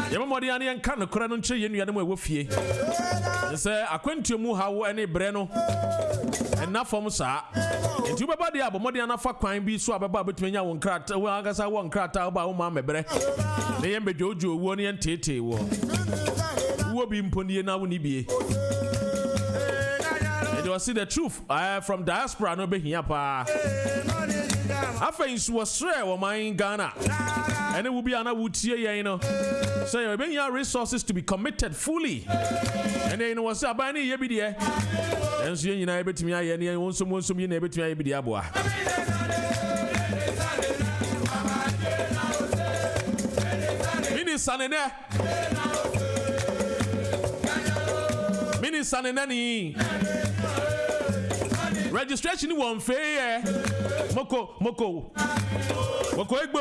Yamamodiani and Kano Koranunche, you know, Wofie. They say, I quent to Muha, any Breno, and not from Sa. And you about the Abomodiana for crime be so about between your own crat, well, I guess I won't crat out about Mamma Bre. They am Jojo, Woni and Tete war. Who will be impony now, Nibi. And you see the truth. I am from Diaspora, no be here. I think was swear or my in Ghana. And it will be an awutie, you know. So you bring your resources to be committed fully. And then was a bani yebidia. And so you know, I bet me I and want someone some you never to me be the abwa. Mini Sanene. registration ni won fe moko egbo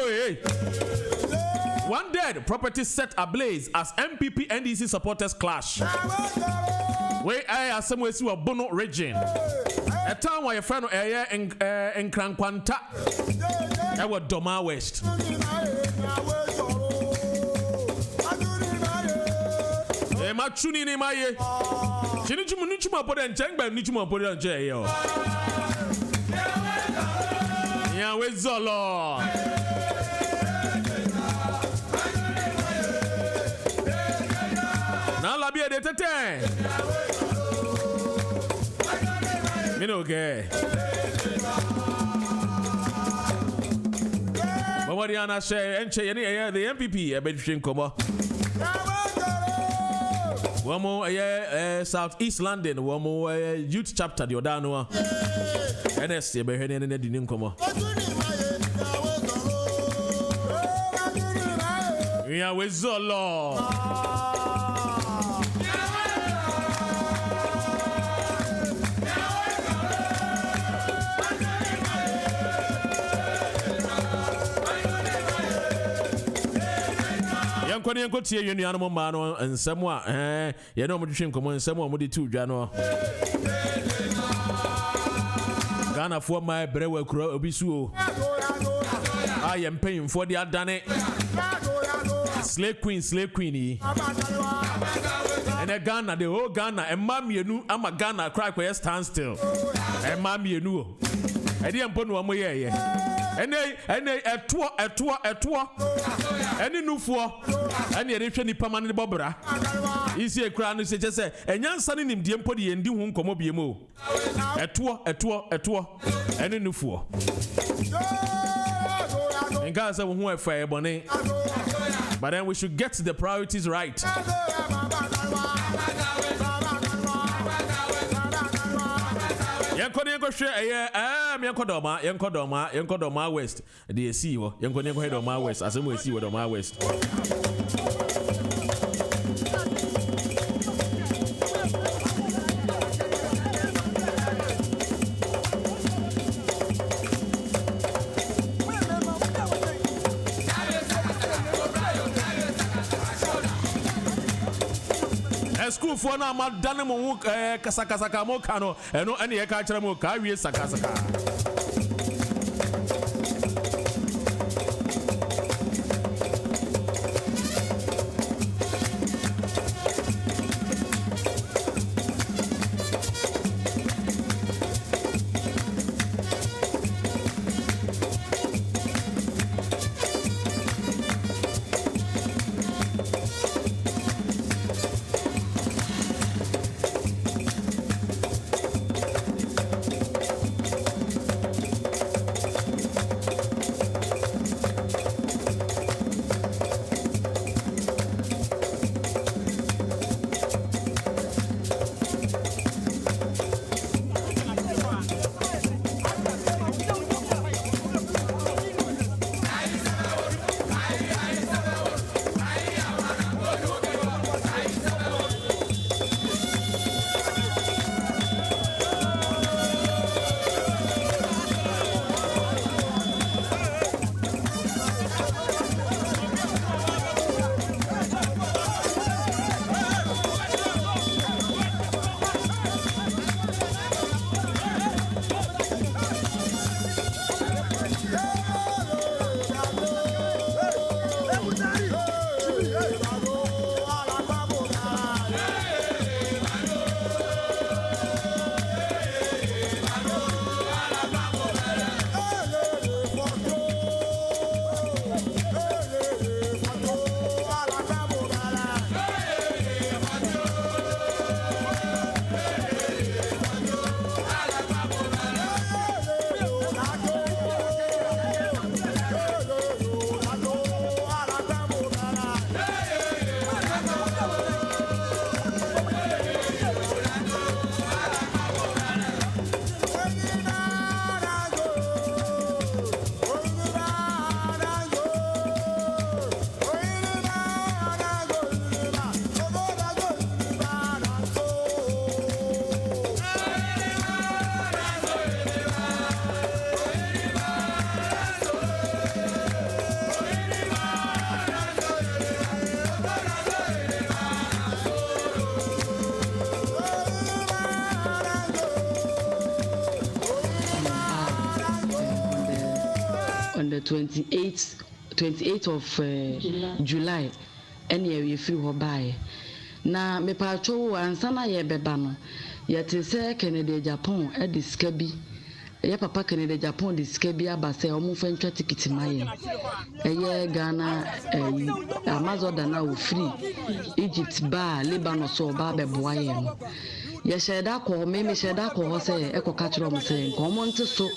one dead property set ablaze as MPP NDC supporters clash we asem we si Bono region a town where your friend in Krankwanta e wo Doma West ma tuni ni maye chini chuma poda nchengba ni chuma poda nche yo ya we zolo na la bia de tete mino ke Mawadiana say enche ye the MPP e be twin komo Wamo South East London, Wamo youth chapter, the Odano. NS, you better than the Ninkomo. We are with Zolo. Kwani enko tie yenu anamo ma no nsem a ye no mo twetwe nkomo nsem a mo de tu dwa no Ghana fo ma brewa kura obi su o aye mpanyimfo de adane slay queen yi ene Ghana the whole Ghana emma mienu ama Ghana cry kwa stand still emma mienu o ede empo no mo ye ene eto ene nufuo ene ere hwe nipa mane bobra isi ekura no se chese enyansa ne nimdie mpo de yendi hu nkomo biem o eto ene nufuo enga se wo hu efa ebone but then we should get the priorities right. Yenkoni Yenkodoma West. The see wo. Yenkoni Yenkodoma West. As we see wo Doma West. School for na ma dane mo kasakasaka mo kano eno ene ye ka kire mo ka wie sakasaka 28th of July and ye free ho bae na me pa cho ansa na ye beba no ye te se Canada Japan e diska bi ye papa Canada Japan diska bi aba se omu fa ntwa ticket maye ye Ghana Amazon da na wo free Egypt ba Lebanon so ba beboa ye no ye sheda ko me sheda ko ho se e ko ka kiro mo se ko mo nte so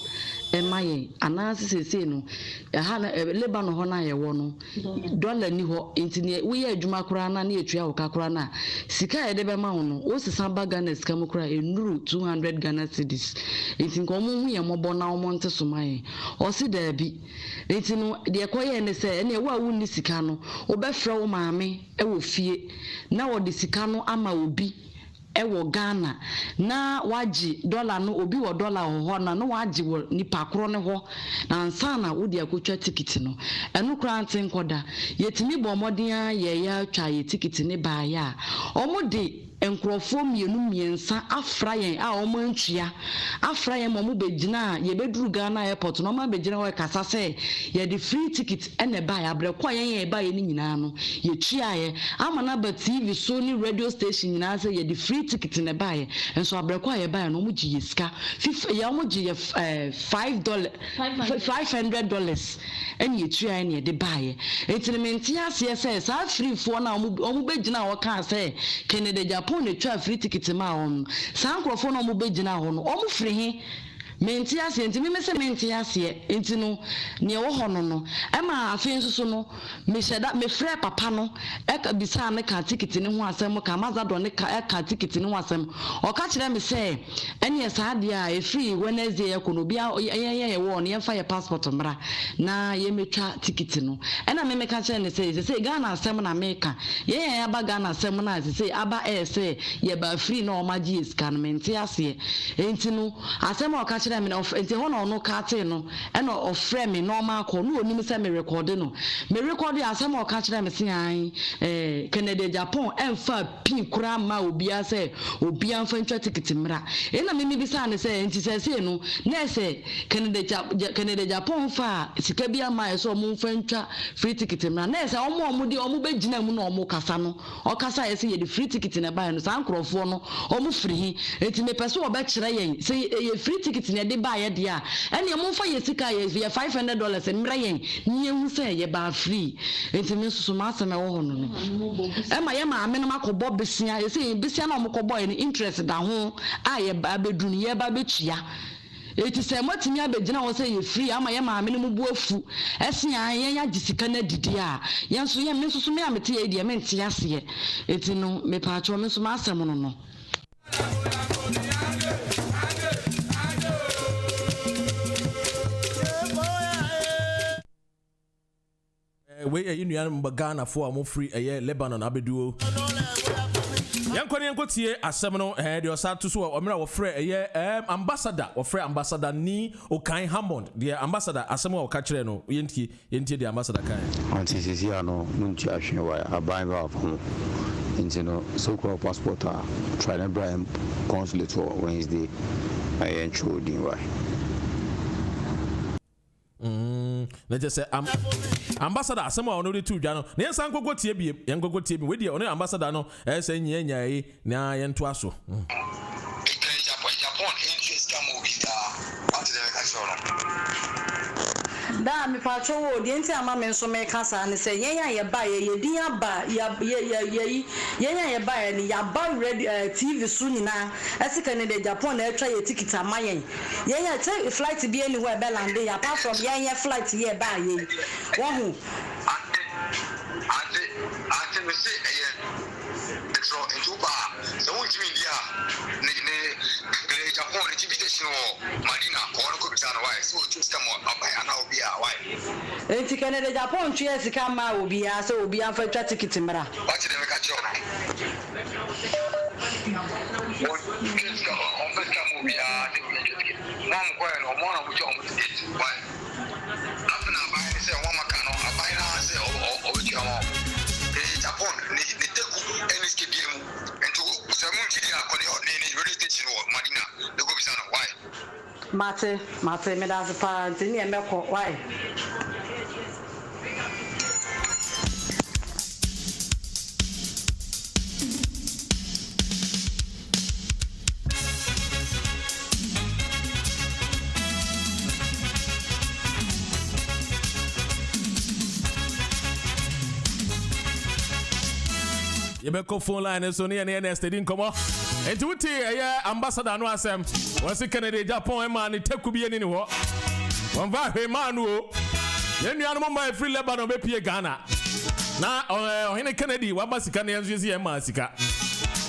emaye anase sese no ha na Lebanon ho na ye wo no dollar ni ho intine we ye adwuma kura na na etua wo ka kura na sika ye de be ma wo no wo sesa ba Ghana sika mo kura enuru 200 Ghana cedis intin ko mo hu ye mo bo na wo nte so maye o si da bi intino de ko ye ne se ene wo a wo ni sika no wo be fra wo maame e wo fie na wo de sika no ama obi ewo Ghana na waji dollar no obi wo dollar ho na no waji wo nipa kro ne ho na nsa na wo de akotwa ticket no eno kra nten koda yetimi bo modin ye ya twa ye ticket ne ba ya omo enkrofo miensa afrayen a omo antua afrayen mo begina ye beduru Ghana airport no ma begina we kasa se ye the free ticket ene ba ya breko ye ba ye ni nyina no ye tuaye amana ba TV so ni radio station nyina se ye the free ticket ne ba ye enso abreko ye ba ye no mo gi yeska ya mo gi $500 ene ye tuaye ne de ba ye entinimenti ase se sa free fo na omo begina wo kan se Canada Japan ne twa free ticket ma on san krofo no mo begina ho no omo free he menti ase enti me se menti ase enti no ne wo ho no e ma afi nso no me sheda me frɛ papa no e ka bisa ne ka ticket ne ho asɛm ka mazado ne ka ticket ne ho asɛm o ka kyerɛ me se ene sa de a e free Wednesday e kono bia ye wo ne fa ye passport mra na ye metwa ticket no e na me ka kyerɛ ne se Ghana asɛm na me ka ye aba Ghana asɛm na se aba se ye ba free na o ma gi scan menti ase enti no asɛm o ka kyerɛ me na enti ho na ono ka te no e na ofrɛ me normal call no onim se me record no me record asɛm o ka kyerɛ me se an Canada Japan emfa pin kura ma obia se obia mfa ntwa ticket mra e na me bi sa ne se enti se no na se Canada Japan fa sika bia ma e so mo mfa ntwa free ticket mra na se omo di omo begina mu na omo kasa no o kasa ye se ye the free ticket na ba no san krofo no omo free enti me pese wo be kyerɛ yen se ye free ticket na de ba ye de a ene mo mfa ye sika ye $500 mra yen nie hu se ye ba free enti me susu ma asem e wo ho no no e ma ye ma ame no makobo besia ye se besia na omokobo ye interest da ho a ye ba bedu ne ye ba betua eti se motimi abegina wo se ye free ama ye ma ame no mu afu esia ye nya gisika na didi a ye nso ye me susu me amete ye de me ntia se eti no me pa acho me so ma asem no no we inu Ghana for mo free Lebanon abeduo yankoni tie asem no de osato so omira wo frɛ ambassador ni Okan Hammond the ambassador asem wo ka kyerɛ no yentie the ambassador kan anti sisi ano nunti ahwe wa aban ba afo nti no so called passport try na Brian consulate for Wednesday I intro din wa na je say ambassador asem a ono de tu dwa no na yensan gogo tie biem we de ono ambassador no say nyanya yi na yento aso da mi pa cho wo de enti ama me nso me kasa ne se yenya ye ba ye din aba yenya ye ba ye ni ya ba ready TV so nyina esika ne de Japan na etwa ye ticket ama yenya take flight bi anywhere be land ya apart from yenya flight ye ba ye wo hu ante me se so entuba so which mean dia ne Japan ne invitation Madina ko ko bitana why so just come on abaya na obi a why enti Canada Japan tue sika ma obi a so obi an fa twa ticket mra what dey make a chiro on fait comme obi a dey ticket mom ko no mo na mo cho mo ticket why after abaya say one maka no abaya na say o twa mo Japan ni teku any stadium into seven chidi akoni ni radio station Madina they go bitana why Mate me da pa ntini emeko why Yebeko phone line so near near steady nkomo. Enti wuti ambassador no asem. Wonsi Canada Japan man take bi ani ni ho. Won va hwe man o. Yenu anu mo free Lebanon be pie Ghana. Na ohene Kennedy wa basika na enzo yesi ma sika.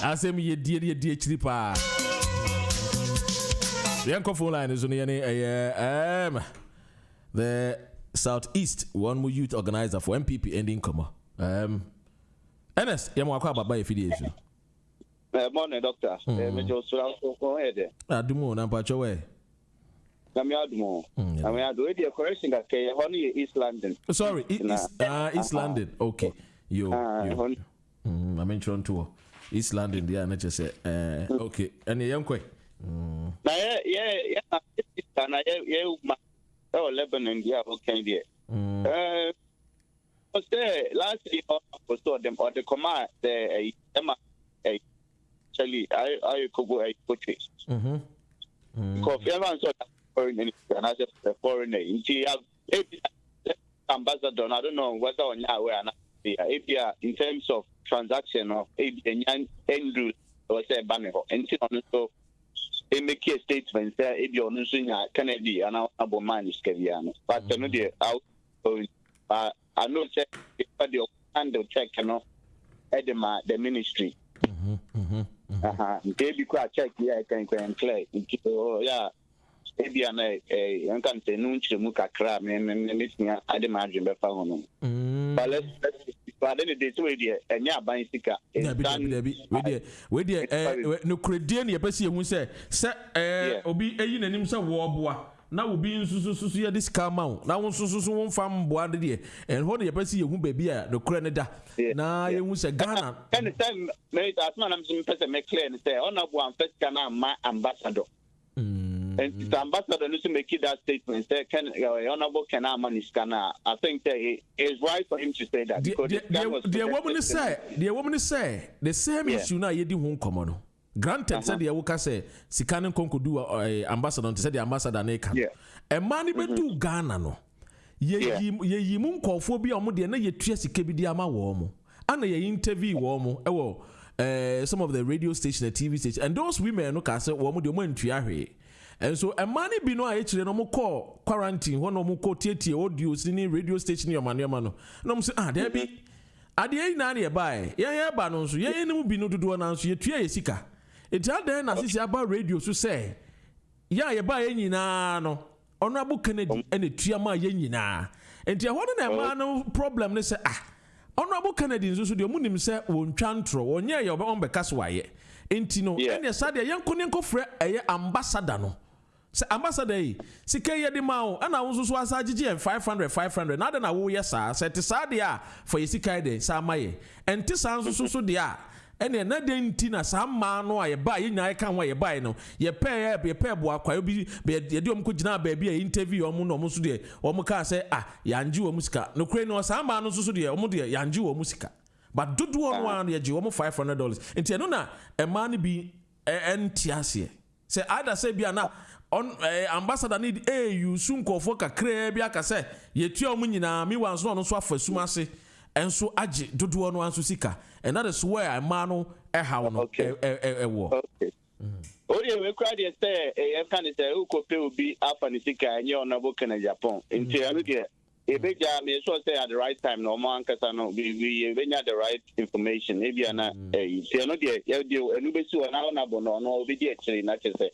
Asem ye die chiri pa. Yanko phone line so near the Southeast one more youth organizer for MPP ending comma. Ernest, you want to talk about affiliation? Morning, doctor. Me just go ahead. Adumo na mpacho we. Kami adumo. Kami adu. Edi correction ka ke honey East London. Sorry, East London. Okay. Yo. I mentioned to East London there na just say okay. Any young kwe. Na yeah. Na ma. Oh, Lebanon there okay there. Say last year I saw them or the command the actually I could go a coaches. Because everyone saw that foreign and I said the foreigner. You have ambassador. I don't know whether or not we are not here. In terms of transaction of Andrew or say banner and so they make a statement say if you're not Kennedy and our man is Keviano. But no out I know check the handle check the ministry. They be quite check here can clear. Oh yeah. Maybe I can say no muka crab and listening I imagine be found. But let's but then the two idea and yeah buying sticker. We no credit ya pesi hu say obi eyi nanim say wo boa. Na obi nsusu ya this car mount na won susu won fam boa de and ho na yepesi yehu baby a no kure ne da na yehu se Ghana anytime me that man am some person make clear and say honorable and first Ghana ambassador and the ambassador needs to make that statement say can honorable Ghana man is Ghana. I think it is right for him to say that because the woman say the same issue na yedi ho nkomo no. Granted, said the Awoka say, Sikanin Konko do ambassador, said the ambassador Neka. A man be do Ghana no. Ye mun call for be a modi na ye triasi kebidiama warm. And ye interview warm. Some of the radio station, the TV station, and those women no cast warm the moment triahe. And so a man be no actually no more call quarantine, one no more call TT audio in radio station your man, no say, there be. Adi na na buy. Yeah, ba no so. Ye no bi no dodo na so ye tua ye sika. It had then as about radio so say, yeah, you buy any no. Honorable Kennedy and the Triama Yenina. And you want a man problem, they say, Honorable Kennedy, so the moon say, won't chantro, or near your own Becasway. Intino, and your sad young Kunyanko Fre, a ambassador. No. Say, ambassador, Sikaya de Mao, and I was Saji and 500, not an hour, yes, sir, said to Sadia for Yesikaide, Samaye, and Tissan so dia. And another tina some man no I buy in I can't why you buy no. Ye pay boa kwa be you do kujina baby interview or muno musude or muka say yanju or musika. No crane or some man no susudi or mudia yanju or musika. But do one ya ju $500. And tianona a man be entiasie. Say either say biana on ambassador need you soon call for a crabia say ye tio munina me once no so for sumase. And so aji dodo no anso sika and that is where a mano how no war. Okay. Ori we crowd say e can say who ko pay obi afa ni sika enye onabo kana Japan. Nti anu de e beja me so say at the right time no man kasa no we benya the right information e bia na ti anu de ye de enu be si ona onabo no no obi de actually na say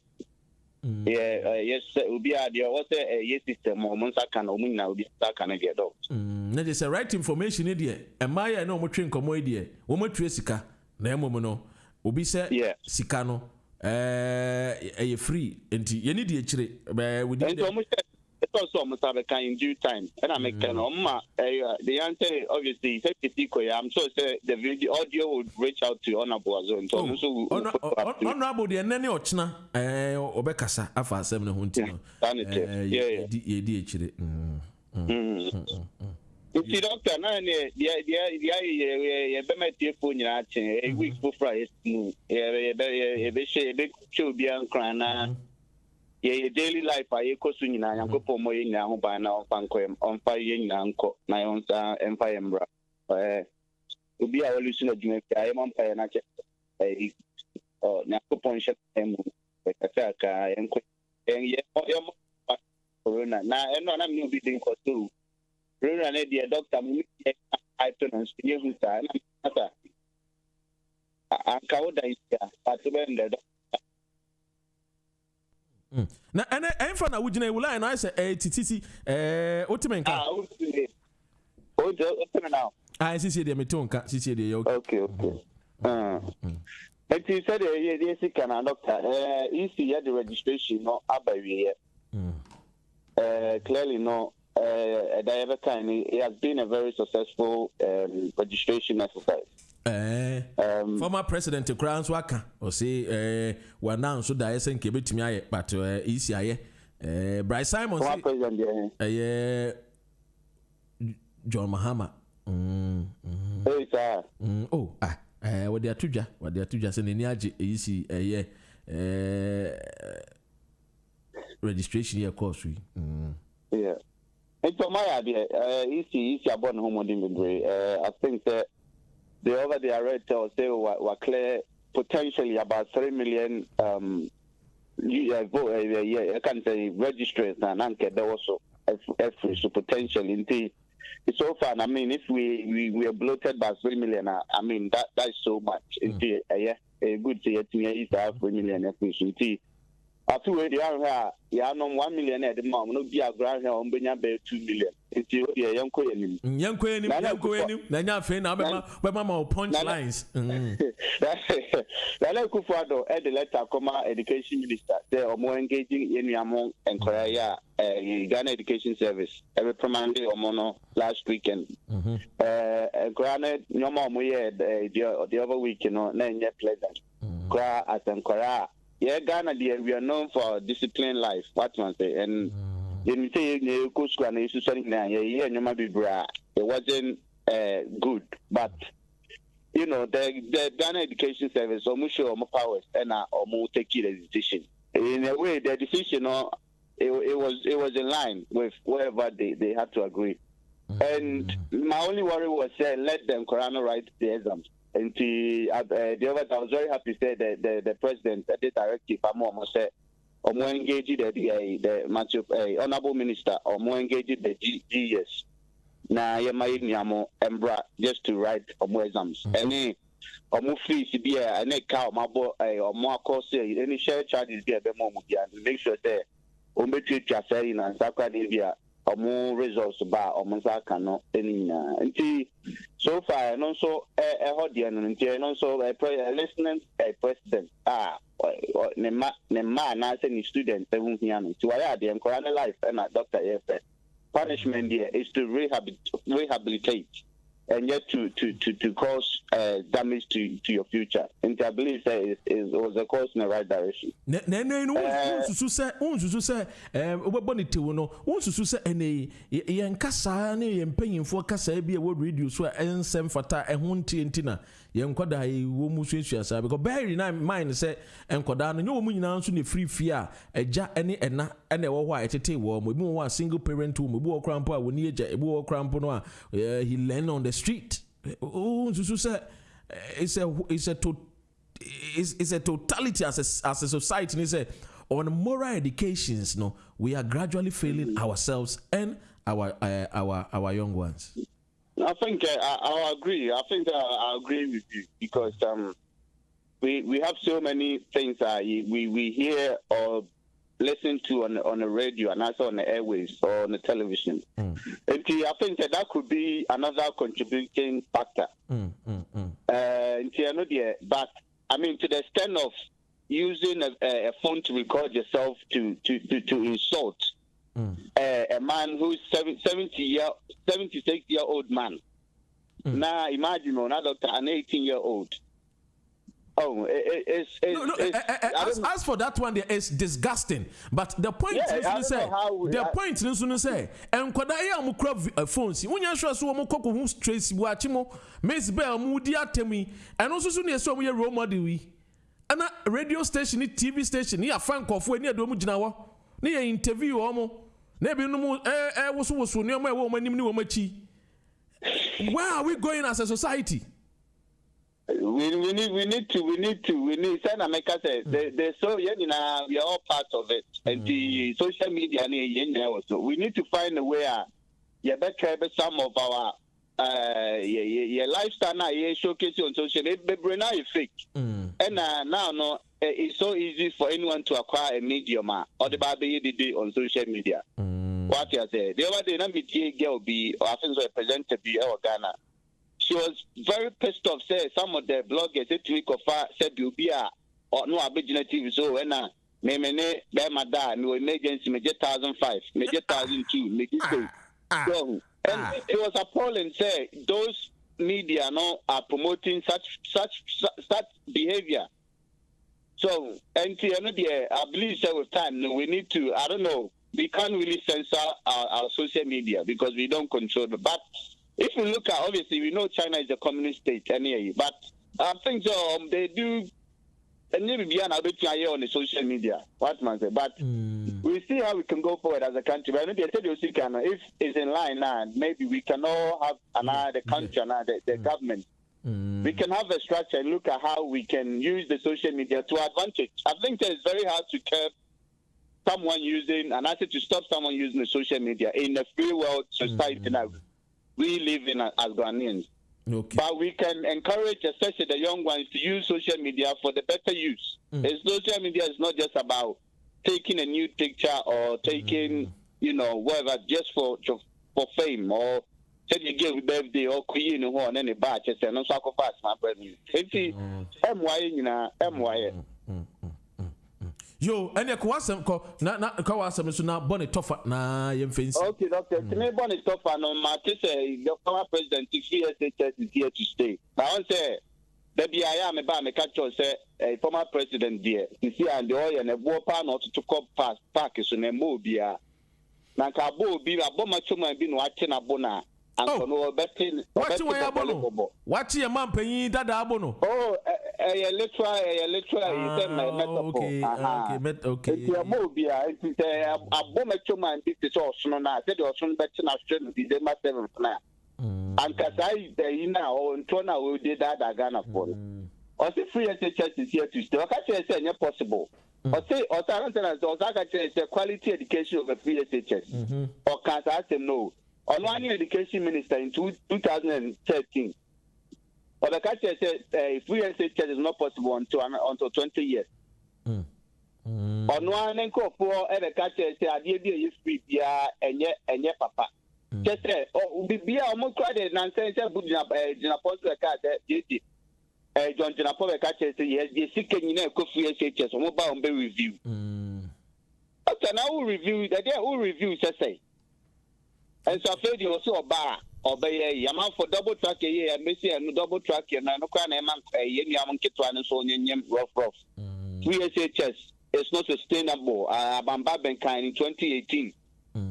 yes obi a de what say yes system o mun saka na o mun na obi saka na de do. That is a right information idea. And my no more train como idea. Woman sika na emono. Obi say sika no free. And you need the chire. We did it's also almost in due time. And I make the answer obviously I'm sure say the video audio would reach out to Honorable as well. So Honorable the nene ochna obekasa afa asem ne hunti no. It's doctor na the be phone nyina chen a week before is be share be show bi ankran na ye daily life aye kosu nyina yankopon mo ye nyina ho ban na on fanko on fa ye nyina nko na on sa emfa embra obi a wolu su na dwuma fi ayi mo mpa na che na ko ponche emu ka ka enko ye corona na eno na mi obi din ko so corona na dia doctor mi I don't know ye hu sa na ata anka oda isia patubende na ene enfa na wugina wula na say tititi otimenka open now sisi de metonka sisi de okay But you said yes, can doctor. Easy the registration no abawiye. Clearly no. It has been a very successful registration exercise. Former President Krans Waka or say we announced so that SNK betimi aye but easy aye. Bryce Simon say president John Mahama. Hey sir. What they atuja say ni age easy registration here course we. Yeah. It's my idea. Easy about home delivery. I think that the over the rate or say were clear potentially about 3 million I can say registrants and anke there also every so potentially in so far. I mean, if we are bloated by 3 million, I mean that is so much. A good say it's 3 million efficiency. After we are here, no 1 million at the moment. No be a grand here on Benya 2 million. It's your young queen. Young queen, Nanya Fin, Abema punch lines. Lala Kufado at the letter, education minister. They are more engaging in Yamon and Korea, Ghana Education Service. Every Monday or mono last weekend. Granted, no more the other week, you know, nine year pleasant. Kra as and Korea. Yeah, Ghana, we are known for disciplined life. What man say, and you say you go school and you study now. Yeah, you might be bra. It wasn't good, but you know the Ghana Education Service almost show more powers and almost take the decision. In a way, the decision, it was in line with whatever they had to agree. And my only worry was let them Corona write the exams. And the other, I was very happy to say that the president, the directive, I'm say, or more engaged the honorable minister, or more engaged the GS. Now, you might embra just to write more exams. Any or more fees to be a cow, my boy, or more course, any share charges be a bit more make sure that Ometri Chasserin and Sacred India. Or more results about or Mozaka any so far and also a Hodian and also a listening a president man as any student to I the Corona life and a doctor punishment here is to rehabilitate and yet to cause damage to your future. And I believe that it was a course in the right direction. Yenkwada wo mu suasuasa because bear in mind say enkwada no nyo mu nyina nso ne free fear eja ene ena ene wo ho a etete wo mu bi wo single parent wo mu bi wo krampo a woni eja ebi wo krampo no a he learn on the street so say it's a totality as a society and say on moral educations no we are gradually failing ourselves and our young ones. I think I agree. I think I agree with you because we have so many things we hear or listen to on the radio and also on the airways or on the television. And I think that could be another contributing factor. But I mean, to the extent of using a phone to record yourself to insult. A man who's 76-year-old man. Now imagine another an 18-year-old. Oh, as for that one, it's disgusting. But the point is, enkwada ya mu kra phones. Unya sure so mo kokko hu Tracy Buachimo, Miss Bell mu di atemi. And also so ne so mo ye role model wi. Ana radio station, TV station, ni afan kofo ni ado mu gina wo. Ne ye interview omo. Na bi no mu woso ne omo e wo manim ni wo machi. Where are we going as a society? We need. Sana Meka said they so we are all part of it, and the social media also. We need to find a way. Some of our lifestyle now showcase on social media. Now is fake, and now it's so easy for anyone to acquire a medium or the baby on social media. What you say? The other day, na meet girl be I think so representative be Ghana. She was very pissed off. Say some of the bloggers that week of said you be or no abidjanity so when me be mada me emergency me get 1,500 me get 1,200 me get so and it was appalling. Say those media now are promoting such behavior. So and I believe that with time we need to I don't know, we can't really censor our social media because we don't control it. But if you look at, obviously, we know China is a communist state anyway, but I think they do, and maybe beyond a bit on the social media, what man say. But we see how we can go forward as a country. But maybe I said if it's in line now, maybe we can all have another country, the government. We can have a structure and look at how we can use the social media to advantage. I think that it's very hard to curb someone using, and I said to stop someone using the social media in a free world society now. We live in as Ghanaians. Okay. But we can encourage, especially the young ones, to use social media for the better use. Social media is not just about taking a new picture or taking, whatever, just for fame or say you give birthday or queen or any batch and no sacrifice my brother. It's MY. Yo, and kwasem ko na kwasem so na bone tofa na yemfensi. Okay, doctor. To me bone tofa no matter say your former president FSHS is here to stay. Now I say baby I am me catch say former president there. You see and the oil and a bo pa not to cop park so na mo bia. Na ka bo bi abo macho man bi no ate na bona. Oh, what you your man paying that abono? Oh, literal, okay. It's a movie. It's a bomb man. This is also now. Said you also better na straight December 7th now. And Kasai, now on Tona will do that Ghana for it. Or the free SHS is here to stay. I can't say it's possible. Or say, or it's a quality education of a free SHS. Or can't I say no? On one education minister in 2013, or the country said free SHS is not possible until 20 years. On one enco for the country said, I did you free and yet papa. Just say, oh, be almost credit nonsense, but Jinapo card that John Jinapo catches yes, the sick and free SHS or mobile review. Okay, now we'll review that. They will review, say. And so I feel you also obey a man for double track a year, Messi and double track and no crown a man a young kitwan and so rough. 3 SHS is not sustainable. Bamba Benkai in 2018.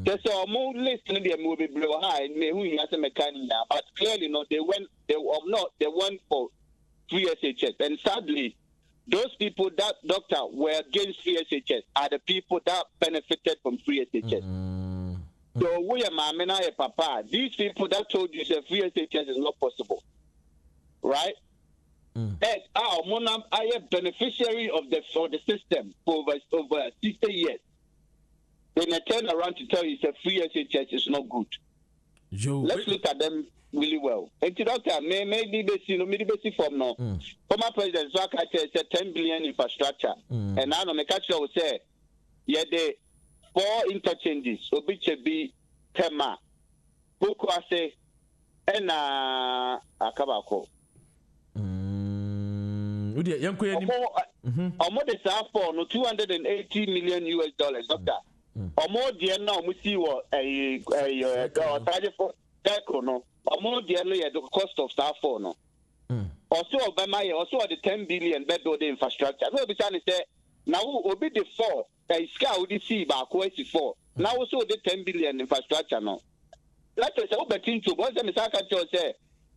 Just a more listening to the movie blow high, who has a mechanic now, but clearly not they went for 3 SHS. And sadly, those people that doctor were against 3 SHS are the people that benefited from 3 SHS. So we are Mamina and Papa. These people that told you that free SHS is not possible, right? And I am beneficiary of the system for over 60 years. Then I turn around to tell you that free SHS is not good. Let's look at them really well. And to doctor, maybe basic form no. Former President Zwaka said 10 billion infrastructure, and now the catcher will say, yeah, they. 4 interchanges, Obichebi, Tema, Bukwase, and Akabako. Almost the for no $280 million US, doctor. Or more dear now, we see what a target for Decono, or more dearly at the cost of staff for no. Also, Obama, also the 10 billion bed building infrastructure. No, be say now will be the 4. Scout see about 4. Now also the 10 billion infrastructure now. Let's say over to what's the Misaka say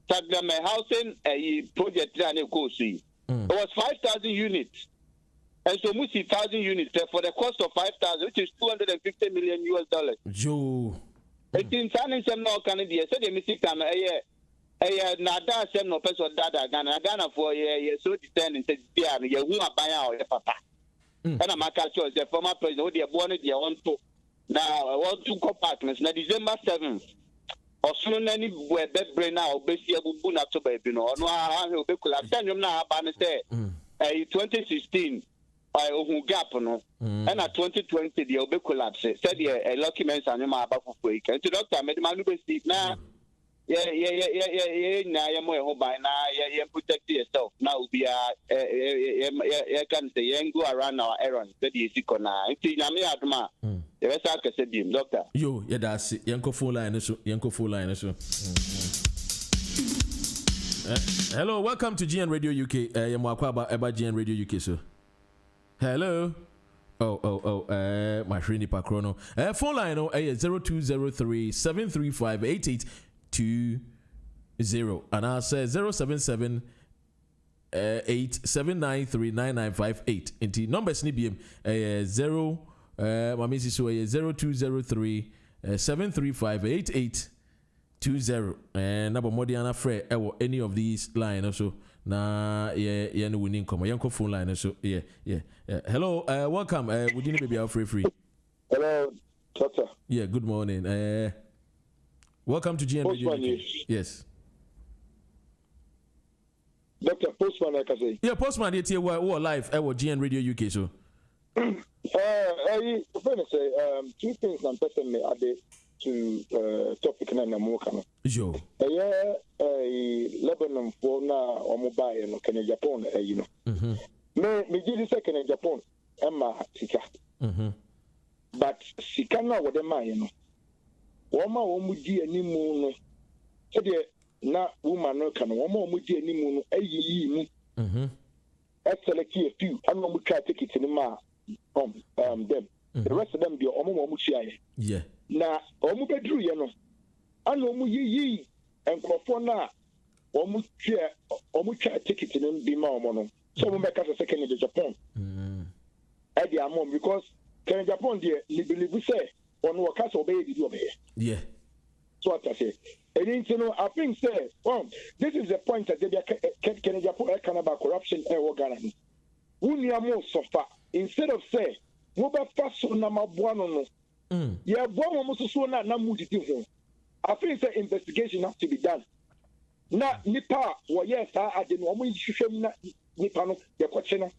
Sagrame housing a project it was 5,000 units. And so we see 1,000 units for the cost of 5,000, which is $250 million US. Joe. It's in San Canada, said the Mississippi Nada said no person dada Ghana for ye so determined said yeah ye who abaya or papa. And I'm a culture the former president they born it their own to now I want to go partners na December 7th. Or soon any where bed brain now basically buna to baby no I will be cool send you now ban say 2016 I open gap no and at 2020 the obe collapse said a lucky man and my about for week and to doctor made man be now yeah, now you're more by now, yeah, protect yourself. Now we are, can say, you go around our errands, that is, you can now. See, I'm here, Adma. The rest I can say, doctor. Yo, yeah, that's it. Yanko full line, Yanko full line. Hello, welcome to GN Radio UK. Yamakwaba about GN Radio UK, sir. Hello. My Shrini Pakrono. Phone line 0203 735 8820 and I say 077 87939958. Inti numbers ni biem 0203 735 8820 and nabo modiana fre any of these line also na yeah no winning come yanko phone line so yeah. Hello, welcome. Would you be free? Hello, doctor. Yeah, good morning. Welcome to GN Radio UK. Yes. Dr. Postman, I can say. Yeah, Postman, it's here. We're live at GN Radio UK. So, I say two things I'm testing me added to topic and I'm working on. Sure. Lebanon for now or mobile and Canada, Japan, you know. Me did the second in Japan, Emma Sika. But Sika now with the man, you know. Woma womuji animu no ede na woman no kan woma womuji animu no ayi mu select a few and we try take it in ma them the rest of them be omo mu chiaye yeah na omu bedru ye no ana omu yi enkrofo na omu try take it in bi ma omo no so we make us second in the Japan e dey amom because can Japan dey believe say on what cast obey did you obey? Yeah. So what I say. And you know, I think say, this is the point that they can Japan about corruption and organizing. Uniamo sofa instead of say, Moba Faso Nama Buano. Yeah, Buano Musuna Namudi. I think the investigation has to be done. Na Nipa, well, yes, I didn't want to Nipano, the question.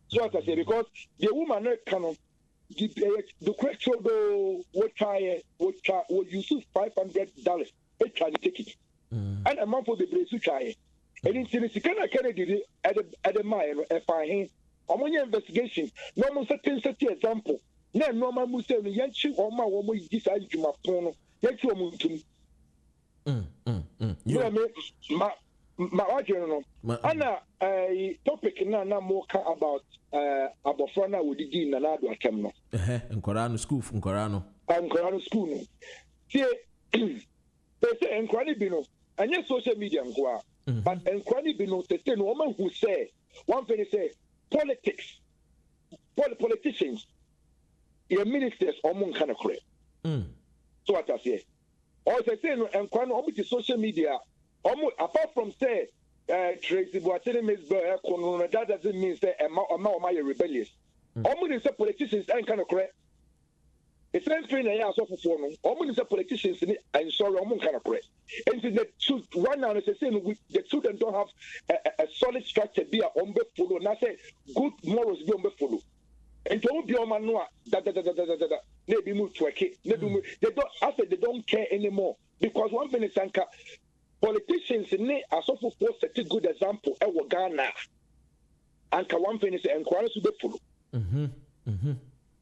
So what I say, because the woman cannot. The correct would use $500 to try to take it. And a month for the Brazil try. And in Silicon Kennedy at the mile, a fine. On your investigation, normal certain example. No, normal Muslim, Yanchi or my woman decided to my phone. Yanchi or Muntum. You know, my general. Anna, a topic now more about Abofrana with the Dean and Adu Atemno. And Corano school from Corano. And Corano school. See, they say, and Crani Bino, and yes, social media, but and Crani Bino, the same woman who say, one thing say, politics, politicians, your ministers, or Mon kind of correct. So what I say. Or they say, and Crano, with the social media, apart from say, Tracy Boateng that doesn't mean say am rebellious. Almost say politicians ain't kind of correct. It's not free na so for no. Almost say politicians and sorry almost kind of correct. And the truth right now is saying the children don't have a solid structure be on be follow. Now say good morals be on be follow. And don't be on manua that maybe move to a kid. They don't. I said they don't care anymore because one thing is anka. Politicians ne asofo for set a good example e wo Ghana anka one thing is enkwara so be follow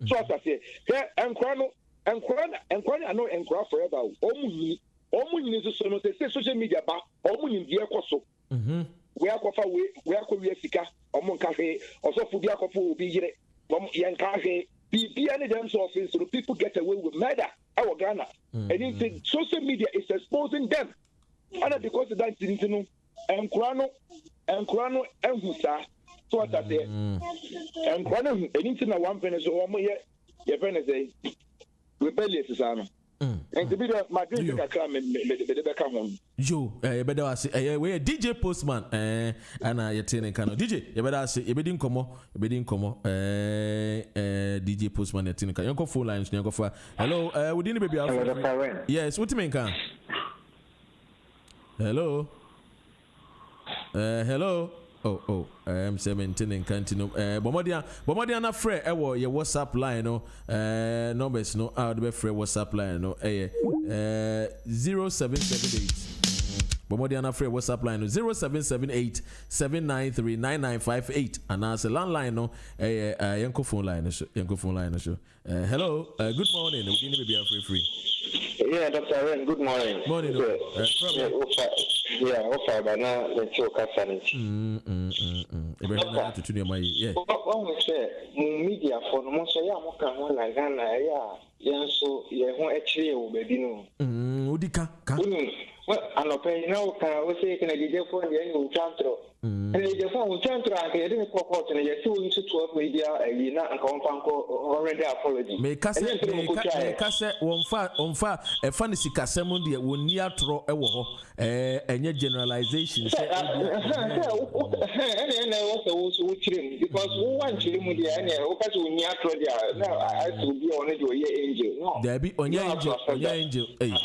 so as I say enkwara no enkwara forever omu nyini so no say social media ba omu nyini die koso we akofa we akowie sika omu nka hwe osofo bi akofo obi yire yen ka hwe bi any them so office so people get away with murder e wo Ghana and social media is exposing them. And because of that, you know, and Krano, and Husa, so what I say, and Krano, anything I want Venezuela, your Venezuela, rebellious is on. And to be the my drink I come me come on. Yo, you better say we DJ Postman and you tell can DJ you better say you be din komo DJ Postman you tell can you phone lines you go for hello we didn't baby yes what you mean can hello hello I'm 17 and continue Bomodia na free your WhatsApp line no numbers no out the free WhatsApp line no 0778 Bomodia na free WhatsApp line no 0778 793 9958 and as a landline no yanko phone line so hello good morning we need to be free yeah Dr. Ren good morning but now let's talk yeah. What say media for no so ya mo kan ho la Ghana ya yenso ye ho akire wo baby no odika ka anope na o kan o say kana DJ phone ye no chantro and the phone chantro ake ye de kokot na ye so into 12 media na anka wonfanko already apology me kase wonfa e fancy kasem de woni atro e wo ho enye generalization say because who want to mu dia na o kase woni atro dia na I to be on the oye angel no there be onye angel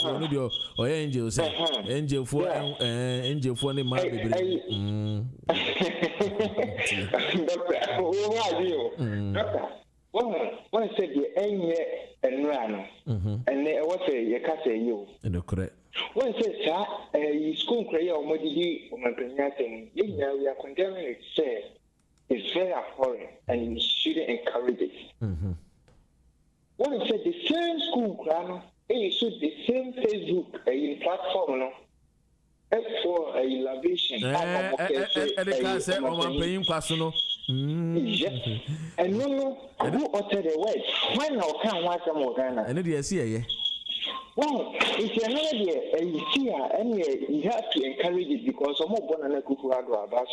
oni do oye angel say angel for ne ma bebre What said the enye and rano and what say you can say you correct. One says school cray or modidi or my thing, we are condemning it say it's very abhorrent and you shouldn't encourage it. One said the same school crano, should the same Facebook platform no. For a elevation, yes, and no, who uttered the word? When I can't watch a Morgana, and it is here. Well, if you're not there, and you see her, and you have to encourage it because I'm more born and a cuckoo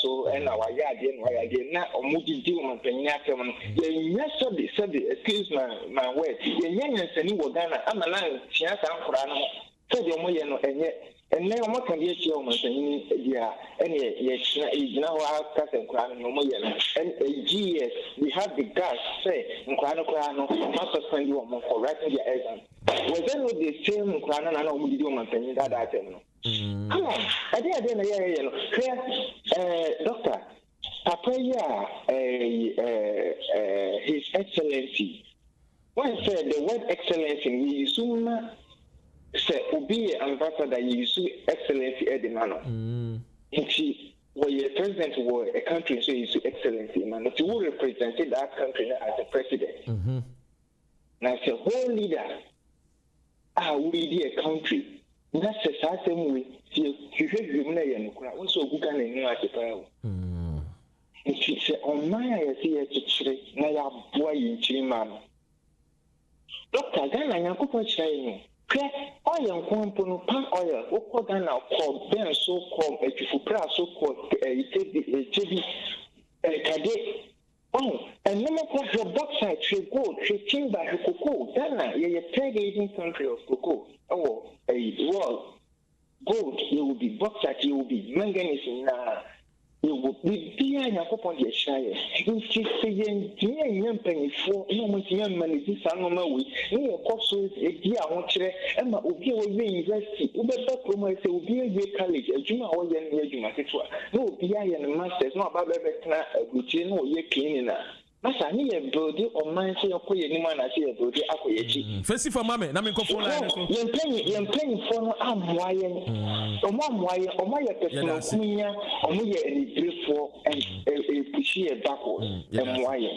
so and our yard, why I did not or moody deal on Penyakum. Yes, excuse my word. The young and Sani Morgana, I'm a line, she has Ankurano, said your Moyano, and yet. And now, what can you show me? Yeah, and yes, now our cousin Crown, no more. And GS, we have the gas, say, Crano, must spend you for writing the exam. Was then with the same Crown and I know we do my penny that item. Come on, I didn't hear Doctor, Papa, His Excellency. One said the word excellency, we assume. Say, be ambassador, you see excellency at the manner. Where your president were a country, so you see excellency, man. If you will represent that country as a president. Now, it's a whole leader. We be a country. That's the same way. You hear you also good can in as a power. It's on my idea to trade. Now, boy in Chimano. Dr. Ghana, you're going to oil compound palm oil, Okogana, called Ben so called a Chifupra so called a JB Cadet. Oh, and no matter your bauxite, trade gold, trade timber, cocoa, Ghana, you're a trade agent country of cocoa. Oh, a world gold, you will be bauxite, you will be manganese in you will be behind a couple of your shire. In 6 young penny for no much young money, this animal with me, a course, a dear watcher, Emma will be a university, Uber promote will be a college, a junior or young Juma. No, behind a master's, not about a good no, you're cleaning. Masa ni ye body or man say okoye ni man ase ye body akoyechi. Fesi for mame na me ko phone line so. Yen penny for no amwaye. Omo ye personal kunya, omo ye any for and push ye backward. Amwaye.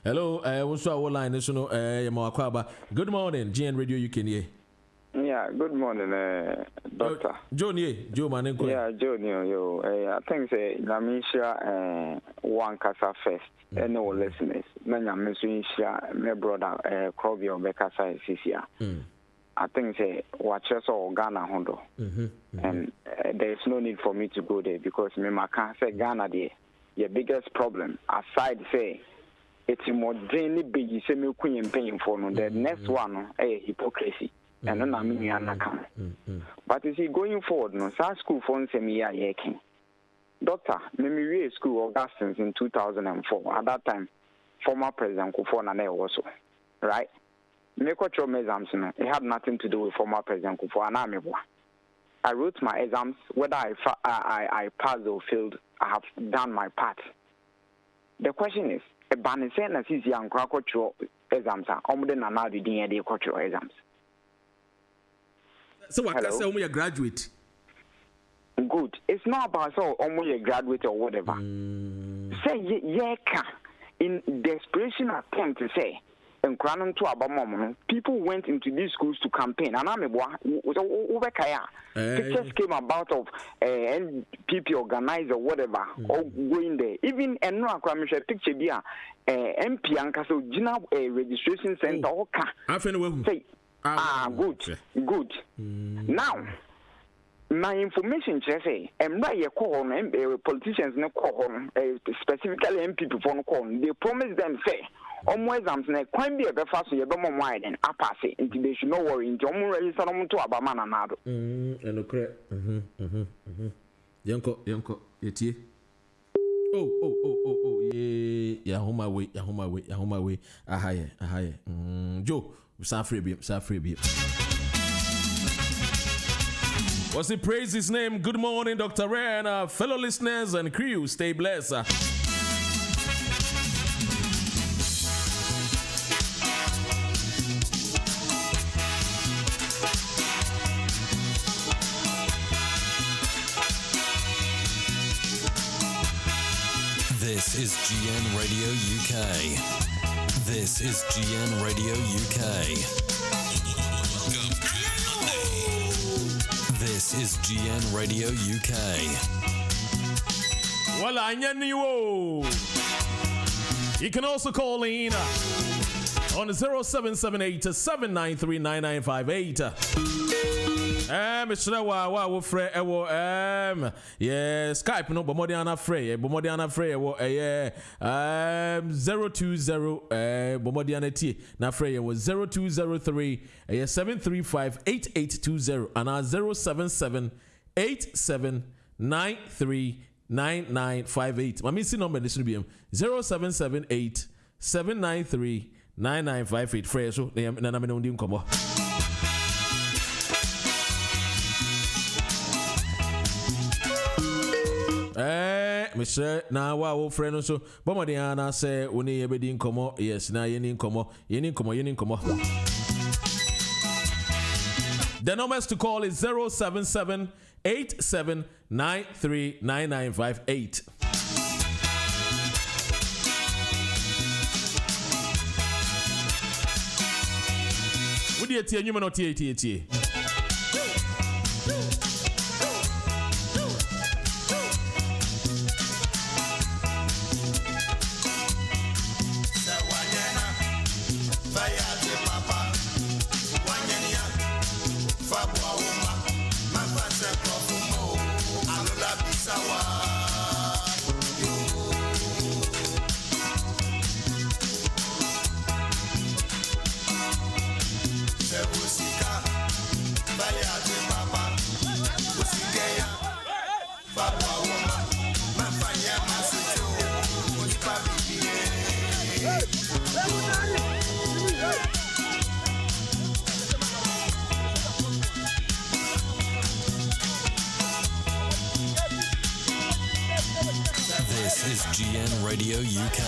Hello, what's our line so no ye ma akwaba. Good morning, GN Radio UK. Yeah, good morning, Doctor. Joe Manenko. Yeah, Joe, I think say Namisha one casa first. And no listeners. Many Missisha, my brother, Crobby or Becasa Sisia. I think say watch us all Ghana Hondo. And there is no need for me to go there because me can't say Ghana there. Your biggest problem, aside say it's more drainy big semi queen paying for no. The next one, hypocrisy. And then I mean, but you see, going forward, no, some school for semi yaking. Doctor, me school Augustine in 2004. At that time, former President Kufuor Nane also, right? Me exams, it had nothing to do with former President Kufuor Nane. I wrote my exams, whether I passed or failed, I have done my part. The question is, a ban saying that is young cultural exams are almost another the cultural exams. So what can say only a graduate? Good. It's not about so only a graduate or whatever. Say yeah, in desperation attempt to say, and crown to Abamon, people went into these schools to campaign. And I'm pictures came about of NPP organizer or whatever, or going there. Even and no a picture be MP Ancaso Gina registration center. Say, good. Now, my information say, and right a call politicians no call specifically MP for no call. They promise them say, almost I'm saying, quite be a fast you don't wide and I pass it until they should not worry into register to Abama and Nado. And correct. Yanko, yet. Oh, yeah, home my way. A higher. Joe, Safri. What's he praise his name? Good morning, Dr. Ray, and our fellow listeners and crew. Stay blessed. This is GN Radio UK. This is GN Radio UK. This is GN Radio UK. Well, I know you can also call in on 0778 793 9958. Mr. Wa Frey, yeah, Skype no, but Modiana Frey, 020, Bomodiana T, na Frey was 0203 735 8820 and 077 8793 9958. My missing number this should be 0778 793 9958. Frey, so they am name come. Mr. Na wa friend so Bomodiana say uni ebedi nkomo. Yes, na yeni nkomo. The numbers to call is 077 8793 9958. Would you tie nyuma no tie? This is GN Radio UK.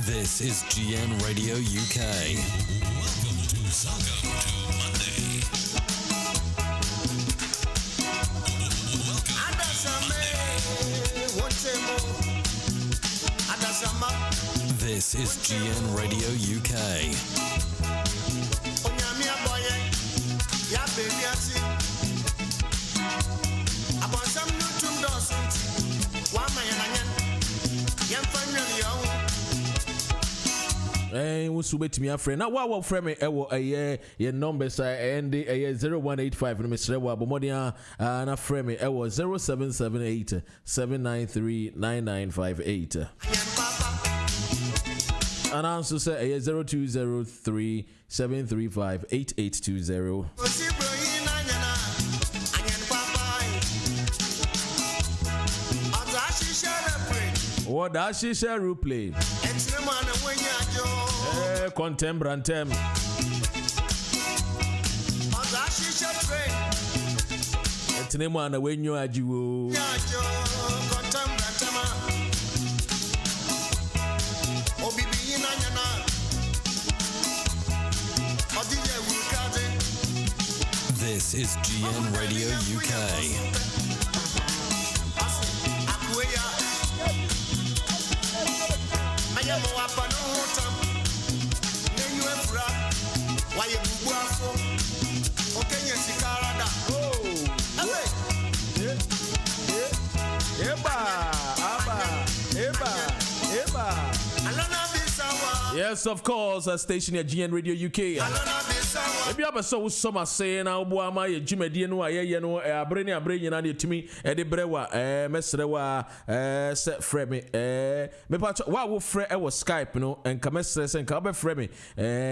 This is GN Radio UK. Welcome to Monday. This is GN Radio UK. We submit me a friend. Now, what friend me? Your numbers and 0185. No, Mr. Wabomodia, and a friend me. 0778 793 9958. And answer say 0203 735 8820. What does she share replay? Contembrantem. It's name one when you are you. This is GN Radio UK. Yes, of course, station at GN Radio UK. Maybe I saw some saying, "I'll boy my Jimmy Dino, I bring you to me, Eddie Brewa, Mesrewa, set Fremi, me patch, what will Fred was Skype, no, and Camestres and Cabba Fremi,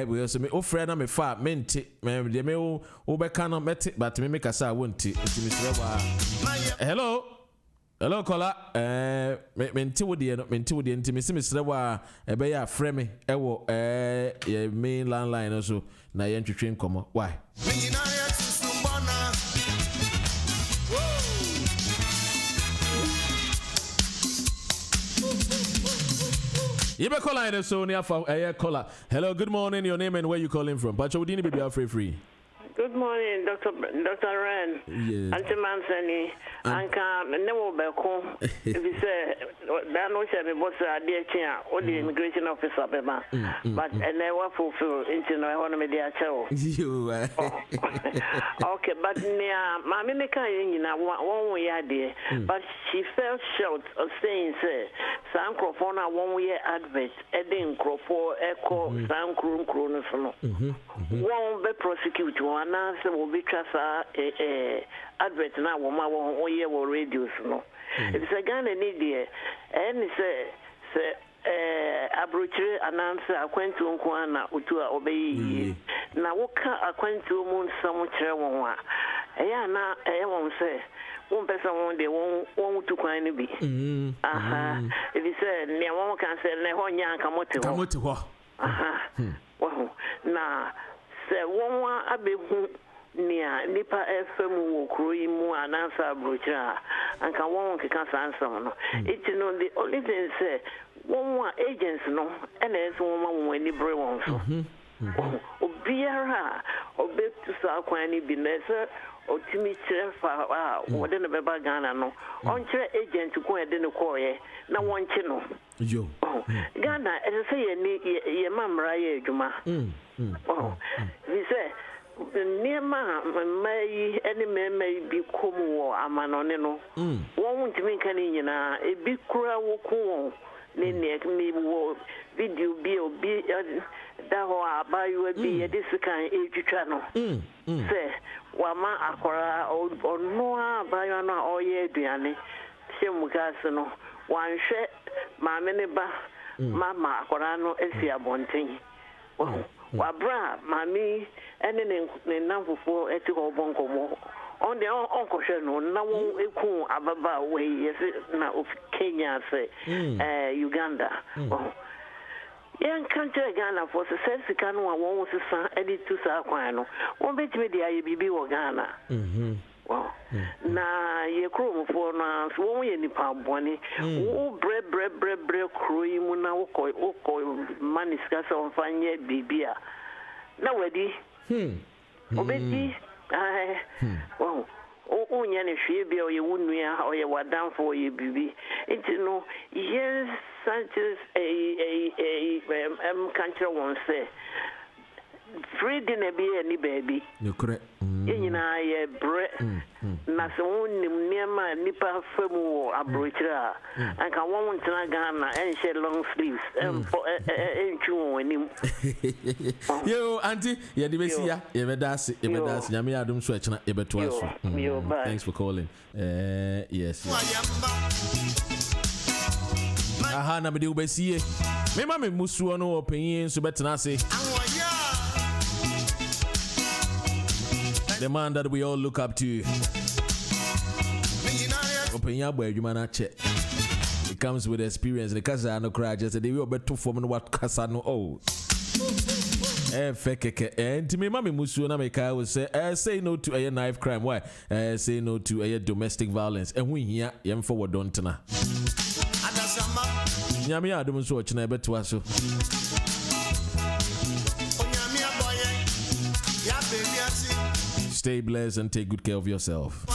we also me, oh, Fred, I'm a fat minty, the mail, Obecano met it, but me make us I won't it, hello. Hello, caller. Menti wo de ntimi Mr. Wa ebe ya frame ewo main landline so na ye ntwetwe nkomo. Why? Yebe caller ene so ni afa caller. Hello, good morning. Your name and where you calling from? Pacho we didn't be free. Good morning, Dr. Ren. Yes. Auntie Mansani. Anka never beko. If you say that no shall be boss idea chair or the immigration officer bema. But I never fulfill into no one media show. You okay, but near Mammy Meka one way idea. But she fell short of saying say Sam Crofona 1 year advert, Edding Crawford Echo Sam Croon Cronus. Won't be prosecuted. One answer will be trasa advert now. One year will radios. No, if it's a gun and idea, and say abrochire announcer akwantu nkwana otu a obeyi na woka akwantu mu nsam kire won a eya na won say won pesa won de won tu kwan ni bi aha if you say ne won kan say ne ho nya kamote ho aha na say won wa abehu nia nipa FM wo kro yi mu announcer abrochire anka won keka sansam no it no the only thing say one agents no and as one when you bring one so obiara obetu sa kwani bi na se otimi kire fa wode ne beba Ghana no on kire agent ko ede ne koye na won chi no yo Ghana e se ye ni ye mamra ye adwuma we say niema mai eni meme bi komu wo amanone no won ntimi kan nyina e bi kura wo ko Nene me wo video bi obi da ho abayo bi ye disikan etwitwa no se wama akora ono abayo no oye aduane hemu gas no wanhwe maame ne ba mama akora no esi abonten wabra mami ene ne namfofo eti ho bonkomo on the uncle no na won eku ababa we yes na of Kenya say Uganda yan country Ghana for sika no won wo sesa edi tu sa kwan no won betime dia ye bibi wo Ghana na ye krom for na so won ye nipa boni wo bre kro yi mu na wo ko maniska so fanye bibia na wadi obedi Unya ne hwe bia oye wunua oye wadamfo oye bibi enti no yes Sanchez kanchira won say Friday na be any baby you correct nyina ye bre na se wonim niema nipa famu abrochira anka won ntena Ghana en she long sleeves en twu wonim yo auntie ye de besia ye bedase nyame adum so akina ye beto aso thanks for calling yes aha na me de ubesie me ma me musuo no opanyin so betena ase the man that we all look up to. It comes with experience. The casa no cry just they will bet to form what casa no oh. Fekeke and me mami musu na meka will say no to a knife crime. Why? Say no to a domestic violence. And we here yam forward don't na. Nyami adum so ochina bet to aso. Stay blessed and take good care of yourself.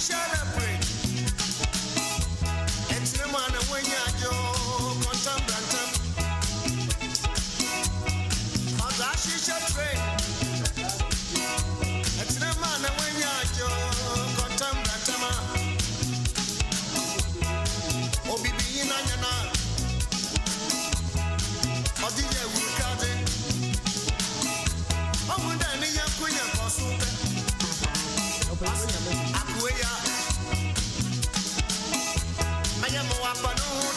Shut up.